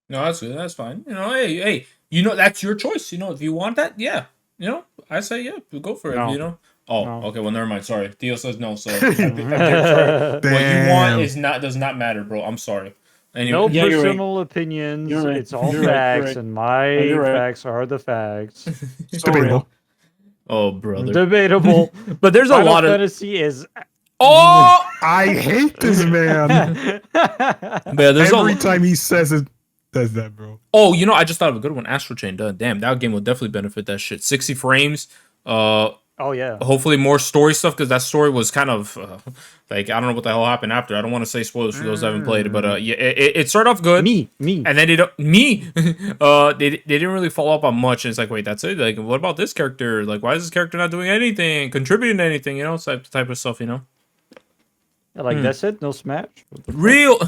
S2: No, that's good. That's fine. You know, hey, that's your choice. You know, if you want that, yeah. You know, I say yeah, go for it.
S5: No.
S2: You know. Oh,
S5: No.
S2: okay. Well, never mind. Sorry, Theo says no. So sorry. What you want does not matter, bro. I'm sorry. Anyway.
S5: No
S6: Yeah, you're
S5: personal opinions.
S6: You're right.
S5: It's all
S6: You're right.
S5: facts,
S6: You're right.
S5: and my
S6: You're right.
S5: facts are the facts.
S3: It's debatable.
S2: Oh, brother.
S5: Debatable.
S2: But there's a
S5: Final
S2: lot of.
S5: Fantasy is.
S2: Oh,
S3: I hate this man.
S2: man, there's
S3: Every time he says that, bro.
S2: Oh, you know, I just thought of a good one. Astral Chain. Damn, that game will definitely benefit that shit. 60 frames.
S5: Oh yeah.
S2: Hopefully more story stuff, because that story was kind of like, I don't know what the hell happened after. I don't want to say spoilers for those who haven't played it, but yeah, it started off good.
S5: Me.
S2: And then they didn't really follow up on much. And it's like, wait, that's it? Like, what about this character? Like, why is this character not doing anything, contributing to anything? You know, type of stuff. You know.
S5: Like that's it. No Smash.
S2: Real.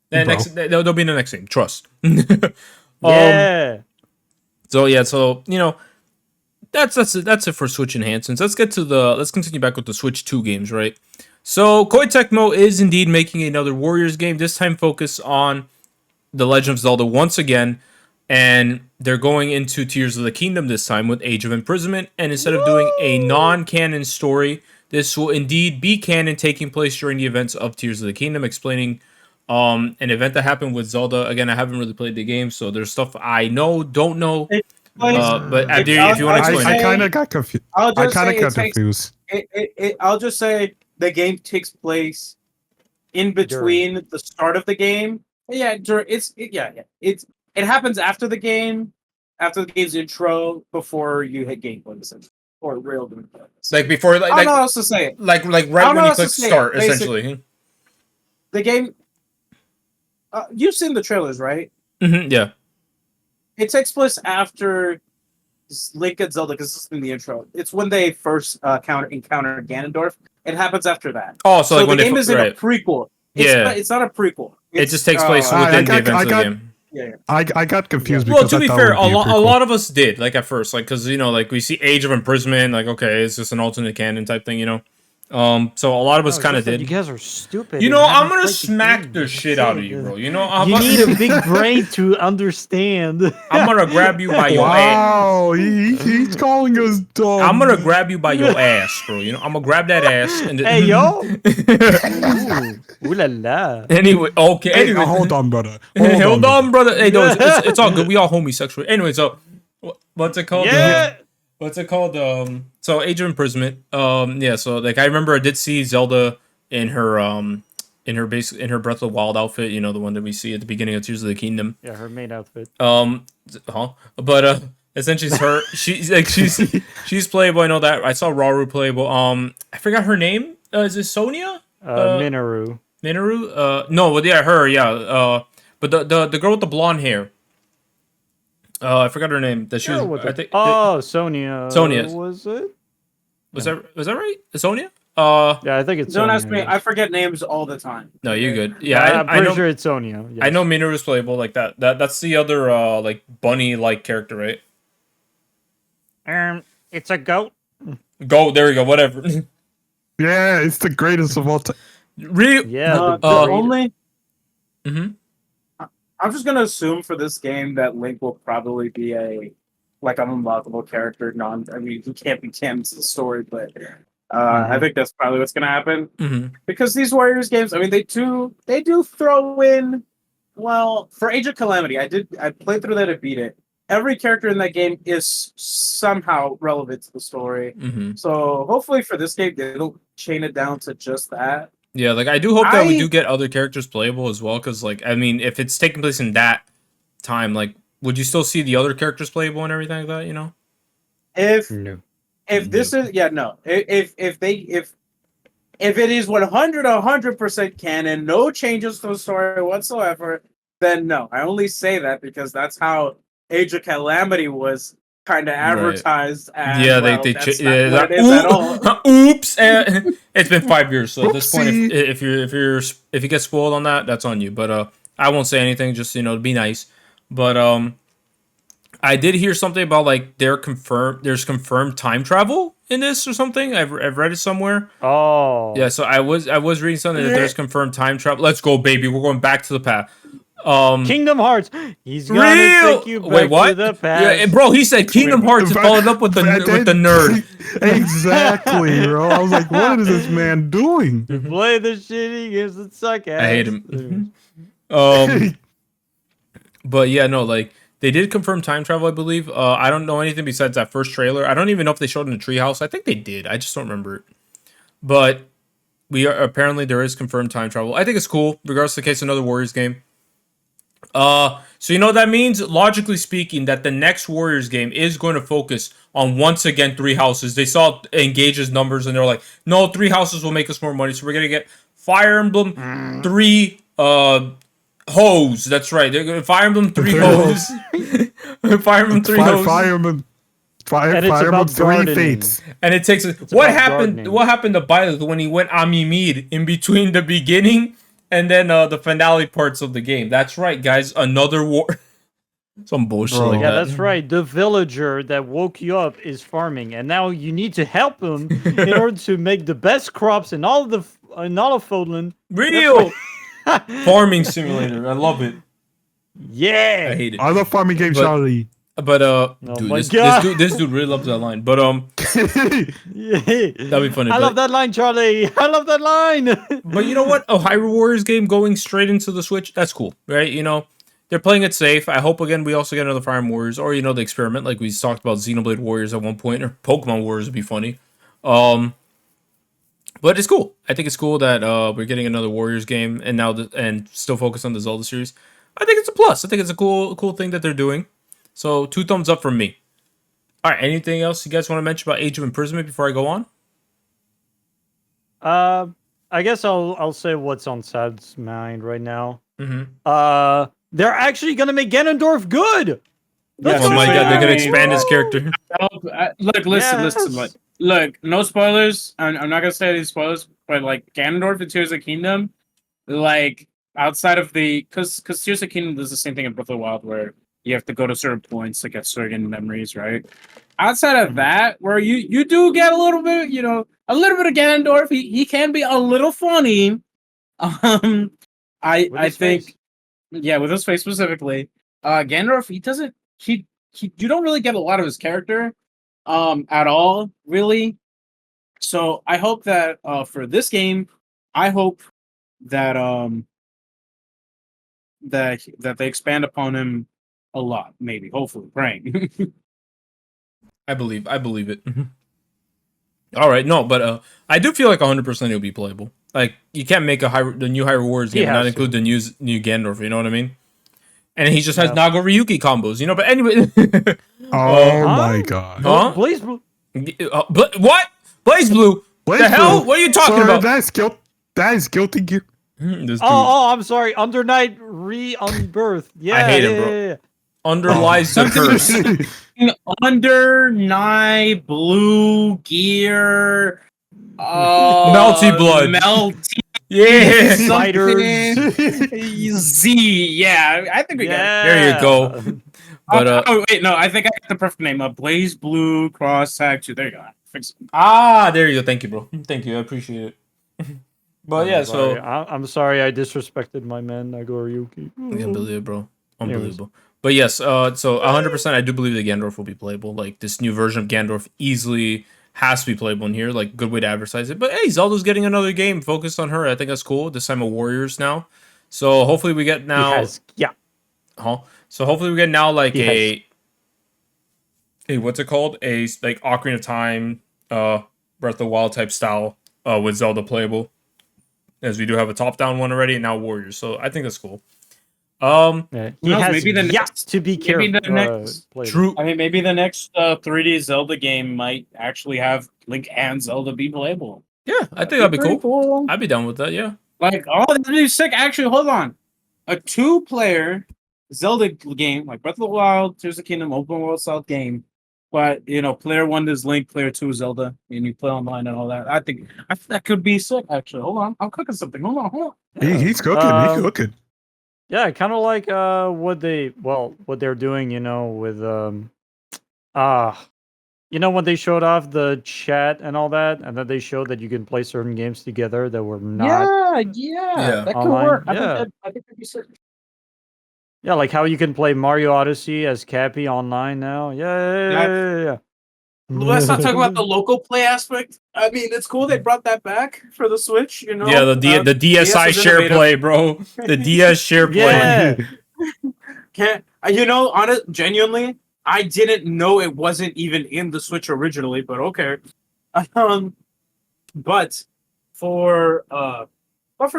S2: They'll be in the next game. Trust.
S5: Yeah.
S2: So yeah, you know, that's it for Switch enhancements. Let's continue back with the Switch 2 games, right? So Koei Tecmo is indeed making another Warriors game. This time focus on The Legend of Zelda once again. and they're going into Tears of the Kingdom this time with Age of Imprisonment. And instead of doing a non-canon story, this will indeed be canon, taking place during the events of Tears of the Kingdom, explaining an event that happened with Zelda. Again, I haven't really played the game, so there's stuff I know, don't know. But Abdir, if you want to explain,
S3: I kind of got confused. I'll
S4: just say the game takes place in between the start of the game. Yeah, it happens after the game's intro, before you hit gameplay, or real gameplay.
S2: Like before, like,
S4: I don't know how else to say it.
S2: Like right when you click start, essentially.
S4: The game. You've seen the trailers, right?
S2: Mm-hmm, yeah.
S4: It takes place after Link and Zelda, because it's in the intro. It's when they first encounter Ganondorf. It happens after that.
S2: Oh, so like
S4: the game isn't a prequel. It's not a prequel.
S2: It just takes place within the events of the game.
S3: Yeah. I got confused.
S2: Well, to be fair, a lot of us did, like, at first, like, because, you know, like, we see Age of Imprisonment, like, okay, it's just an alternate canon type thing, you know. So a lot of us kind of did.
S5: You guys are stupid.
S2: You know, I'm gonna smack the shit out of you, bro. You know,
S5: you need a big brain to understand.
S2: I'm gonna grab you by your ass.
S3: Wow, he's calling us dumb.
S2: I'm gonna grab you by your ass, bro. You know, I'm gonna grab that ass and.
S5: Hey yo! Ooh la la.
S2: Anyway, okay.
S3: Hey,
S2: anyway,
S3: hold on, brother.
S2: Hold on, brother. Hey, no, it's all good. We all homosexual. Anyway, so what's it called?
S5: Yeah.
S2: What's it called? So Age of Imprisonment. Yeah. So like I remember I did see Zelda in her Breath of the Wild outfit. You know, the one that we see at the beginning of Tears of the Kingdom.
S5: Yeah, her main outfit.
S2: But essentially it's her. She's playable. I know that. I saw Rauru playable. I forgot her name. Is it Sonia?
S5: Minoru.
S2: Minoru? No, but yeah, her. Yeah. But the girl with the blonde hair. I forgot her name. That she was. I think.
S5: Sonia.
S2: Sonia.
S5: Was it?
S2: Was that right? Sonia?
S5: Yeah, I think it's.
S4: Don't
S5: Sonia,
S4: ask me. I forget names all the time.
S2: No, you're good. Yeah,
S5: I'm pretty sure it's Sonia. Yes.
S2: I know Minoru's playable like that. That's the other like bunny-like character, right?
S5: It's a goat.
S2: Go. There we go. Whatever.
S3: Yeah, it's the greatest of all time.
S2: Really?
S5: Yeah.
S4: The only.
S2: Mm-hmm.
S4: I'm just gonna assume for this game that Link will probably be an unlockable character. I mean, he can't be canon to the story, but I think that's probably what's gonna happen.
S2: Mm-hmm.
S4: Because these Warriors games, I mean, they do throw in. Well, for Age of Calamity, I played through that and beat it. Every character in that game is somehow relevant to the story.
S2: Mm-hmm.
S4: So hopefully for this game, they don't chain it down to just that.
S2: Yeah, like I do hope that we do get other characters playable as well, because like I mean, if it's taking place in that time, like would you still see the other characters playable and everything like that? You know, if this is if it is 100% canon, no changes to the story whatsoever, then no. I only say that because that's how Age of Calamity was kind of advertised as. Yeah,
S4: well,
S2: they
S4: that's not what it is at all.
S2: Oops! It's been 5 years, so at this point, if you get spoiled on that, that's on you. But I won't say anything, just to be nice. But I did hear something about like there's confirmed time travel in this or something. I've read it somewhere.
S5: Oh.
S2: Yeah, so I was reading something that there's confirmed time travel. Let's go, baby. We're going back to the past.
S5: Kingdom Hearts. He's gonna take you back to the past.
S2: Yeah, bro, he said Kingdom Hearts and followed up with the nerd.
S3: Exactly, bro. I was like, what is this man doing?
S5: Play the shitty games that suck ass.
S2: I hate him. But yeah, no, like they did confirm time travel, I believe. I don't know anything besides that first trailer. I don't even know if they showed in the treehouse. I think they did. I just don't remember it. But apparently there is confirmed time travel. I think it's cool, regardless of the case, another Warriors game. So you know what that means? Logically speaking, that the next Warriors game is going to focus on once again 3 houses. They saw Engage's numbers and they're like, no, 3 houses will make us more money. So we're gonna get Fire Emblem 3 hoes. That's right. They're gonna Fire Emblem 3 hoes. Fire Emblem 3 hoes.
S3: Fire Emblem 3 fates.
S2: And it takes what happened to Byleth when he went Amimid in between the beginning and then the finale parts of the game. That's right, guys. Another war. Some bullshit like that.
S5: Yeah, that's right. The villager that woke you up is farming, and now you need to help him in order to make the best crops in all of Fodland.
S2: Real farming simulator. I love it.
S5: Yeah.
S2: I hate it.
S3: I love farming game,
S2: But-
S3: Charlie.
S2: But dude,
S5: my
S2: this
S5: God.
S2: dude really loves that line. But
S5: Yeah.
S2: that'd be funny.
S5: I
S2: but,
S5: love that line, Charlie. I love that line.
S2: But you know what? A Hyrule Warriors game going straight into the Switch, that's cool, right? You know, they're playing it safe. I hope again we also get another Fire Emblem Warriors, or the experiment like we talked about Xenoblade Warriors at one point, or Pokemon Warriors would be funny. But it's cool. I think it's cool that we're getting another Warriors game, and now and still focus on the Zelda series. I think it's a plus. I think it's a cool thing that they're doing. So 2 thumbs up from me. All right. Anything else you guys want to mention about Age of Imprisonment before I go on?
S5: I guess I'll say what's on Sad's mind right now.
S2: Mm-hmm.
S5: They're actually gonna make Ganondorf good. Let's
S2: Oh
S5: go.
S2: my god, they're gonna
S4: I
S2: expand his character.
S4: Look, listen.
S5: Yes.
S4: Look, no spoilers. I'm not gonna say these spoilers, but like Ganondorf in Tears of the Kingdom, like outside of because Tears of the Kingdom does the same thing in Breath of the Wild where you have to go to certain points to get certain memories, right? Outside of that, where you do get a little bit, a little bit of Ganondorf, he can be a little funny. I
S5: With his
S4: think,
S5: face.
S4: yeah, with his face specifically, Ganondorf, he you don't really get a lot of his character, at all, really. So I hope that for this game, I hope that that they expand upon him a lot, maybe, hopefully, praying.
S2: I believe it. All right, no, but I do feel like 100% it'll be playable. Like you can't make the new Hyrule Warriors game and not include the new Ganondorf. You know what I mean? And he just has Nago Ryuki combos. But anyway.
S3: Oh my god.
S2: Huh?
S5: Blaze Blue.
S2: What? Blaze Blue?
S3: Blaze
S2: the hell?
S3: Blue.
S2: What are you talking
S3: Sorry,
S2: about?
S3: That is Guilty Gear.
S2: This dude.
S5: I'm sorry. Under Night Unbirth. Yeah,
S2: I hate him,
S5: yeah,
S2: bro.
S5: yeah, yeah.
S2: Underlies the curse.
S4: Under Night Blue Gear,
S2: Melty Blood.
S4: Melty
S2: Yeah.
S5: Spiders.
S4: Z. Yeah, I think we got it.
S2: There you go. But
S4: oh wait, no, I think I got the perfect name. Blaze Blue Cross Tag 2. There you go. Fix it.
S2: there you go. Thank you, bro. Thank you. I appreciate it. But yeah, so
S5: I'm sorry I disrespected my man Nagoriyuki.
S2: unbelievable, bro. Unbelievable. But yes, so 100% I do believe that Gandorf will be playable. Like this new version of Gandorf easily has to be playable in here. Like good way to advertise it. But hey, Zelda's getting another game focused on her. I think that's cool. This time of Warriors now. So hopefully we get now. So hopefully we get now like a what's it called? A like Ocarina of Time, Breath of the Wild type style with Zelda playable. As we do have a top-down one already, and now Warriors. So I think that's cool.
S5: He
S4: knows,
S5: has
S4: maybe the
S5: yet
S4: next-
S5: to be
S4: maybe
S5: careful.
S4: the next-
S2: True.
S4: I mean, maybe the next 3D Zelda game might actually have Link and Zelda be playable.
S2: Yeah, I think that'd be
S4: pretty
S2: cool. I'd be down with that. Yeah.
S4: Like, oh, that'd be sick. Actually, hold on. A 2-player Zelda game, like Breath of the Wild, Tears of the Kingdom, open world style game. But, player 1 is Link, player 2 is Zelda, and you play online and all that. I think that could be sick, actually. Hold on. I'm cooking something. Hold on.
S3: He's cooking. He's cooking.
S5: Yeah, kind of like what they're doing, with when they showed off the chat and all that, and then they showed that you can play certain games together that were not.
S2: Yeah.
S4: That could
S5: Online,
S4: work.
S5: yeah.
S4: I think that'd be sick.
S5: Yeah, like how you can play Mario Odyssey as Cappy online now. Yeah.
S4: Let's not talk about the local play aspect. I mean, it's cool they brought that back for the Switch,
S2: Yeah, the DSi
S4: DS is
S2: share
S4: innovative.
S2: play, bro. The DS share play.
S5: Yeah.
S4: Genuinely, I didn't know it wasn't even in the Switch originally, but okay. But for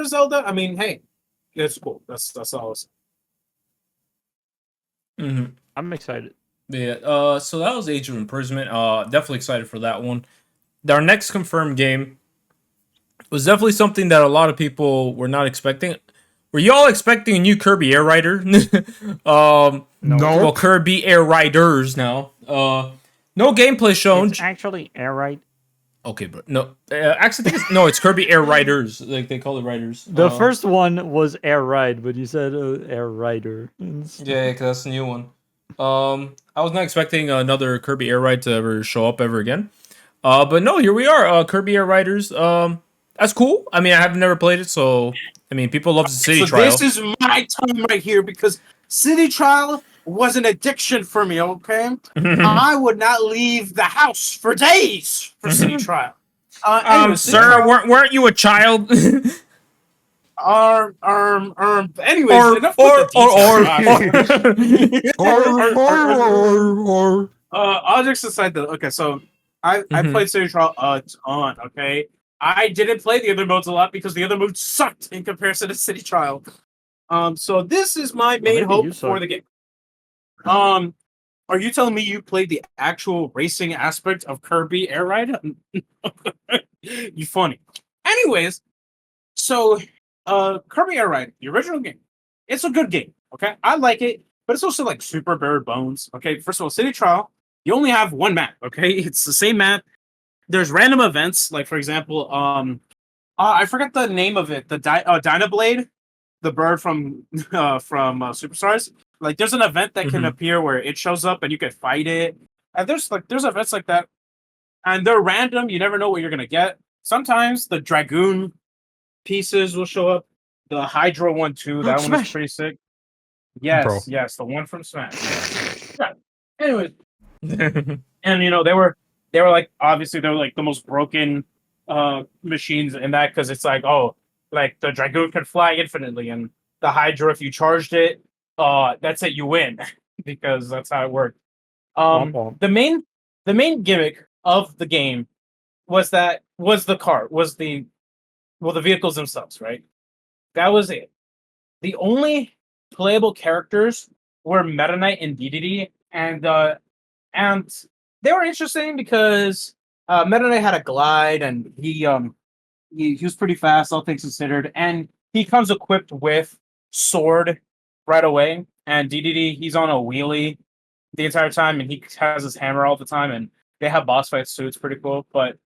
S4: Zelda, I mean, hey, it's cool. That's all I'll say.
S2: Mm-hmm.
S5: I'm excited.
S2: Yeah. So that was Age of Imprisonment. Definitely excited for that one. Our next confirmed game was definitely something that a lot of people were not expecting. Were y'all expecting a new Kirby Air Rider?
S3: No.
S2: Well, Kirby Air Riders now. No gameplay shown.
S5: It's actually Air Ride.
S2: Okay, bro. No, actually, I think it's Kirby Air Riders. Like they call it Riders.
S5: The first one was Air Ride, but you said Air Rider.
S2: Yeah, because that's the new one. I was not expecting another Kirby Air Ride to ever show up ever again. But no, here we are. Kirby Air Riders. That's cool. I mean, I have never played it, so I mean, people love the city trial.
S4: This is my time right here because
S6: City Trial was an addiction for me, okay? I would not leave the house for days for City Trial. Anyway, City
S2: Sir,
S6: Trial-
S2: weren't you a child?
S6: anyways, enough with the details. Objects aside, though, okay, so I played City Trial a ton, okay? I didn't play the other modes a lot because the other modes sucked in comparison to City Trial. So this is my main hope for the game. Are you telling me you played the actual racing aspect of Kirby Air Ride? You funny. Anyways, so Kirby Air Ride, the original game, it's a good game. Okay, I like it, but it's also like super bare bones. Okay, first of all, City Trial, you only have one map. Okay, it's the same map. There's random events, like for example, I forget the name of it. The Dynablade, the bird from Superstars. Like, there's an event that can appear where it shows up and you can fight it. And there's events like that, and they're random. You never know what you're gonna get. Sometimes the Dragoon pieces will show up. The Hydra one too. That one was pretty sick. Yes, yes, the one from Smash. Yeah. Anyways, and you know they were like obviously they were like the most broken machines in that because it's like like the Dragoon could fly infinitely and the Hydra if you charged it. That's it, you win because that's how it worked. The main gimmick of the game was the vehicles themselves, right? That was it. The only playable characters were Meta Knight and DDD, and they were interesting because Meta Knight had a glide and he was pretty fast, all things considered, and he comes equipped with sword right away. And DDD, he's on a wheelie the entire time, and he has his hammer all the time. And they have boss fights too. It's pretty cool, but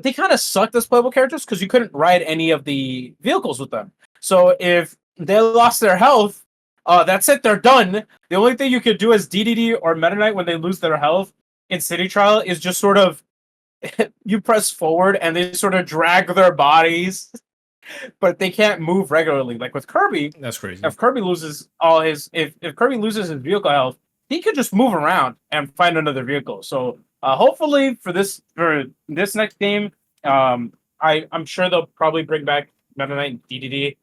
S6: they kind of sucked as playable characters because you couldn't ride any of the vehicles with them. So if they lost their health, that's it. They're done. The only thing you could do as DDD or Meta Knight when they lose their health in City Trial is just sort of you press forward and they sort of drag their bodies. But they can't move regularly. Like with Kirby,
S2: that's crazy.
S6: If Kirby loses if Kirby loses his vehicle health, he could just move around and find another vehicle. So hopefully for this next game, I'm sure they'll probably bring back Meta Knight and DDD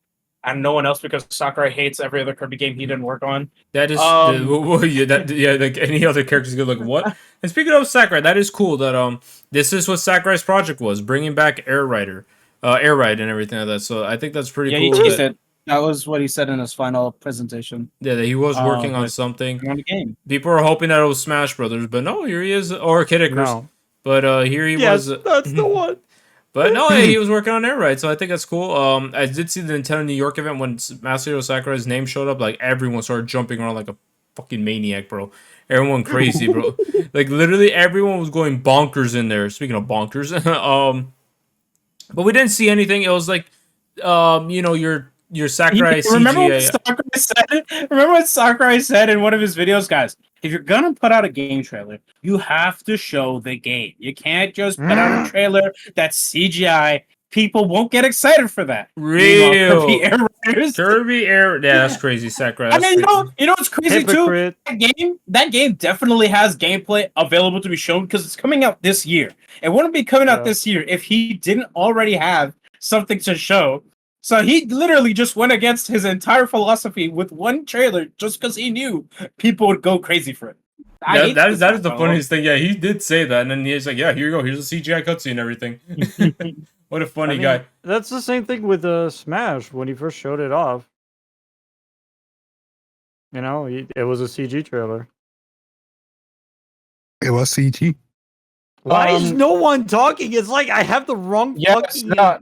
S6: and no one else because Sakurai hates every other Kirby game he didn't work on.
S2: That is like any other characters go like what? And speaking of Sakurai, that is cool that this is what Sakurai's project was, bringing back Air Ride and everything like that. So I think that's pretty cool.
S6: Yeah, he teased it. That was what he said in his final presentation.
S2: Yeah, that he was working on something.
S6: On the game.
S2: People are hoping that it was Smash Brothers, but no, here he is, or Kid Icarus. No. But here he was.
S5: That's the one.
S2: But no, he was working on Air Ride, so I think that's cool. I did see the Nintendo New York event when Masahiro Sakurai's name showed up. Like everyone started jumping around like a fucking maniac, bro. Everyone crazy, bro. Like literally everyone was going bonkers in there. Speaking of bonkers, but we didn't see anything. It was like, your Sakurai CGI.
S6: Remember what Sakurai said in one of his videos, guys? If you're gonna put out a game trailer, you have to show the game. You can't just put out a trailer that's CGI. People won't get excited for that.
S2: Real Kirby Air. Yeah, that's crazy, Sakurai.
S6: I mean, you know what's crazy too? That game definitely has gameplay available to be shown because it's coming out this year. It wouldn't be coming out this year if he didn't already have something to show. So he literally just went against his entire philosophy with one trailer just because he knew people would go crazy for it.
S2: That is the funniest thing. Yeah, he did say that, and then he's like, "Yeah, here you go. Here's a CGI cutscene and everything." What a funny guy.
S5: That's the same thing with Smash when he first showed it off. You know, it was a CG trailer.
S3: It was CG.
S5: Why is no one talking? It's like I have the wrong fucking
S6: No.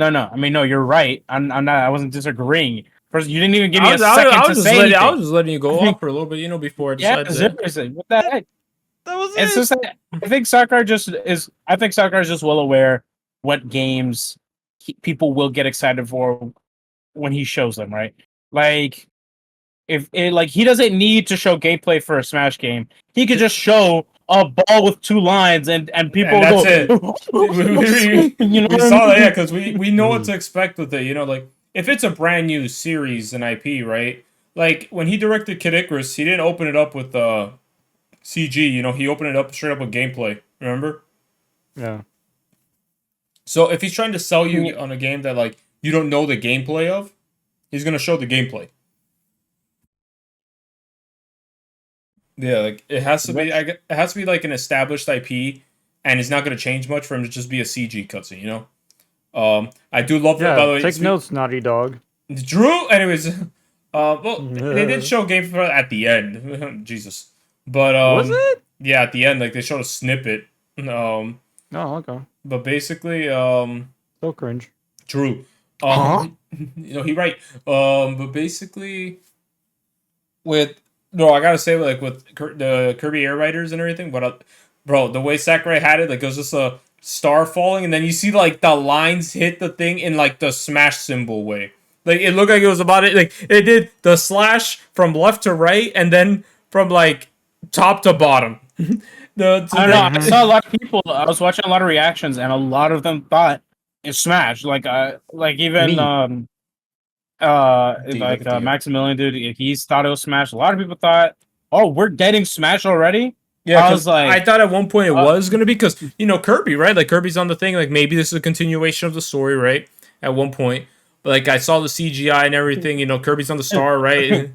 S6: I mean, no, you're right. I'm not. I wasn't disagreeing. First, you didn't even give me a second to say anything.
S2: I was just letting you go off for a little bit, before I decided.
S6: Yeah, what the heck?
S5: That was
S6: it's
S5: it.
S6: just that I think Sakurai is just well aware what games people will get excited for when he shows them, right? Like he doesn't need to show gameplay for a Smash game. He could just show a ball with two lines and people
S2: that's
S6: go.
S2: it. We saw that, yeah, because we know what to expect with it. Like if it's a brand new series and IP, right? Like when he directed Kid Icarus, he didn't open it up with CG. You know, he opened it up straight up with gameplay. Remember?
S5: Yeah.
S2: So if he's trying to sell you on a game that like you don't know the gameplay of, he's gonna show the gameplay. Yeah, like it has to be. It has to be like an established IP, and it's not gonna change much for him to just be a CG cutscene. You know. I do love that. By the way,
S5: take notes, Naughty Dog.
S2: Drew. Anyways, well, they did show gameplay at the end. Jesus, but
S5: was it?
S2: Yeah, at the end, like they showed a snippet.
S5: Oh, okay.
S2: But basically,
S5: So cringe.
S2: Drew. You know, he right. But basically, I gotta say, like with the Kirby Air Riders and everything, but bro, the way Sakurai had it, like it was just a star falling, and then you see like the lines hit the thing in like the smash symbol way. Like it looked like it was about it. Like it did the slash from left to right, and then from like top to bottom.
S6: I don't know. I saw a lot of people. I was watching a lot of reactions, and a lot of them thought it smashed. Like even Maximilian, dude, he's thought it was smashed. A lot of people thought, "Oh, we're getting smashed already."
S2: Yeah,
S6: I was like,
S2: I thought at one point it was gonna be because you know Kirby, right? Like Kirby's on the thing. Like maybe this is a continuation of the story, right? At one point, but like I saw the CGI and everything. You know, Kirby's on the star, right?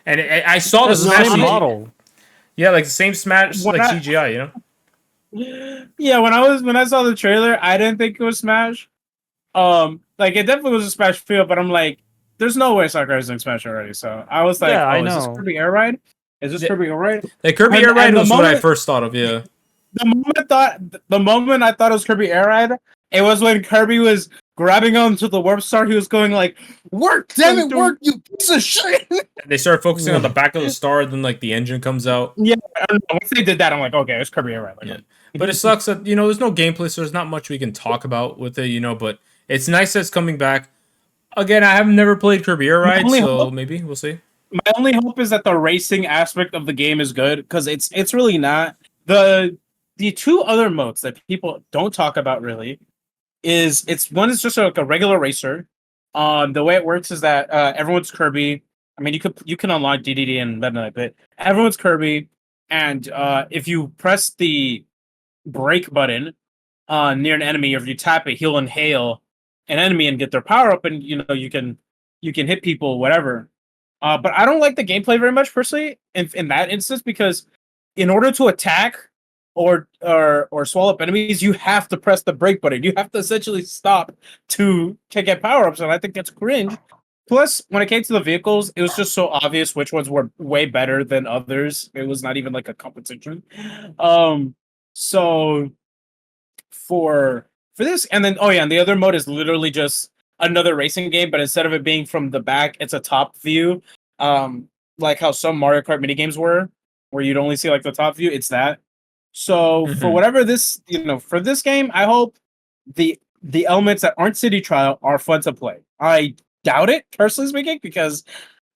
S2: And I saw the smash
S5: model.
S2: Yeah, like the same smash, like CGI. You know.
S6: Yeah, when I saw the trailer, I didn't think it was Smash. Like it definitely was a Smash feel, but I'm like, there's no way Sakurai's doing Smash already. So I was like,
S5: I know.
S6: Is this Kirby Air Ride? Is this Kirby Air Ride?
S2: Like Kirby Air Ride was what I first thought of. Yeah.
S6: The moment I thought it was Kirby Air Ride, it was when Kirby was grabbing onto the warp star. He was going like, "Work, damn it, work, you piece of shit!"
S2: They started focusing on the back of the star, then like the engine comes out.
S6: Yeah, once they did that, I'm like, okay, it's Kirby Air Ride. Like,
S2: yeah. But it sucks that you know there's no gameplay, so there's not much we can talk about with it, you know. But it's nice that it's coming back. Again, I have never played Kirby Air Ride, so maybe we'll see.
S6: My only hope is that the racing aspect of the game is good because it's really not. The two other modes that people don't talk about really is one is just like a regular racer. The way it works is that everyone's Kirby. I mean, you can unlock DDD and Meta, but everyone's Kirby, and if you press the brake button near an enemy, or if you tap it, he'll inhale an enemy and get their power up, and you know you can hit people, whatever. But I don't like the gameplay very much personally in that instance because in order to attack or swallow up enemies, you have to press the brake button. You have to essentially stop to get power ups, and I think that's cringe. Plus, when it came to the vehicles, it was just so obvious which ones were way better than others. It was not even like a competition. So for this, and then and the other mode is literally just another racing game, but instead of it being from the back, it's a top view. Like how some Mario Kart mini games were, where you'd only see like the top view. It's that. So for whatever this, for this game, I hope the elements that aren't City Trial are fun to play. I doubt it, personally speaking, because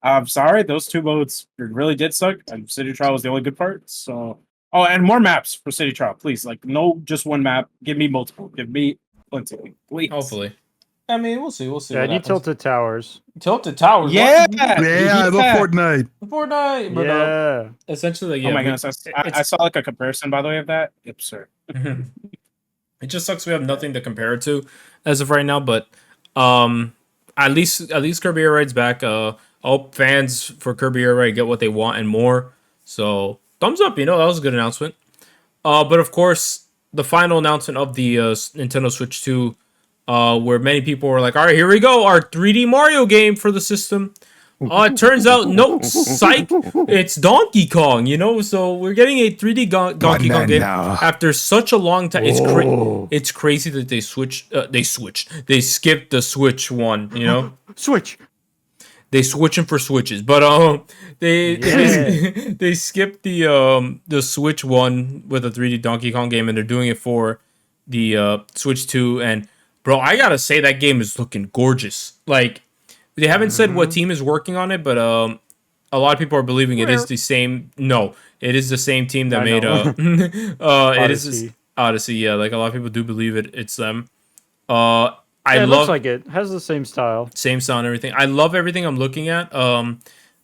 S6: I'm sorry, those two modes really did suck, and City Trial was the only good part. So, and more maps for City Trial, please. Like, no, just one map. Give me multiple. Give me plenty, please.
S2: Hopefully. I mean, we'll see. We'll see.
S5: Yeah, you Tilted Towers.
S2: Tilted Towers.
S3: Yeah, I love Fortnite.
S2: Fortnite. But,
S5: yeah.
S2: Essentially, like,
S6: oh my goodness, I saw like a comparison, by the way, of that. Absurd.
S2: It just sucks we have nothing to compare it to as of right now. But at least Kirby Air Ride's back. I hope fans for Kirby Air Ride get what they want and more. So thumbs up. That was a good announcement. But of course, the final announcement of the Nintendo Switch 2. Where many people were like, all right, here we go, our 3D Mario game for the system. It turns out, no, psych, it's Donkey Kong, so we're getting a 3D Donkey Kong game after such a long time. It's crazy that they skipped the Switch one,
S5: Switch.
S2: They switching for switches, but they skipped the Switch one with a 3D Donkey Kong game, and they're doing it for the Switch 2, and bro, I gotta say that game is looking gorgeous. Like, they haven't said what team is working on it, but a lot of people are believing it is the same. No, it is the same team that made
S5: Odyssey.
S2: it is Odyssey. Yeah, like a lot of people do believe it's them.
S5: It looks
S2: love
S5: like it has the same style.
S2: same sound, everything. I love everything I'm looking at.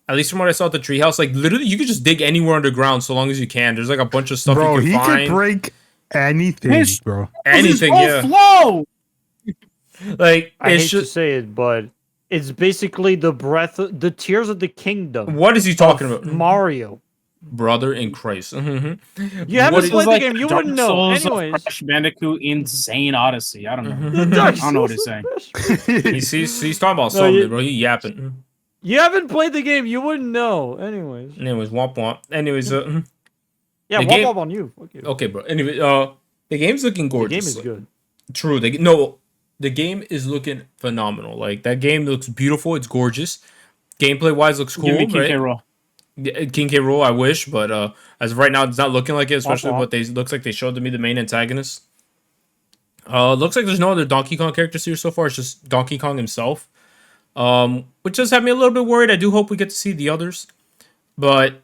S2: At least from what I saw at the treehouse, like literally, you could just dig anywhere underground so long as you can. There's like a bunch of stuff
S3: Bro,
S2: you
S3: he
S2: can
S3: could
S2: find.
S3: break anything,
S4: His-
S3: bro.
S2: Anything,
S4: His
S2: yeah.
S4: whole flow.
S2: Like
S5: I
S2: it's
S5: hate to
S2: just.
S5: say it, but it's basically the Tears of the Kingdom.
S2: What is he talking
S5: of
S2: about?
S5: Mario.
S2: Brother in Christ.
S5: You
S2: What
S5: haven't
S2: is-
S5: played the
S4: like
S5: game, you
S4: Dark
S5: wouldn't know.
S4: Souls of
S5: Anyways,
S4: Crash Bandicoot Insane Odyssey. I don't know.
S5: Dark
S4: I don't know what
S5: Souls
S4: he's saying.
S2: He's talking about
S5: No,
S2: something,
S5: you-
S2: bro. He yapping.
S5: you haven't played the game, you wouldn't know. Anyways,
S2: Anyways, womp womp. Anyways,
S5: yeah,
S2: The
S5: womp
S2: game-
S5: womp on you. Fuck you.
S2: okay, bro. Anyway, the game's looking
S5: The
S2: gorgeous.
S5: game is
S2: Like,
S5: good.
S2: True. The game is looking phenomenal. Like that game looks beautiful. It's gorgeous. Gameplay wise, looks cool.
S4: Give me King
S2: right?
S4: K. Rool.
S2: Yeah, King K. Rool, I wish, but as of right now, it's not looking like it. Especially
S5: Womp womp.
S2: what they looks like they showed to me the main antagonist. Looks like there's no other Donkey Kong characters here so far. It's just Donkey Kong himself, which does have me a little bit worried. I do hope we get to see the others, but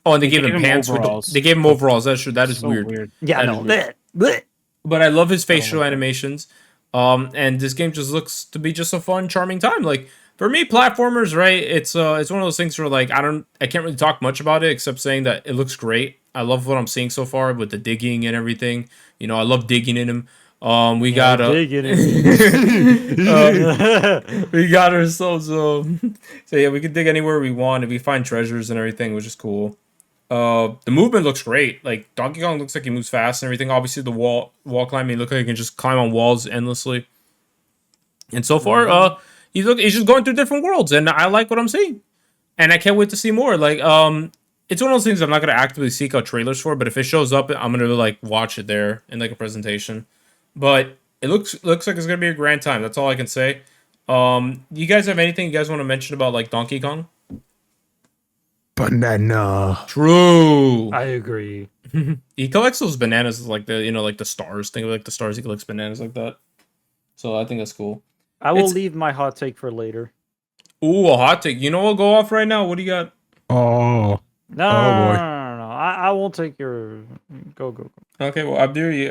S2: oh, and they gave him
S4: gave him
S2: pants.
S4: overalls.
S2: They gave him overalls. That's true. That is
S4: So
S2: weird.
S5: Yeah,
S2: That
S5: no.
S2: is weird.
S5: Blech.
S2: But I love his facial animations. And this game just looks to be just a fun, charming time. Like for me, platformers, right? It's one of those things where like I can't really talk much about it except saying that it looks great. I love what I'm seeing so far with the digging and everything. You know, I love digging in him. We got
S5: Dig it in.
S2: we got ourselves so yeah, we can dig anywhere we want if we find treasures and everything, which is cool. The movement looks great. Like Donkey Kong looks like he moves fast and everything. Obviously the wall climbing look like he can just climb on walls endlessly. And so far, he's just going through different worlds, and I like what I'm seeing. And I can't wait to see more. Like, it's one of those things I'm not gonna actively seek out trailers for, but if it shows up, I'm gonna like watch it there in like a presentation. But it looks like it's gonna be a grand time. That's all I can say. You guys have anything you guys want to mention about like Donkey Kong?
S3: Banana.
S2: True.
S5: I agree.
S2: He collects those bananas like the stars. Think of like the stars. He collects bananas like that. So I think that's cool.
S5: I will
S2: It's-
S5: leave my hot take for later.
S2: Ooh, a hot take. You know what? Go off right now. What do you got?
S3: Oh,
S5: No,
S3: Oh, boy.
S5: no. I won't take your. Go.
S2: Okay, well, Abdur, you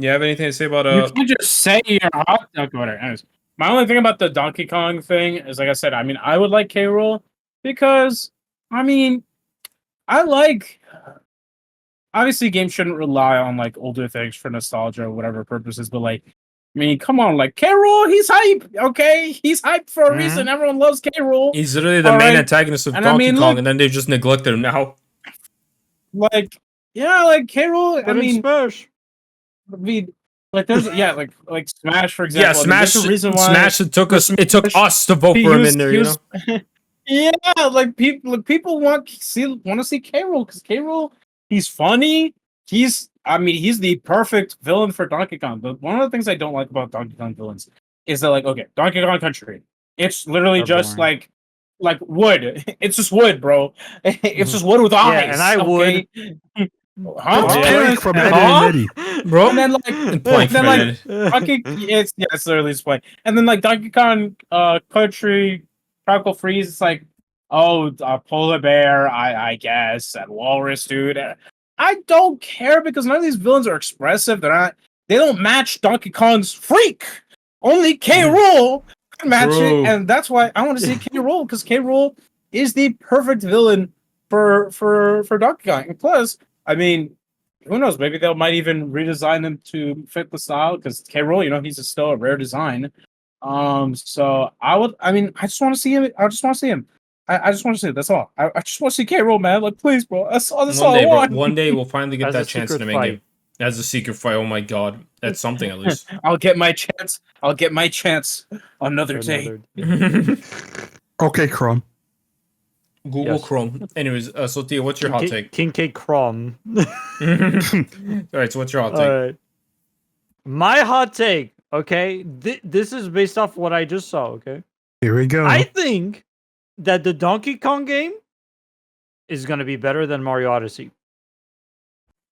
S2: have anything to say about
S4: You can't just say you're hot. Okay, whatever. Anyways, my only thing about the Donkey Kong thing is, like I said, I mean, I would like K. Rool because, I mean, I like. Obviously, games shouldn't rely on like older things for nostalgia or whatever purposes, but like, I mean, come on, like K. Rool, he's hype. Okay, he's hype for a
S2: Mhm.
S4: reason. Everyone loves K. Rool.
S2: He's literally the
S4: All
S2: main
S4: right.
S2: antagonist of
S4: And I
S2: Donkey
S4: mean,
S2: Kong,
S4: look-
S2: and then they've just neglected him now.
S4: Like, yeah, like K. Rool. I
S5: But in
S4: mean,
S5: Smash.
S4: like there's like Smash for example.
S2: Yeah,
S4: I mean,
S2: Smash.
S4: there's a reason why
S2: Smash. It took us to vote
S4: he
S2: for him
S4: was-
S2: in there.
S4: he
S2: You
S4: was-
S2: know.
S4: Yeah, like people want to see K. Rool because K. Rool, he's funny. He's the perfect villain for Donkey Kong. But one of the things I don't like about Donkey Kong villains is that, like, okay, Donkey Kong Country, it's literally
S5: They're
S4: just
S5: boring.
S4: like wood. It's just wood, bro. It's just wood with eyes.
S5: and I
S4: okay? Huh?
S3: It's
S2: Yeah.
S3: Plank from Eddie
S2: Huh?
S3: and Eddie.
S2: Bro,
S4: And then like
S2: Plank
S4: then,
S2: from
S4: like,
S2: Eddie.
S4: Donkey, it's literally just play. And then like Donkey Kong Country Tropical Freeze, it's like, oh, polar bear, I guess, and walrus dude. I don't care because none of these villains are expressive. They don't match Donkey Kong's freak. Only K. Rool can match
S2: True.
S4: it, and that's why I want to see K. Rool because K. Rool is the perfect villain for Donkey Kong. And plus, I mean, who knows? Maybe they might even redesign him to fit the style because K. Rool, he's still a rare design. So I just want to see him. I just want to see him. I just want to see it. That's all. I just want to see K. Rool, man. Like, please, bro. That's all
S2: One
S4: I
S2: day, bro.
S4: want.
S2: One day we'll finally get
S5: As a
S2: that chance in the
S5: secret
S2: main
S5: fight.
S2: game. As a secret fight. Oh my god, that's something at least.
S4: I'll get my chance. Another day.
S3: Okay, Crumb.
S2: Google
S5: Yes.
S2: Chrome. Anyways, so Tia, what's your hot take?
S5: King K. Crom.
S2: All right, so what's your hot take?
S5: All right. My hot take. Okay, this is based off what I just saw. Okay,
S3: Here we go.
S5: I think that the Donkey Kong game is gonna be better than Mario Odyssey.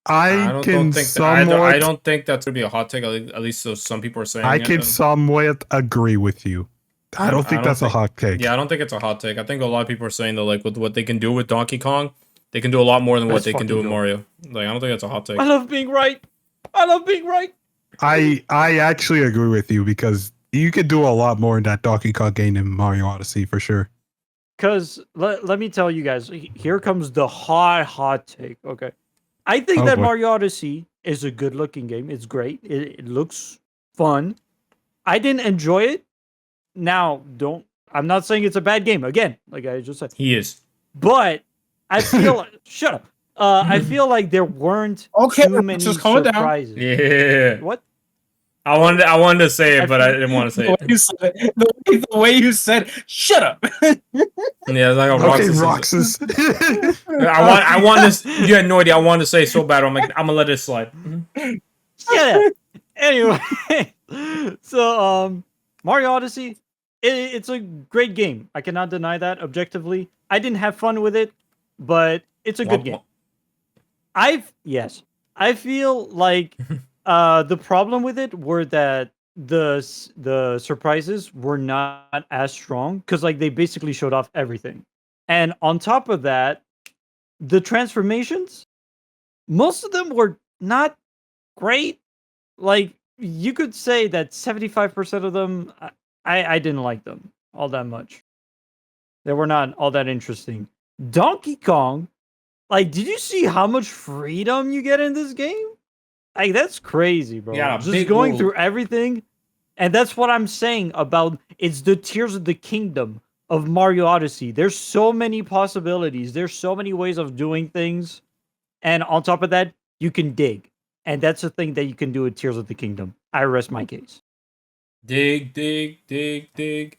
S3: I can somewhat.
S2: I don't think that's gonna be a hot take. At least so some people are saying.
S3: I
S2: it.
S3: can somewhat agree with you. I don't think that's a hot take.
S2: Yeah, I don't think it's a hot take. I think a lot of people are saying that like with what they can do with Donkey Kong, they can do a lot more than what
S5: That's
S2: they can do with
S5: fucking
S2: Mario. Like I don't think that's a hot take.
S5: I love being right. I love being right.
S3: I actually agree with you because you could do a lot more in that Donkey Kong game than Mario Odyssey for sure.
S5: Because let me tell you guys, here comes the hot take. Okay. I think
S3: Oh,
S5: that
S3: boy.
S5: Mario Odyssey is a good looking game. It's great. It looks fun. I didn't enjoy it. Now, I'm not saying it's a bad game. Again, like I just said.
S2: He is.
S5: But I feel shut up. I feel like there weren't
S6: Okay,
S5: too many
S6: just calm it down.
S5: surprises.
S2: Yeah.
S5: What?
S2: I wanted to say it, but I didn't want to say
S6: The way
S2: it.
S6: you said it, the way you said, "Shut up."
S2: Yeah, it's like a
S3: Okay,
S2: Roxas.
S3: Roxas.
S2: I want this. You had no idea. I wanted to say it so bad. I'm like, I'm gonna let it slide.
S5: Shut up. Anyway, so Mario Odyssey, it's a great game. I cannot deny that objectively. I didn't have fun with it, but it's a good game. I feel like the problem with it were that the surprises were not as strong because like they basically showed off everything, and on top of that, the transformations, most of them were not great. Like you could say that 75% of them, I didn't like them all that much. They were not all that interesting. Donkey Kong, like, did you see how much freedom you get in this game? Like, that's crazy, bro.
S2: Yeah,
S5: just
S2: big
S5: going
S2: world.
S5: through everything. And that's what I'm saying about it's the Tears of the Kingdom of Mario Odyssey. There's so many possibilities. There's so many ways of doing things. And on top of that, you can dig. And that's the thing that you can do with Tears of the Kingdom. I rest my case.
S2: Dig, dig, dig, dig.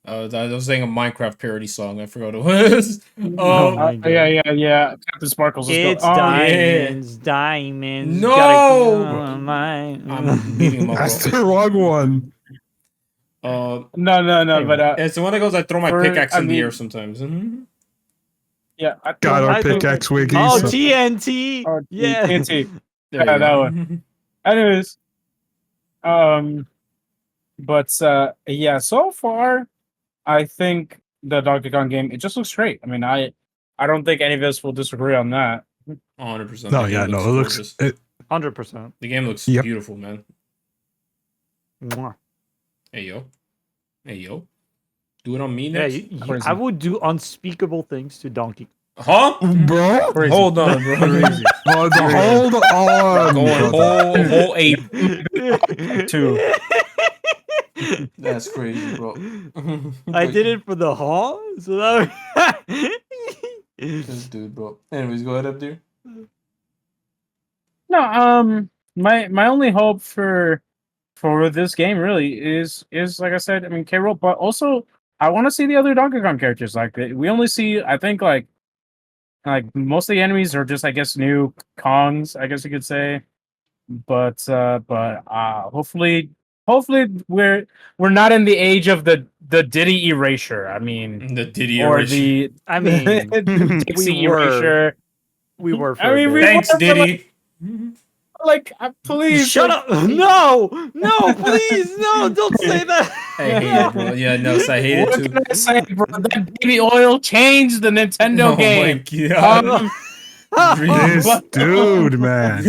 S2: I was saying a Minecraft parody song. I forgot what it was.
S5: Oh my God.
S6: Yeah. Captain Sparkles.
S5: It's diamonds, diamonds.
S2: No!
S5: Gotta keep on
S2: I'm beating him up.
S3: That's
S2: Bro.
S3: the wrong one.
S6: No. But
S2: It's the one that goes. I throw my
S6: For-
S2: pickaxe
S6: I
S2: in the
S6: mean-
S2: air sometimes. Mhm.
S6: yeah,
S3: Got
S5: I
S3: our
S5: think-
S3: pickaxe wiggy.
S5: Oh,
S3: so-
S5: TNT.
S6: Oh,
S5: Yeah.
S6: TNT.
S2: There
S6: Yeah,
S2: you
S6: that
S2: go.
S6: one. Anyways, but yeah, so far, I think the Donkey Kong game it just looks great. I mean, I don't think any of us will disagree on that.
S2: 100%.
S3: No,
S2: The game
S3: yeah, no, it looks.
S2: gorgeous.
S5: 100%.
S2: The game looks
S3: Yep.
S2: beautiful, man.
S5: Mwah.
S2: Hey yo. Do it on me
S5: Yeah,
S2: next.
S5: I would do unspeakable things to Donkey.
S2: Huh?
S3: Bro,
S6: Crazy.
S2: Hold on, bro.
S6: Crazy.
S3: hold on.
S2: Going
S3: brother.
S2: whole ape.
S6: Two.
S2: That's crazy, bro.
S5: I did it for the haul, so that.
S2: This dude, bro. Anyways, go ahead up there.
S6: No, my only hope for this game really is like I said, I mean K-Roll, but also I want to see the other Donkey Kong characters. Like we only see, I think like most of the enemies are just I guess new Kongs, I guess you could say. But hopefully we're not in the age of the Diddy erasure. I mean,
S2: The Diddy
S6: or
S2: erasure.
S6: the
S5: I mean,
S6: Dixie
S5: we were.
S6: erasure.
S5: we were. For
S6: I
S5: a
S6: mean,
S5: bit.
S6: we-
S2: Thanks,
S6: were for,
S2: Diddy.
S6: Please
S5: Shut
S6: like,
S5: up! No, please, no! Don't say that.
S2: I hate it, bro. Yeah, no, I hate
S6: What
S2: it
S6: can
S2: too.
S6: I say, bro? That baby oil changed the Nintendo
S2: Oh
S6: game.
S2: my god.
S3: This dude, man.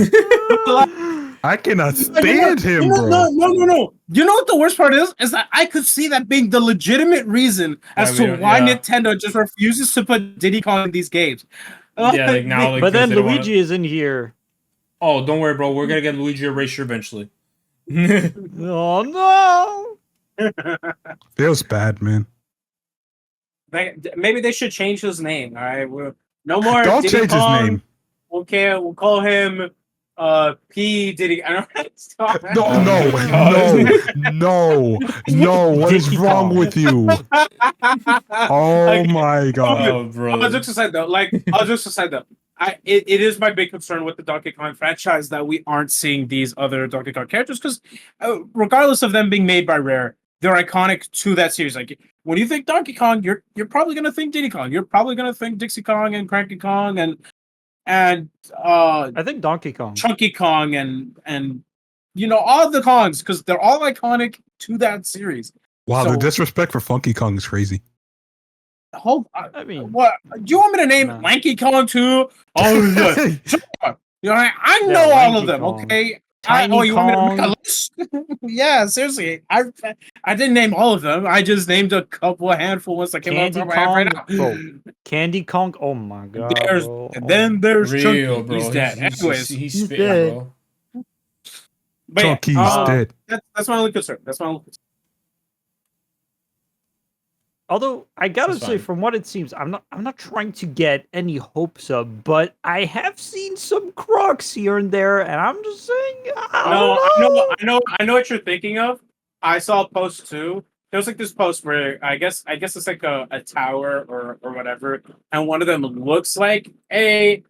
S3: I cannot stand him, bro.
S6: No. You know what the worst part is? Is that I could see that being the legitimate reason as
S2: Why we
S6: to
S2: don't-
S6: why
S2: yeah.
S6: Nintendo just refuses to put Diddy Kong in these games.
S2: Yeah, like now, like,
S5: But then
S2: 'cause they don't
S5: Luigi is in here.
S2: Oh, don't worry, bro. We're gonna get Luigi erasure eventually.
S5: Oh no!
S3: Feels bad, man.
S6: Maybe they should change his name. All right, no more.
S3: Don't
S6: Diddy
S3: change his
S6: Kong.
S3: name.
S6: Okay, we'll call him P Diddy. I don't
S3: No. What is
S5: Diddy
S3: wrong
S5: Kong.
S3: with you? Oh
S6: Okay.
S3: my god.
S2: Oh, bro.
S6: All jokes aside, though, it is my big concern with the Donkey Kong franchise that we aren't seeing these other Donkey Kong characters because, regardless of them being made by Rare, they're iconic to that series. Like when you think Donkey Kong, you're probably gonna think Diddy Kong. You're probably gonna think Dixie Kong and Cranky Kong and
S5: I think Donkey Kong.
S6: Chunky Kong and all the Kongs because they're all iconic to that series.
S3: Wow,
S6: So-
S3: the disrespect for Funky Kong is crazy.
S5: I mean,
S6: What do you want me to name
S5: No.
S6: Lanky Kong too? Oh, yeah. I know
S5: Yeah,
S6: all of
S5: Lanky
S6: them.
S5: Kong.
S6: Okay,
S5: Tiny
S6: you want me to make a
S5: Kong.
S6: list? Yeah, seriously. I didn't name all of them. I just named a couple, a handful ones that came out
S5: Candy
S6: of my head right
S5: Kong,
S6: now.
S5: bro. Candy Kong. Oh my god,
S6: There's
S5: bro.
S6: and then there's
S2: Real,
S6: Chunky.
S2: bro.
S6: He's dead. Anyways,
S2: He's
S5: He's
S2: spitting,
S5: dead.
S2: bro.
S6: but yeah,
S3: Chunky's dead.
S6: that's my only concern. That's my only concern.
S5: Although I gotta
S2: That's
S5: say,
S2: fine.
S5: from what it seems, I'm not trying to get any hopes up, but I have seen some Crocs here and there, and I'm just saying,
S6: I know what you're thinking of. I saw a post too. There was like this post where I guess it's like a tower or whatever, and one of them looks like a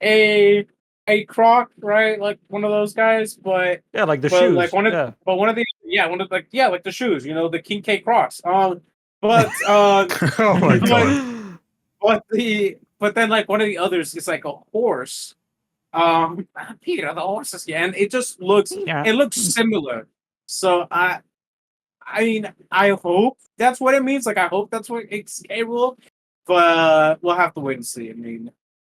S6: croc, right? Like one of those guys, but
S5: yeah, like the
S6: but
S5: shoes.
S6: like one of
S5: yeah.
S6: but one of the like the shoes, the King K Crocs. But
S3: Oh my god.
S6: but then like one of the others is like a horse. Peter, the horses, yeah, and it just looks
S5: Yeah.
S6: it looks similar. So I mean, I hope that's what it means. Like, I hope that's what it's capable, but we'll have to wait and see. I mean,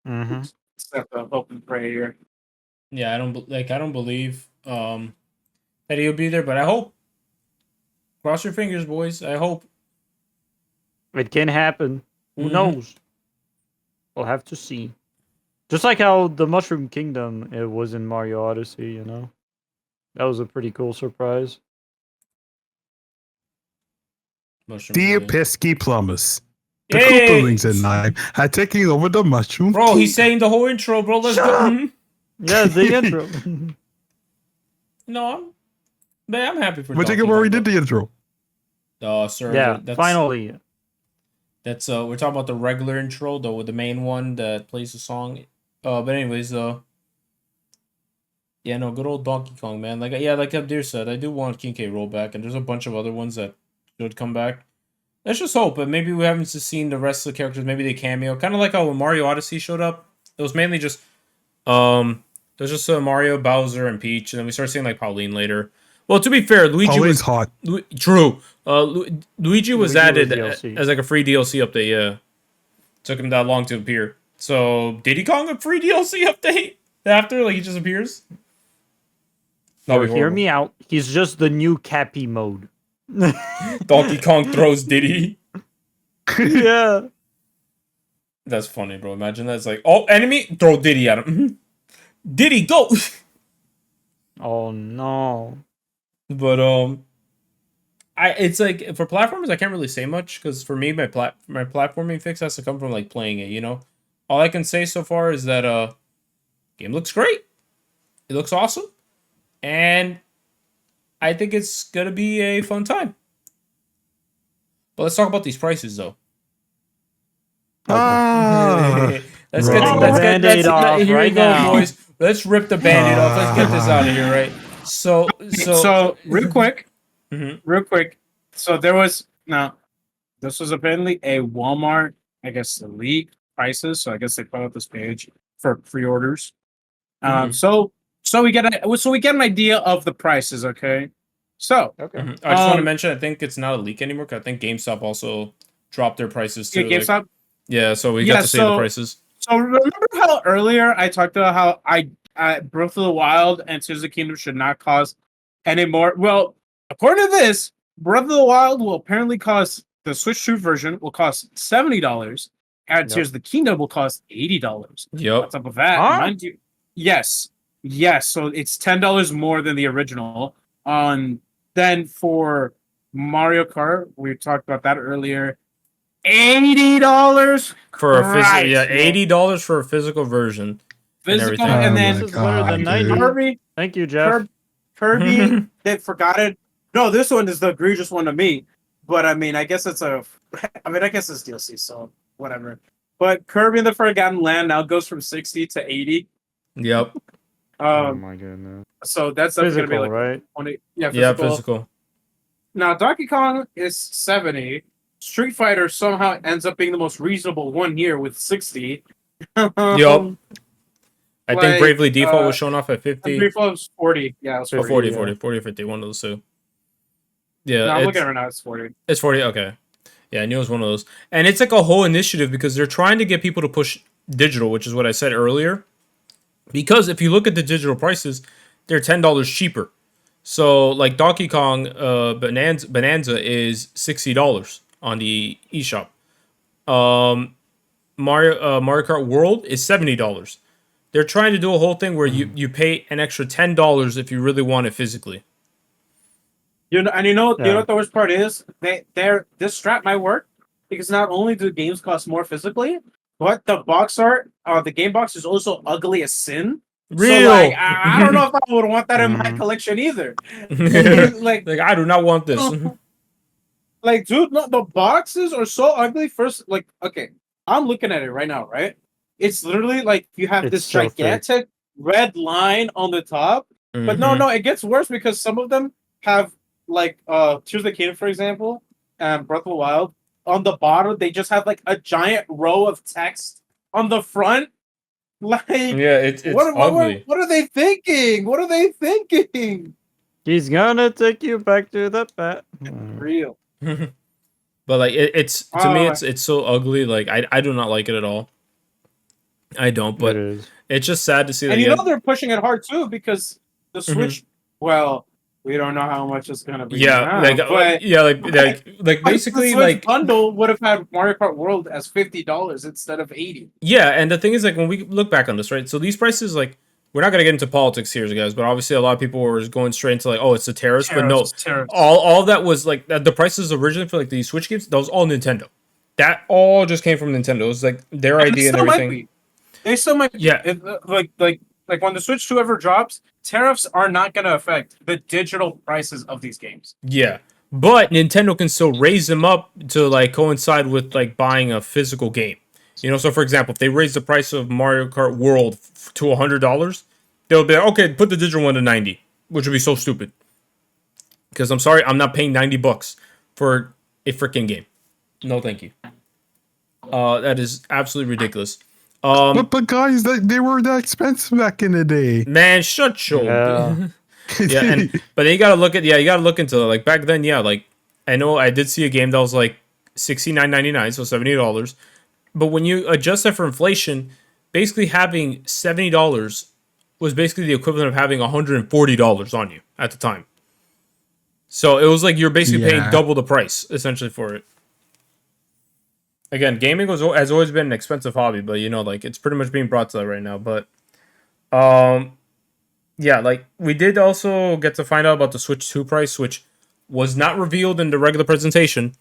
S5: Mm-hmm.
S6: just have to hope and pray here.
S2: Yeah, I don't believe that he'll be there, but I hope. Cross your fingers, boys. I hope.
S5: It can happen. Who
S2: Mhm.
S5: knows? We'll have to see. Just like how the Mushroom Kingdom it was in Mario Odyssey, that was a pretty cool surprise.
S2: Mushroom
S3: Dear
S2: Kingdom.
S3: Pesky Plumbers, the
S2: Hey!
S3: Koopalings and I are taking over the Mushroom
S2: Bro, he's
S3: Kingdom.
S2: saying the whole intro, bro. Let's
S3: Shut
S2: go.
S3: up.
S2: Mhm.
S5: Yeah, the intro.
S2: No, I'm happy for.
S3: But
S2: Donkey
S3: think of where we
S2: Kong,
S3: did the intro.
S2: though. Sir.
S5: yeah,
S2: That's,
S5: finally.
S2: That's we're talking about the regular intro, though, with the main one that plays the song. But anyways, yeah, no, good old Donkey Kong, man. Like Abdir said, I do want King K roll back, and there's a bunch of other ones that should come back. Let's just hope, but maybe we haven't seen the rest of the characters. Maybe they cameo, kind of like how when Mario Odyssey showed up. It was mainly just there's just Mario, Bowser, and Peach, and then we start seeing like Pauline later. Well, to be fair, Luigi
S3: Pauline's
S2: was
S3: hot.
S2: true. Luigi was
S5: Luigi was
S2: added
S5: DLC.
S2: as like a free DLC update. Yeah, took him that long to appear. So Diddy Kong a free DLC update after like he just appears.
S5: Or hear me out. He's just the new Cappy mode.
S2: Donkey Kong throws Diddy.
S5: Yeah.
S2: That's funny, bro. Imagine that. It's like, oh, enemy, throw Diddy at him. Diddy, go.
S5: Oh no.
S2: But it's like for platformers, I can't really say much because for me, my platforming fix has to come from like playing it. All I can say so far is that game looks great. It looks awesome, and I think it's gonna be a fun time. But let's talk about these prices, though.
S3: Ah,
S2: Let's
S3: Rip
S2: get
S3: the
S5: Band-Aid off
S2: here
S5: right
S2: we go,
S5: now.
S2: boys. Let's rip the Band-Aid off. Let's get this out of here, right? So
S6: Real quick,
S2: Mhm.
S6: real quick. So this was apparently a Walmart, I guess, elite prices. So I guess they put out this page for pre-orders.
S2: Mhm.
S6: So we get an idea of the prices. Okay, so
S5: Okay.
S2: I just want to
S6: Um,
S2: mention, I think it's not a leak anymore. 'Cause I think GameStop also dropped their prices too.
S6: yeah, GameStop.
S2: Yeah, so we
S6: Yeah,
S2: got to see the
S6: so-
S2: prices.
S6: So remember how earlier I talked about how I Breath of the Wild and Tears of the Kingdom should not cost any more? Well, according to this, Breath of the Wild will apparently cost the Switch 2 version will cost $70, and
S5: Yep.
S6: Tears of the Kingdom will cost $80.
S2: Yep.
S6: On top of that,
S5: Huh?
S6: mind you, yes. So it's $10 more than the original. Then for Mario Kart, we talked about that earlier. $80
S2: For a physical,
S6: Christ,
S2: yeah,
S6: bro.
S2: $80 for a physical version.
S6: physical,
S2: everything.
S6: and
S3: Oh
S6: then
S3: my
S5: This is better than
S3: God,
S5: 90.
S3: dude.
S6: Kirby.
S5: Thank you, Jeff.
S6: Kirby, they forgot it. No, this one is the egregious one to me. But I mean, I guess it's DLC, so whatever. But Kirby in the Forgotten Land now goes from 60 to 80.
S2: Yep.
S5: Oh my goodness.
S6: So that's going to be
S5: Physical,
S6: like
S5: right?
S6: 20. Yeah,
S2: Yeah,
S6: physical.
S2: physical.
S6: Now Donkey Kong is 70. Street Fighter somehow ends up being the most reasonable one here with 60.
S2: Yup. I
S6: like,
S2: think Bravely Default was shown off at 50.
S6: Street Fighter was 40. Yeah, it was 40.
S2: Or 40,
S5: yeah.
S2: 40 or 50, one of those two. Yeah,
S6: No, I'm
S2: it's,
S6: looking at it right now. It's 40.
S2: it's 40, okay. Yeah, I knew it was one of those. And it's like a whole initiative because they're trying to get people to push digital, which is what I said earlier. Because if you look at the digital prices, they're $10 cheaper. So like Donkey Kong Bonanza is $60 on the eShop. Mario Kart World is $70. They're trying to do a whole thing where you pay an extra $10 if you really want it physically.
S6: You know what the worst part is? This strat might work because not only do games cost more physically, but the box art, the game box is also ugly as sin.
S2: Real.
S6: So, like, I don't know if I would want that in my collection either.
S2: like I do not want this.
S6: Like, dude, no, the boxes are so ugly. First, like, okay, I'm looking at it right now, right? It's literally like you have
S5: It's
S6: this
S5: so
S6: gigantic red line on the top. But no, it gets worse because some of them have like Tears of the Kingdom, for example, and Breath of the Wild. On the bottom, they just have like a giant row of text on the front. Like,
S2: Yeah, it's ugly.
S6: What are they thinking? What are they thinking?
S5: He's gonna take you back to the bat.
S6: Real.
S2: But like it's to me it's so ugly. Like I do not like it at all. I don't, but it's just sad to see that.
S6: And you know they're pushing it hard too because the Switch. Well, we don't know how much it's gonna be.
S2: Yeah,
S6: now,
S2: like
S6: but
S2: basically
S6: the Switch
S2: like
S6: bundle would have had Mario Kart World as $50 instead of $80.
S2: Yeah, and the thing is like when we look back on this, right? So these prices, like, we're not gonna get into politics here, guys, but obviously a lot of people were going straight into like, oh, it's the tariffs, but no, all that was like the prices originally for like these Switch games, that was all Nintendo. That all just came from Nintendo. It was like their idea and everything.
S6: They still might.
S2: Yeah.
S6: Like when the Switch 2 ever drops, tariffs are not going to affect the digital prices of these games.
S2: Yeah. But Nintendo can still raise them up to like coincide with like buying a physical game. You know, so for example, if they raise the price of Mario Kart World to $100, they'll be like, okay, put the digital one to $90, which would be so stupid. Because I'm sorry, I'm not paying $90 for a freaking game. No, thank you. That is absolutely ridiculous.
S3: But guys, they were that expensive back in the day.
S2: Man, shut your. Yeah, but you gotta look into it. Like back then, yeah, like I know I did see a game that was like $69.99, so $70. But when you adjust that for inflation, basically having $70 was basically the equivalent of having $140 on you at the time. So it was like you're basically paying double the price essentially for it. Again, gaming has always been an expensive hobby, but you know, like it's pretty much being brought to that right now. But, yeah, like we did also get to find out about the Switch 2 price, which was not revealed in the regular presentation.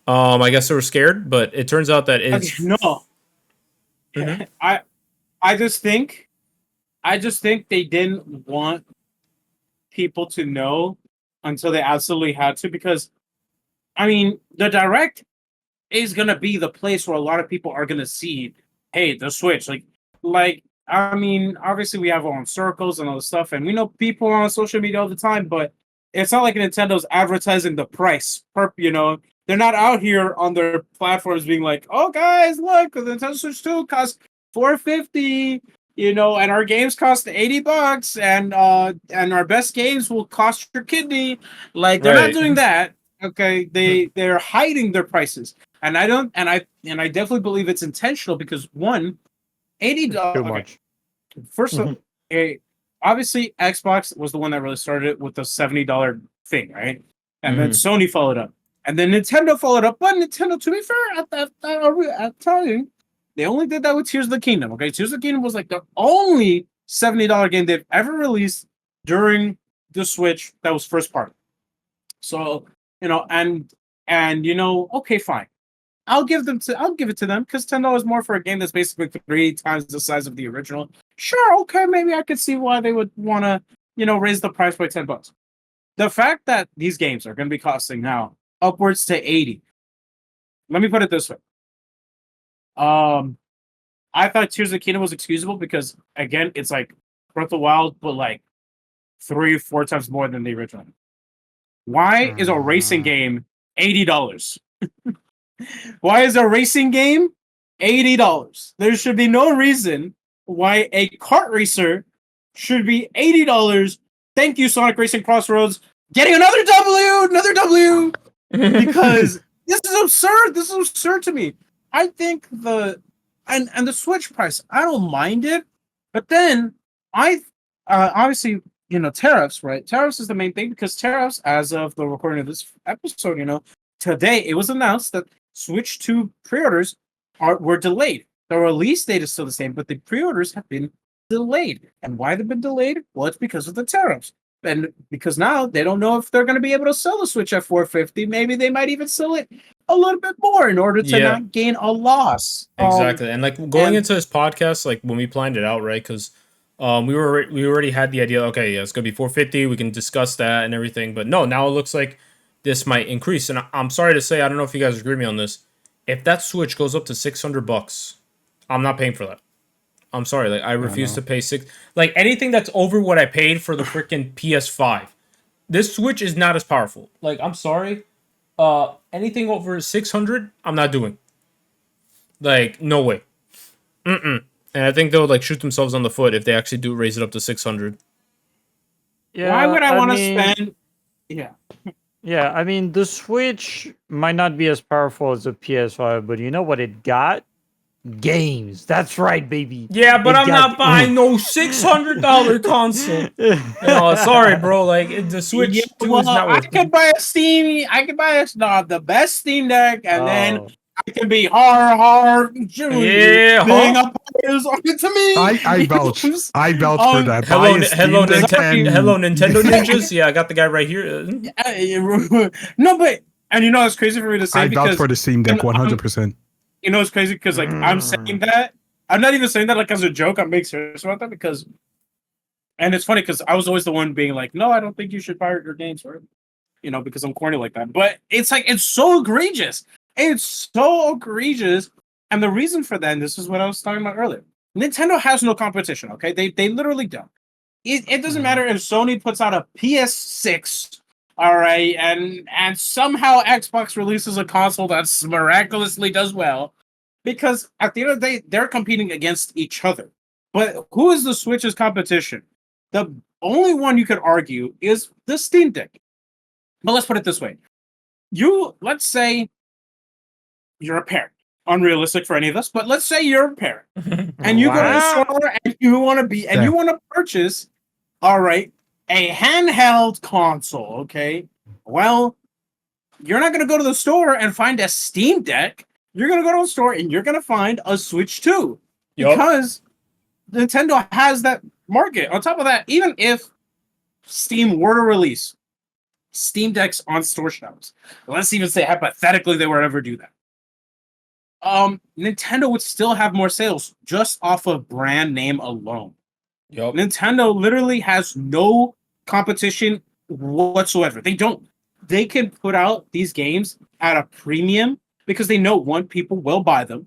S2: I guess they were scared, but it turns out that it's
S6: no. Mm-hmm. I just think they didn't want people to know until they absolutely had to, because I mean the Direct is gonna be the place where a lot of people are gonna see, hey, the Switch. Like I mean, obviously we have our own circles and all this stuff, and we know people on social media all the time, but it's not like Nintendo's advertising the price. You know, they're not out here on their platforms being like, oh guys, look, the Nintendo Switch 2 costs $450, you know, and our games cost $80, and our best games will cost your kidney. Like they're not doing that. Okay, they're hiding their prices. And I definitely believe it's intentional because one, $80.
S5: Too much.
S6: First of all, obviously Xbox was the one that really started it with the $70 thing, right? And then Sony followed up, and then Nintendo followed up. But Nintendo, to be fair, at the time, they only did that with Tears of the Kingdom. Okay, Tears of the Kingdom was like the only $70 game they've ever released during the Switch that was first party. So you know, and you know, okay, fine. I'll give it to them because $10 more for a game that's basically 3 times the size of the original. Sure, okay, maybe I could see why they would want to, you know, raise the price by $10. The fact that these games are going to be costing now upwards to $80. Let me put it this way. I thought Tears of the Kingdom was excusable because again, it's like Breath of the Wild, but like 3-4 times more than the original. Why is a racing game $80? Why is a racing game $80? There should be no reason why a kart racer should be $80. Thank you, Sonic Racing Crossroads. Getting another W, because this is absurd. This is absurd to me. I think the Switch price, I don't mind it, but then obviously tariffs, right? Tariffs is the main thing because tariffs, as of the recording of this episode, today it was announced that Switch 2 pre-orders were delayed. The release date is still the same, but the pre-orders have been delayed. And why they've been delayed? Well, it's because of the tariffs. And because now they don't know if they're going to be able to sell the Switch at $450. Maybe they might even sell it a little bit more in order to not gain a loss.
S2: Exactly. And like going into this podcast, like when we planned it out, right? Because we already had the idea. Okay, yeah, it's gonna be $450. We can discuss that and everything. But no, now it looks like this might increase. And I'm sorry to say, I don't know if you guys agree with me on this. If that Switch goes up to $600, I'm not paying for that. I'm sorry, like I refuse to pay like anything that's over what I paid for the freaking PS5. This Switch is not as powerful. Like I'm sorry, anything over 600, I'm not doing. Like no way. And I think they'll like shoot themselves on the foot if they actually do raise it up to 600.
S5: Yeah,
S6: why would I want to spend? Yeah.
S5: Yeah, I mean the Switch might not be as powerful as the PS5, but you know what it got? Games. That's right, baby.
S2: Yeah, but I'm not buying no $600 console. Sorry, bro. Like the Switch 2 is not worth it.
S6: I could buy the best Steam Deck, and then I can be hard.
S2: Yeah,
S6: to me.
S3: I vouch. I vouch for that.
S2: Hello, Nintendo ninjas. Yeah, I got the guy right here.
S6: No, but and it's crazy for me to say
S3: I vouch for the Steam Deck 100%.
S6: It's crazy because like I'm saying that. I'm not even saying that like as a joke. I'm being serious about that because, and it's funny because I was always the one being like, no, I don't think you should pirate your games, or because I'm corny like that. But it's like it's so egregious. It's so egregious, and the reason for that, and this is what I was talking about earlier. Nintendo has no competition. Okay, they literally don't. It doesn't matter if Sony puts out a PS6. All right, and somehow Xbox releases a console that miraculously does well, because at the end of the day, they're competing against each other. But who is the Switch's competition? The only one you could argue is the Steam Deck. But let's put it this way. Let's say you're a parent. Unrealistic for any of us, but let's say you're a parent. And you go to the store and you want to purchase, all right, a handheld console, okay? Well, you're not going to go to the store and find a Steam Deck. You're going to go to the store and you're going to find a Switch 2. Yep. Because Nintendo has that market. On top of that, even if Steam were to release Steam Decks on store shelves, let's even say hypothetically they would ever do that, Nintendo would still have more sales just off of brand name alone.
S2: Yep.
S6: Nintendo literally has no competition whatsoever. They don't. They can put out these games at a premium because they know people will buy them,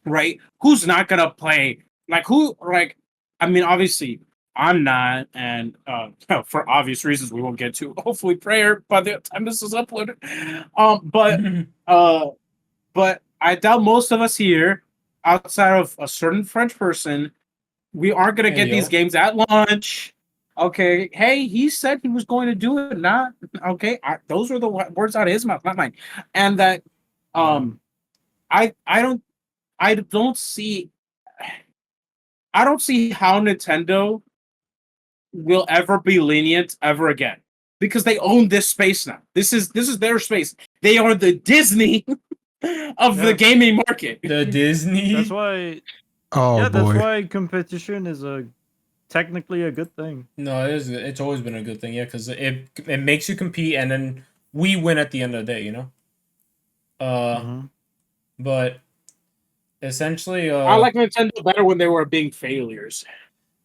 S6: right? Who's not gonna play? Obviously, I'm not, and for obvious reasons we won't get to. Hopefully, prayer by the time this is uploaded. But I doubt most of us here, outside of a certain French person, we aren't gonna get these games at launch. Okay, hey, he said he was going to do it. Not okay. Those were the words out of his mouth, not mine. And that, I don't see how Nintendo will ever be lenient ever again, because they own this space now. This is their space. They are the Disney of the gaming market.
S2: The Disney.
S5: That's why.
S3: Oh boy.
S5: That's why competition is technically a good thing.
S2: No, it is. It's always been a good thing, yeah, because it makes you compete, and then we win at the end of the day, But essentially,
S6: I like Nintendo better when they were being failures.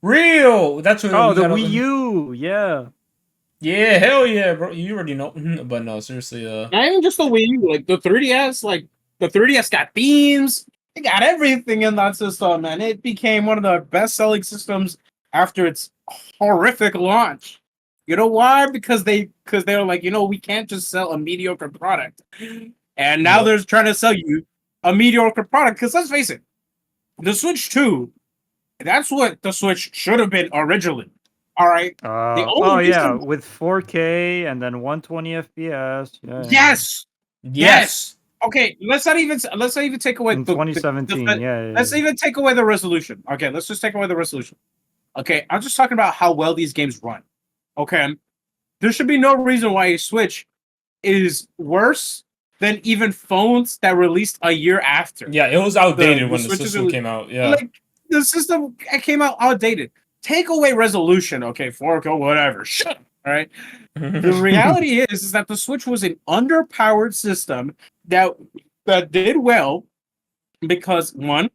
S2: Real. That's what.
S5: The Wii U, yeah.
S2: Yeah, hell yeah, bro. You already know. But no, seriously,
S6: Not even just the Wii U, like the 3DS. Like the 3DS got themes. It got everything in that system, and it became one of the best-selling systems after its horrific launch. You know why? Because they were like, we can't just sell a mediocre product. And now they're trying to sell you a mediocre product. Because let's face it, the Switch 2, that's what the Switch should have been originally. All right.
S5: With 4K and then 120 FPS. Yeah.
S6: Yes. Okay, let's not even take away
S5: in 2017.
S6: Let's even take away the resolution. Okay, let's just take away the resolution. Okay, I'm just talking about how well these games run. Okay, there should be no reason why a Switch is worse than even phones that released a year after.
S2: Yeah, it was outdated
S6: The
S2: when the
S6: Switches
S2: system
S6: are-
S2: came out. Yeah.
S6: Like the system came out outdated. Take away resolution, okay, 4K, whatever. Shut up, all right? The reality is that the Switch was an underpowered system that did well because one,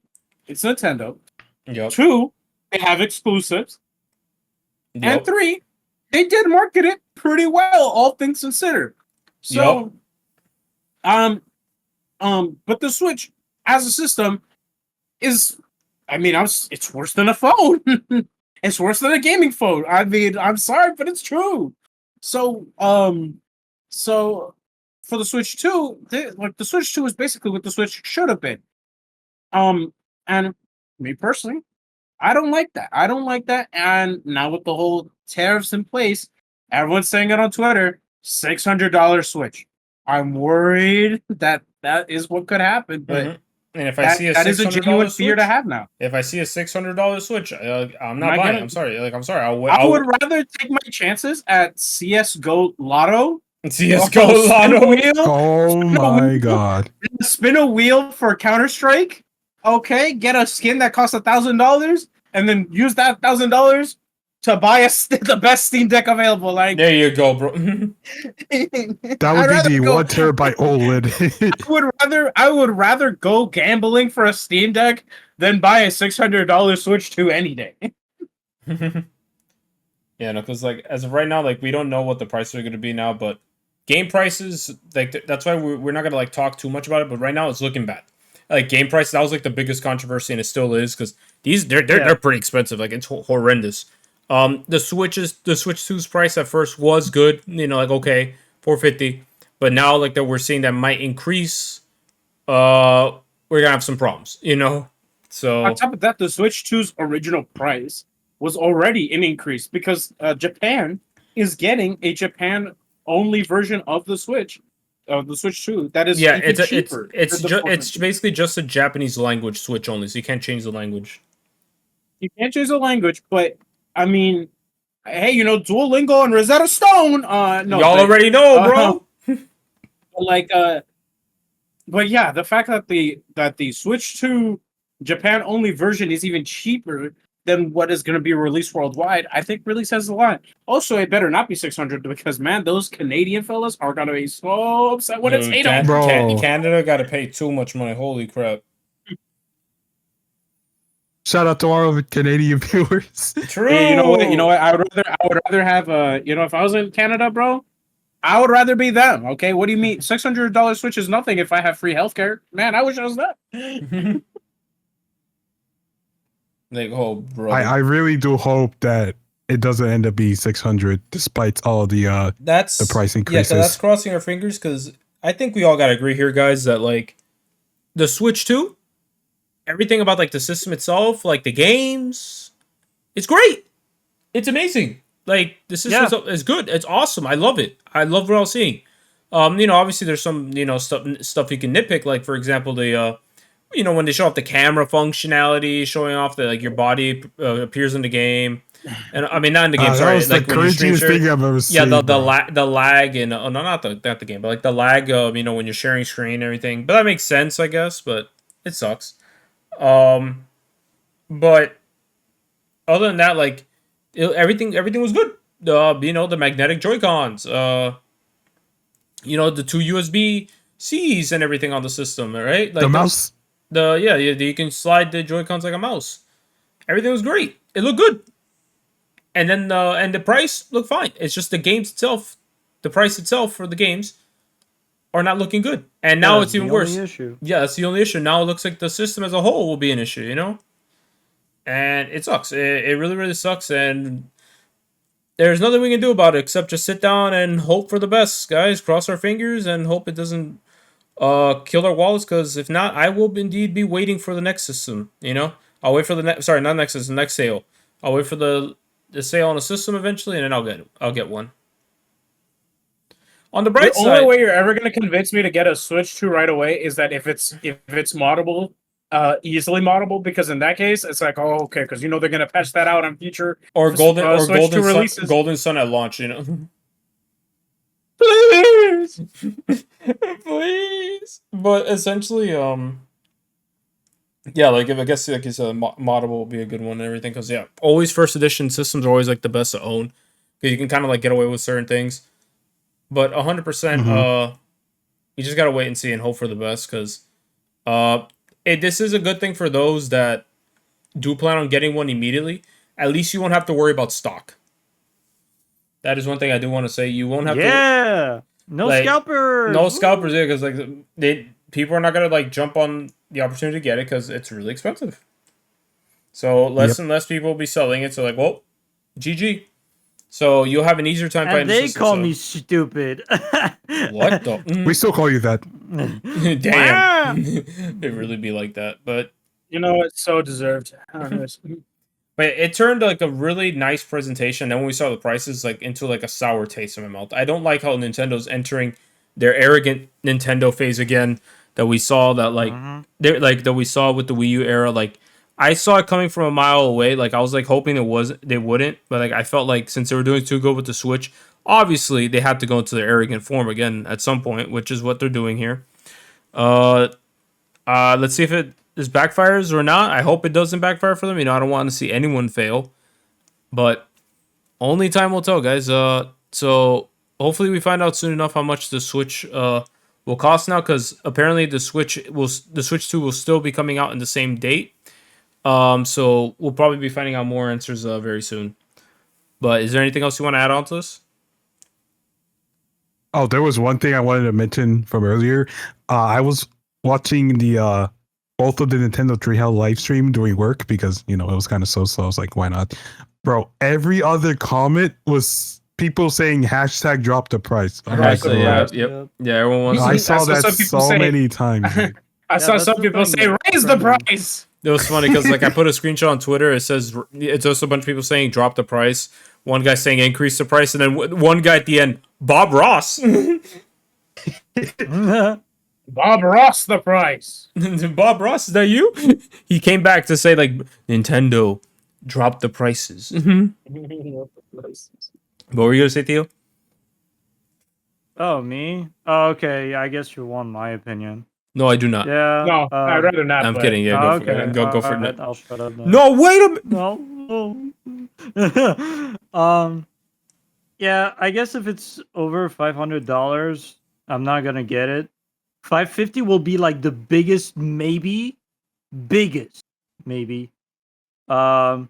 S6: it's Nintendo.
S2: Yep.
S6: Two, they have exclusives. And
S2: Yep.
S6: three, they did market it pretty well, all things considered. So, but the Switch as a system is, I mean, it's worse than a phone. It's worse than a gaming phone. I mean, I'm sorry, but it's true. So, so for the Switch 2, the Switch 2 is basically what the Switch should have been. And me personally, I don't like that. I don't like that. And now with the whole tariffs in place, everyone's saying it on Twitter, $600 Switch. I'm worried that is what could happen, but
S2: Mhm. And if I see a
S6: that is a genuine fear
S2: Switch,
S6: to have now.
S2: if I see a $600 Switch, I'm not
S6: I
S2: buying.
S6: get
S2: It.
S6: it.
S2: I'm sorry. Like I'm sorry.
S6: I would rather take my chances at CS:GO Lotto.
S2: CS:GO
S6: Spin a
S2: Lotto.
S6: wheel,
S3: Oh my god.
S6: spin a wheel for Counter Strike. Okay, get a skin that costs $1,000, and then use that $1,000 to buy the best Steam Deck available. Like
S2: There you go, bro.
S3: That would be the 1 terabyte OLED.
S6: I would rather go gambling for a Steam Deck than buy a $600 Switch 2 any day.
S2: Yeah, no, because like as of right now, like we don't know what the prices are going to be now, but game prices, like that's why we're not going to like talk too much about it. But right now, it's looking bad. Like game prices, that was like the biggest controversy, and it still is because they're pretty expensive. Like it's horrendous. The Switch 2's price at first was good, you know, like okay, $450, but now like that we're seeing that might increase. We're gonna have some problems, you know. So
S6: On top of that, the Switch 2's original price was already an increase because Japan is getting a Japan-only version of the Switch 2. That is
S2: yeah,
S6: even cheaper.
S2: it's basically just a Japanese language Switch only, so you can't change the language.
S6: You can't change the language, but I mean, hey, you know, Duolingo and Rosetta Stone. No,
S2: Y'all already know, bro.
S6: But yeah, the fact that the Switch 2 Japan only version is even cheaper than what is going to be released worldwide, I think really says a lot. Also, it better not be 600 because man, those Canadian fellas are going to be so upset when it's
S2: Dude,
S6: 800.
S3: Bro.
S2: Canada got to pay too much money. Holy crap!
S3: Shout out to our Canadian viewers.
S2: True.
S6: Hey, you know what? I would rather have if I was in Canada, bro, I would rather be them. Okay, what do you mean? $600 Switch is nothing if I have free healthcare. Man, I wish I was that.
S2: Like, oh, bro.
S3: I really do hope that it doesn't end up being 600 despite all the
S2: That's
S3: price
S2: Yeah,
S3: increases.
S2: so that's crossing our fingers because I think we all gotta agree here, guys, that like the Switch 2, everything about like the system itself, like the games, it's great. It's amazing. Like the system is good. It's awesome. I love it. I love what I was seeing. You know, obviously there's some, you know, stuff you can nitpick, like for example, the you know, when they show off the camera functionality, showing off that like your body appears in the game. And I mean, not in the game.
S3: That
S2: Sorry,
S3: was
S2: like
S3: the
S2: when you stream
S3: cringiest
S2: share-
S3: thing I've ever
S2: Yeah,
S3: seen.
S2: the lag and no, not the game, but like the lag of, you know, when you're sharing screen and everything. But that makes sense, I guess. But it sucks. But other than that, like everything was good. You know, the magnetic Joy-Cons. You know, the 2 USB-Cs and everything on the system, right? Like
S3: The mouse.
S2: you can slide the Joy-Cons like a mouse. Everything was great. It looked good. And then and the price looked fine. It's just the games itself, the price itself for the games are not looking good. And now it's even worse.
S5: Issue.
S2: Yeah, that's the only issue. Now it looks like the system as a whole will be an issue, you know? And it sucks. It really, really sucks. And there's nothing we can do about it except just sit down and hope for the best, guys. Cross our fingers and hope it doesn't kill our wallets, because if not, I will indeed be waiting for the next system, you know? I'll wait for the next, sorry, not next system, next sale. I'll wait for the sale on the system eventually, and then I'll get one. On the bright
S6: The
S2: side,
S6: only way you're ever going to convince me to get a Switch 2 right away is that if it's moddable easily moddable, because in that case it's like, oh, okay, because you know they're gonna patch that out on future
S2: Or
S6: Switch 2 releases.
S2: Golden Sun at launch, you know. Please, please. But essentially, yeah, like if I guess like you said, moddable will be a good one and everything, because yeah, always first edition systems are always like the best to own, because you can kind of like get away with certain things. But 100%, you just gotta wait and see and hope for the best, because this is a good thing for those that do plan on getting one immediately. At least you won't have to worry about stock. That is one thing I do want to say. You won't have to.
S5: No
S2: like,
S5: scalpers.
S2: No scalpers, yeah, because like people are not gonna like jump on the opportunity to get it because it's really expensive. So less and less people will be selling it. So like, well, GG. So you'll have an easier time
S5: And
S2: finding.
S5: they call me stupid.
S2: What the?
S3: We still call you that.
S2: Damn. It really be like that, but
S6: You know, it's so deserved.
S2: but it turned like a really nice presentation. Then when we saw the prices, like into like a sour taste in my mouth. I don't like how Nintendo's entering their arrogant Nintendo phase again. That we saw that like that we saw with the Wii U era. Like I saw it coming from a mile away. Like I was like hoping they wouldn't, but like I felt like since they were doing too good with the Switch, obviously they had to go into their arrogant form again at some point, which is what they're doing here. Let's see if it is backfires or not. I hope it doesn't backfire for them. You know, I don't want to see anyone fail, but only time will tell, guys. So hopefully we find out soon enough how much the Switch will cost now, because apparently the Switch 2 will still be coming out in the same date. So we'll probably be finding out more answers very soon. But is there anything else you want to add on to this?
S3: Oh, there was one thing I wanted to mention from earlier. I was watching the both of the Nintendo Treehouse live stream during work because, you know, it was kind of so slow. I was like, why not? Bro, every other comment was people saying hashtag drop the price.
S2: Yeah, everyone wants
S3: I saw that so many times.
S6: I saw some people say, raise the price.
S2: It was funny because like I put a screenshot on Twitter. It says it's also a bunch of people saying drop the price. One guy saying increase the price, and then one guy at the end, Bob Ross.
S6: Bob Ross the price.
S2: Bob Ross, is that you? He came back to say like Nintendo drop the prices. What were you gonna say, Theo?
S5: Oh, me? Oh, okay. I guess you want my opinion.
S2: No, I do not.
S5: Yeah.
S6: No, I'd rather not.
S2: I'm kidding. Yeah, go for it.
S5: I'll shut up then.
S2: No, wait a minute.
S5: No. Yeah, I guess if it's over $500, I'm not gonna get it. $550 will be like the biggest maybe. But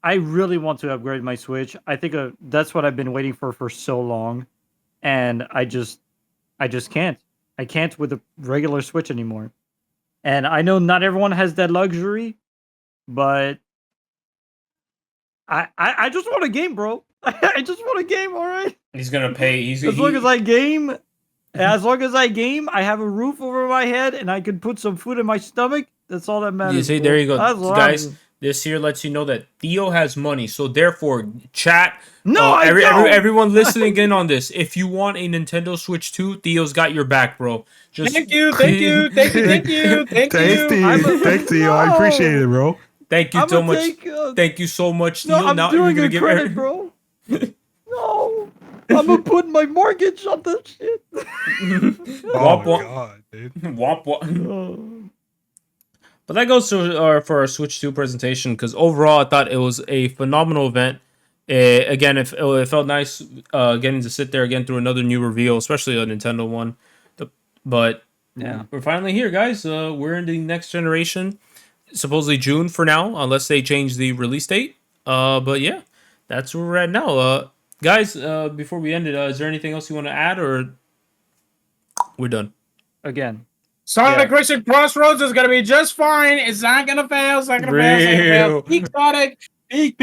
S5: I really want to upgrade my Switch. I think that's what I've been waiting for so long, and I just can't. I can't with a regular Switch anymore. And I know not everyone has that luxury, but I just want a game, bro. I just want a game, all right?
S2: He's gonna pay.
S5: As long as I game, I have a roof over my head, and I can put some food in my stomach. That's all that matters.
S2: You see,
S5: bro.
S2: there you go, guys. This here lets you know that Theo has money. So therefore, chat.
S5: No,
S2: everyone listening in on this. If you want a Nintendo Switch 2, Theo's got your back, bro.
S6: Thank you. Theo.
S3: I appreciate it, bro.
S2: Thank you so much. Thank you so much, Theo.
S5: No, I'm
S2: now
S5: doing
S2: you're
S5: a credit, bro. No, I'm gonna put my mortgage on this shit.
S3: Oh my god, dude.
S2: Womp. But that goes to for our Switch 2 presentation, because overall I thought it was a phenomenal event. Again, it felt nice getting to sit there again through another new reveal, especially a Nintendo one. But
S5: yeah,
S2: we're finally here, guys. We're in the next generation, supposedly June for now, unless they change the release date. But yeah, that's where we're at now. Guys, before we end it, is there anything else you want to add, or we're done?
S5: Again.
S6: Sonic Racing Crossroads is gonna be just fine. It's not gonna fail. It's not gonna fail. Peak Sonic. Peak.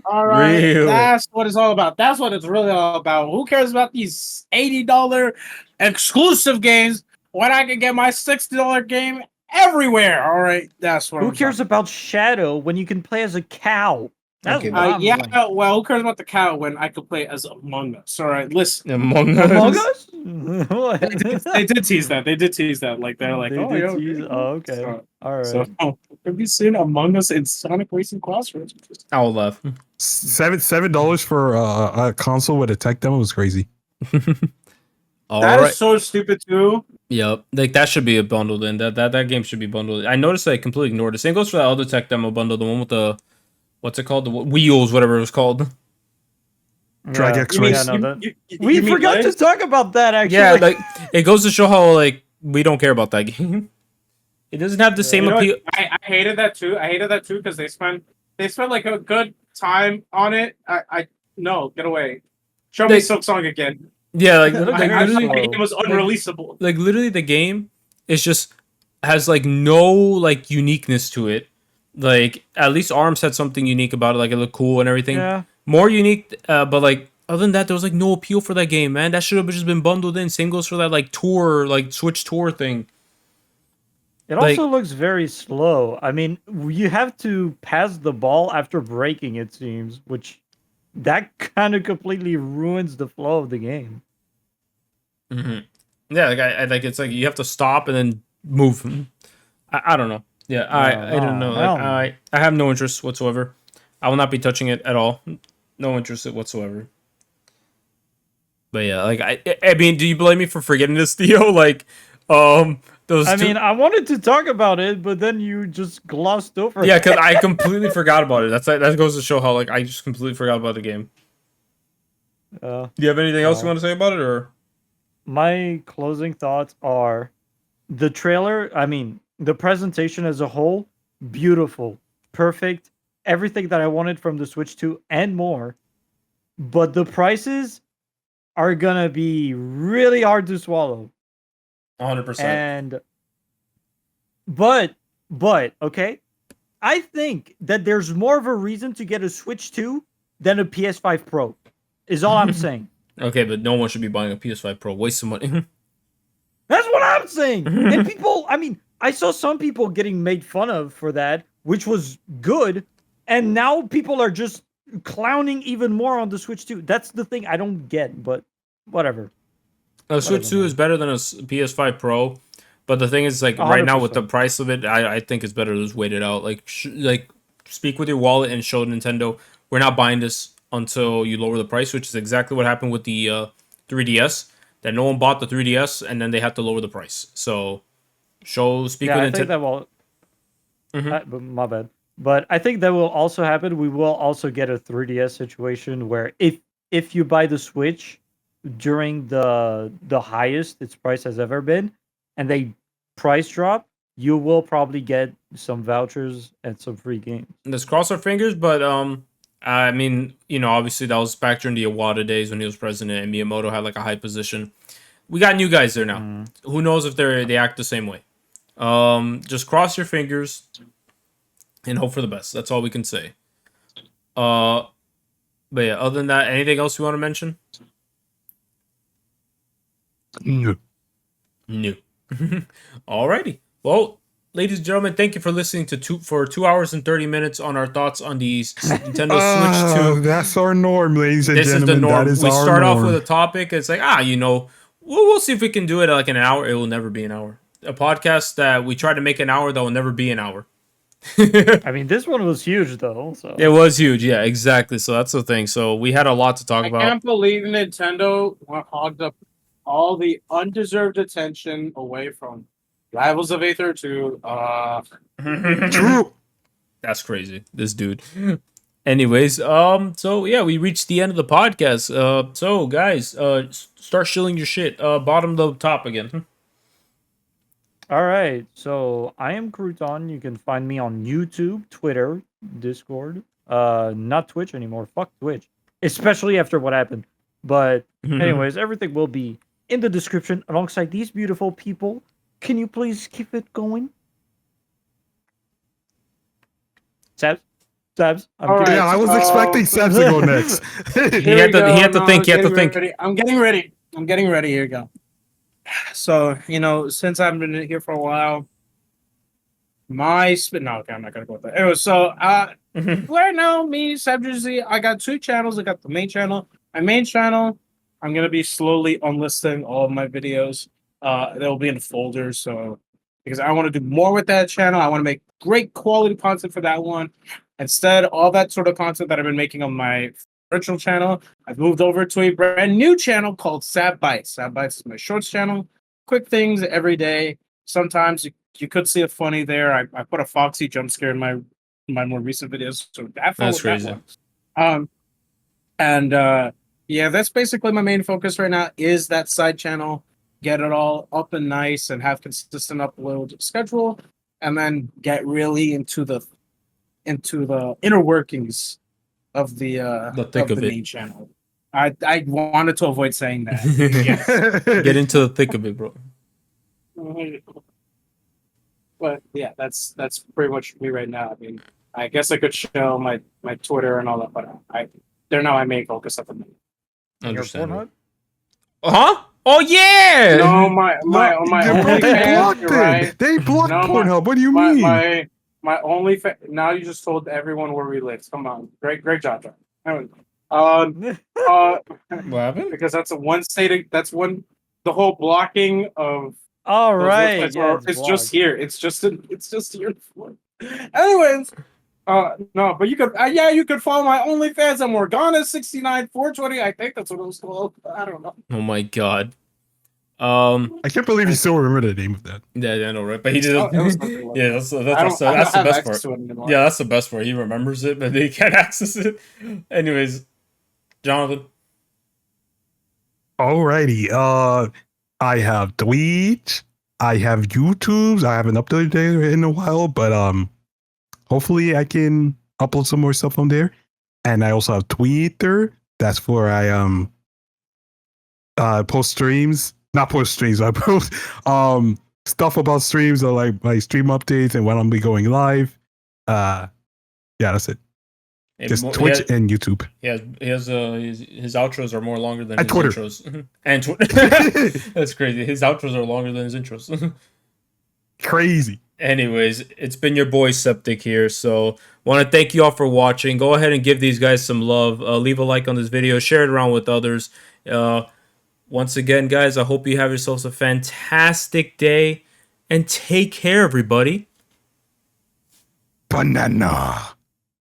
S6: All right. That's what it's all about. That's what it's really all about. Who cares about these $80 exclusive games when I can get my $60 game everywhere? All right. That's what
S5: Who cares about Shadow when you can play as a cow? That's
S6: well, who cares about the cow when I could play as Among Us? All right, listen.
S2: Among
S5: Us? What?
S6: They did tease that. They did tease that. Like they're like,
S5: They
S6: oh,
S5: did
S6: yeah,
S5: tease-
S6: okay.
S5: oh, okay.
S6: So,
S5: All right.
S6: so could be seen Among Us in Sonic Racing Crossroads.
S2: I'll laugh.
S3: $7 for a console with a tech demo was crazy.
S2: All
S6: That
S2: right.
S6: is so stupid too.
S2: Yep. Like that should be a bundled in. That game should be bundled. I noticed I completely ignored it. Same goes for that other tech demo bundle, the one with the what's it called? The wheels, whatever it was called.
S3: Drag
S5: Yeah.
S3: X
S6: You mean,
S3: Race.
S5: Yeah, no,
S6: you- you
S5: We
S6: mean
S5: forgot to
S6: legs?
S5: talk about that actually.
S2: Yeah, like it goes to show how like we don't care about that game. It doesn't have the same
S6: You know what?
S2: appeal.
S6: I hated that too. I hated that too because they spent like a good time on it. I no, get away. Show me
S2: They-
S6: Silk Song again.
S2: Yeah, like,
S6: I
S2: literally,
S6: thought the game was unreleasable.
S2: like literally the game is just has like no like uniqueness to it. Like at least Arms had something unique about it, like it looked cool and everything.
S5: Yeah.
S2: More unique, but like other than that, there was like no appeal for that game, man. That should have just been bundled in. Same goes for that like tour, like Switch tour thing.
S5: It
S2: Like-
S5: also looks very slow. I mean, you have to pass the ball after breaking, it seems, which that kind of completely ruins the flow of the game.
S2: Yeah, like I like it's like you have to stop and then move. I don't know. Yeah, I don't know.
S5: No,
S2: Like, I have no interest whatsoever. I will not be touching it at all. No interest whatsoever. But yeah, like I mean, do you blame me for forgetting this, Theo? Like, those.
S5: I
S2: two-
S5: mean, I wanted to talk about it, but then you just glossed over
S2: yeah,
S5: it.
S2: because I completely forgot about it. That goes to show how like I just completely forgot about the game.
S5: Uh,
S2: Do you have anything else you
S5: No.
S2: want to say about it, or?
S5: my closing thoughts are the trailer, I mean, the presentation as a whole, beautiful, perfect, everything that I wanted from the Switch 2 and more. But the prices are gonna be really hard to swallow.
S2: 100%.
S5: And but okay, I think that there's more of a reason to get a Switch 2 than a PS5 Pro. Is all I'm saying.
S2: Okay, but no one should be buying a PS5 Pro. Waste some money.
S5: That's what I'm saying. And people, I mean, I saw some people getting made fun of for that, which was good. And now people are just clowning even more on the Switch 2. That's the thing I don't get, but whatever.
S2: A Switch
S5: Whatever,
S2: 2
S5: man.
S2: is better than a PS5 Pro, but the thing is, like right now with the
S5: 100%.
S2: price of it, I think it's better to just wait it out. Like like speak with your wallet and show Nintendo we're not buying this until you lower the price, which is exactly what happened with the 3DS. That no one bought the 3DS and then they had to lower the price. So speak
S5: Yeah, I
S2: with
S5: think
S2: Nintendo.
S5: that will.
S2: Mhm.
S5: But my bad. But I think that will also happen. We will also get a 3DS situation where if you buy the Switch during the highest its price has ever been, and they price drop, you will probably get some vouchers and some free games.
S2: Let's cross our fingers, but I mean, you know, obviously that was back during the Iwata days when he was president and Miyamoto had like a high position. We got new guys there now. Who knows if they act the same way? Just cross your fingers and hope for the best. That's all we can say. But yeah, other than that, anything else you want to mention?
S3: No.
S2: No. Alrighty. Well, ladies and gentlemen, thank you for listening to 2 hours and 30 minutes on our thoughts on the Nintendo Switch 2.
S3: That's our norm, ladies and
S2: This is
S3: gentlemen.
S2: the norm.
S3: That is
S2: We
S3: our
S2: start off
S3: norm.
S2: with a topic. It's like, you know, we'll see if we can do it like in an hour. It will never be an hour. A podcast that we try to make an hour that will never be an hour.
S5: I mean, this one was huge though. So
S2: It was huge. Yeah, exactly. So that's the thing. So we had a lot to talk
S6: I
S2: about.
S6: can't believe Nintendo hogged up all the undeserved attention away from Rivals of Aether to
S3: True.
S2: That's crazy. This dude. Anyways, so yeah, we reached the end of the podcast. So guys, start shilling your shit. Bottom to top again.
S5: all right. So I am Crouton. You can find me on YouTube, Twitter, Discord. Not Twitch anymore. Fuck Twitch. Especially after what happened. But anyways, everything will be in the description alongside these beautiful people. Can you please keep it going? Sabs? I'm
S6: All
S5: kidding.
S3: Yeah, I was
S6: so-
S3: expecting Sebs to go next.
S2: He had to think. He had to think.
S6: I'm getting ready. Here you go. So, you know, since I've been here for a while, my spin. No, okay, I'm not gonna go with that. Anyway, so right now, me, SabdierZ, I got two channels. I got the main channel. My main channel, I'm gonna be slowly unlisting all of my videos. They'll be in folders, so because I want to do more with that channel. I want to make great quality content for that one. Instead, all that sort of content that I've been making on my original channel, I've moved over to a brand new channel called SabDierZ. SabDierZ is my shorts channel. Quick things every day. Sometimes you could see a funny there. I put a Foxy jump scare in my more recent videos, so
S2: That's crazy.
S6: Yeah, that's basically my main focus right now is that side channel. Get it all up and nice and have consistent upload schedule, and then get really into the inner workings of the
S2: thick of it.
S6: main channel. I wanted to avoid saying that.
S2: Get into the thick of it, bro.
S6: But yeah, that's pretty much me right now. I mean, I guess I could show my Twitter and all that, but they're now my main focus at the moment.
S2: Understandable. Huh? Oh yeah!
S6: No, my OnlyFans, you're right.
S3: They blocked
S6: No,
S3: Pornhub. What do you mean?
S6: My OnlyFans. Now you just told everyone where we live. Come on, great job, John.
S2: What happened?
S6: Because that's the whole blocking of.
S5: All right.
S6: Yeah, it's just here. It's just here. Anyways, no, but you could, you could follow my OnlyFans at Morgana69420. I think that's what it was called. I don't know.
S2: Oh my god.
S3: I can't believe you still remember the name of that.
S2: Yeah, I know, right? But he did. Yeah, that's the best part. Yeah, that's the best part. He remembers it, but he can't access it. Anyways, Jonathan.
S3: Alrighty. I have Twitch. I have YouTube's. I haven't uploaded it in a while, but hopefully I can upload some more stuff on there. And I also have Twitter. That's where I post streams. Not post streams. I post stuff about streams or like my stream updates and when I'm be going live. Yeah, that's it. Just Twitch and YouTube.
S2: Yeah, his outros are more longer than
S3: and
S2: his
S3: Twitter.
S2: Intros. And that's crazy. His outros are longer than his intros.
S3: Crazy.
S2: Anyways, it's been your boy Septic here. So want to thank you all for watching. Go ahead and give these guys some love. Leave a like on this video. Share it around with others. Once again, guys, I hope you have yourselves a fantastic day. And take care, everybody.
S3: Banana.